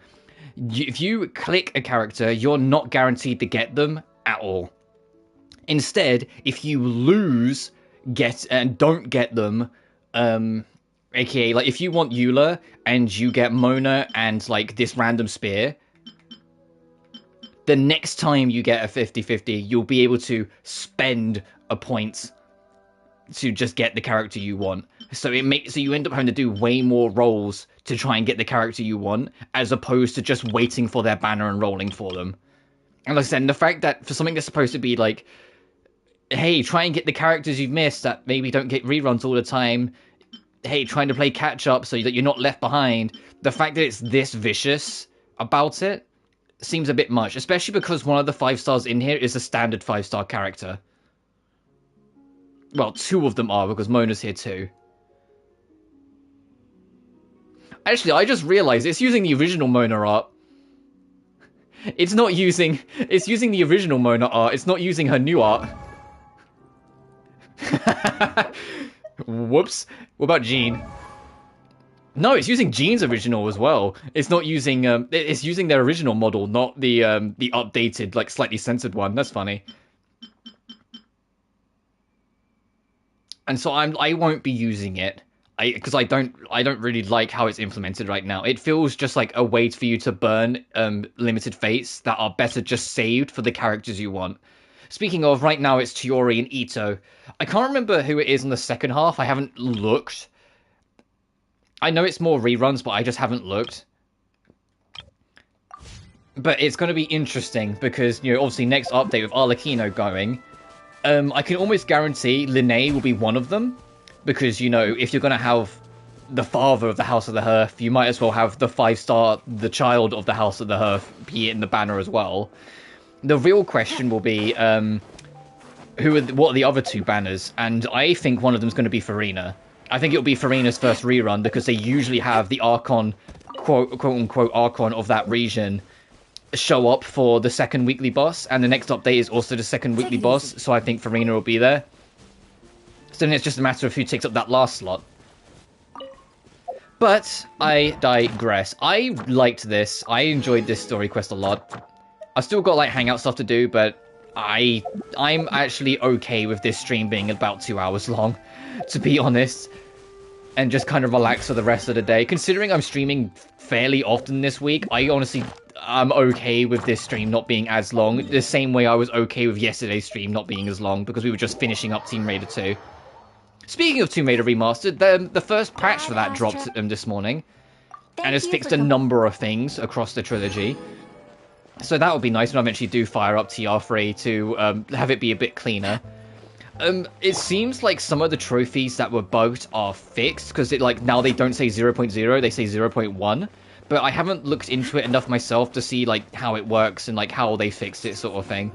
If you click a character, you're not guaranteed to get them at all. Instead, if you lose, don't get them, aka, like, if you want Eula, and you get Mona and, like, this random spear, the next time you get a 50-50, you'll be able to spend a point to just get the character you want. So you end up having to do way more rolls to try and get the character you want, as opposed to just waiting for their banner and rolling for them. And like I said, the fact that for something that's supposed to be like, hey, try and get the characters you've missed that maybe don't get reruns all the time. Hey, trying to play catch up so that you're not left behind. The fact that it's this vicious about it seems a bit much, especially because one of the 5 stars in here is a standard 5-star character. Well, 2 of them are, because Mona's here too. Actually, I just realized it's using the original Mona art. It's not using... It's using the original Mona art. It's not using her new art. Whoops. What about Jean? No, it's using Jean's original as well. It's not using... it's using their original model, not the updated, like, slightly censored one. That's funny. And so I won't be using it. Because I don't really like how it's implemented right now. It feels just like a way for you to burn limited fates that are better just saved for the characters you want. Speaking of, right now it's Chiori and Ito. I can't remember who it is in the second half. I haven't looked. I know it's more reruns, but I just haven't looked. But it's going to be interesting because, you know, obviously next update with Arlecchino going, I can almost guarantee Linnae will be one of them. Because, you know, if you're going to have the father of the House of the Hearth, you might as well have the 5-star, the child of the House of the Hearth, be in the banner as well. The real question will be, what are the other 2 banners? And I think one of them is going to be Furina. I think it'll be Furina's first rerun, because they usually have the Archon, quote-unquote Archon of that region, show up for the second weekly boss, and the next update is also the second weekly boss, so I think Furina will be there. So then it's just a matter of who takes up that last slot. But I digress. I liked this. I enjoyed this story quest a lot. I've still got like hangout stuff to do, but I'm actually okay with this stream being about 2 hours long, to be honest, and just kind of relax for the rest of the day. Considering I'm streaming fairly often this week, I'm okay with this stream not being as long. The same way I was okay with yesterday's stream not being as long, because we were just finishing up Tomb Raider 2. Speaking of Tomb Raider Remastered, the first patch for that dropped this morning, and has fixed a number of things across the trilogy. So that would be nice when I eventually do fire up TR3 to have it be a bit cleaner. It seems like some of the trophies that were bugged are fixed, because now they don't say 0.0, they say 0.1. But I haven't looked into it enough myself to see like how it works and like how they fixed it, sort of thing.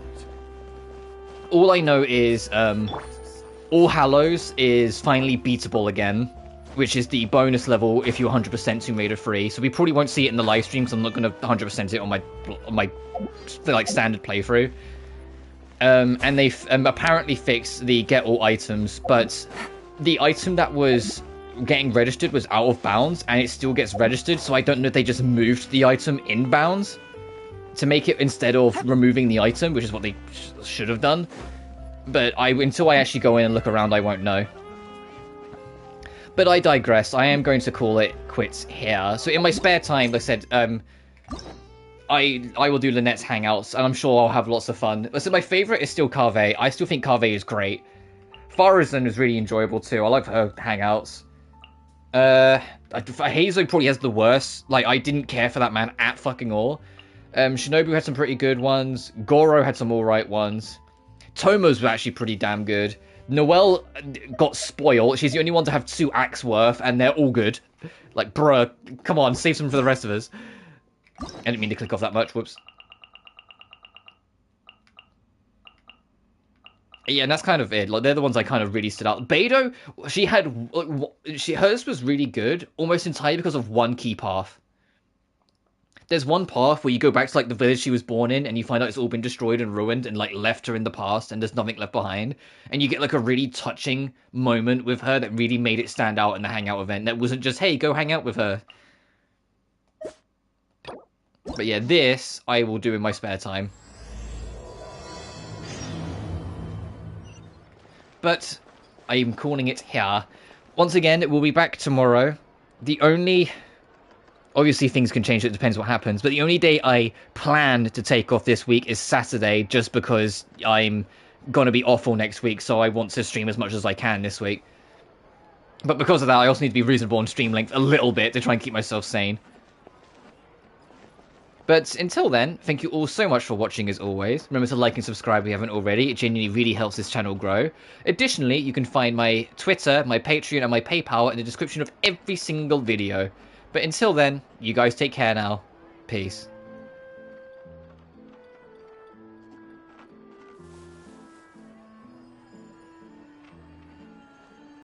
All I know is All Hallows is finally beatable again, which is the bonus level if you're 100% Tomb Raider 3. So we probably won't see it in the live stream, because I'm not going to 100% it on my like standard playthrough. And they've apparently fixed the get all items, but the item that was getting registered was out of bounds, and it still gets registered, so I don't know if they just moved the item in bounds to make it instead of removing the item, which is what they should have done. But until I actually go in and look around, I won't know. But I digress. I am going to call it quits here. So in my spare time, like I said, I will do Lynette's Hangouts, and I'm sure I'll have lots of fun. So my favourite is still Carve. I still think Carve is great. Farazan is really enjoyable too. I like her Hangouts. Hazo probably has the worst. Like, I didn't care for that man at fucking all. Shinobu had some pretty good ones. Goro had some alright ones. Tomo's was actually pretty damn good. Noelle got spoiled. She's the only one to have 2 acts worth, and they're all good. Like, bruh, come on, save some for the rest of us. I didn't mean to click off that much, whoops. Yeah, and that's kind of it. Like, they're the ones I kind of really stood out. Beidou, hers was really good, almost entirely because of one key path. There's one path where you go back to, like, the village she was born in, and you find out it's all been destroyed and ruined, and, like, left her in the past, and there's nothing left behind. And you get, like, a really touching moment with her that really made it stand out in the hangout event. That wasn't just, hey, go hang out with her. But yeah, this I will do in my spare time. But I'm calling it here. Once again, we'll be back tomorrow. The only... Obviously, things can change. It depends what happens. But the only day I plan to take off this week is Saturday, just because I'm going to be off all next week, so I want to stream as much as I can this week. But because of that, I also need to be reasonable on stream length a little bit to try and keep myself sane. But until then, thank you all so much for watching as always. Remember to like and subscribe if you haven't already. It genuinely really helps this channel grow. Additionally, you can find my Twitter, my Patreon, and my PayPal in the description of every single video. But until then, you guys take care now. Peace.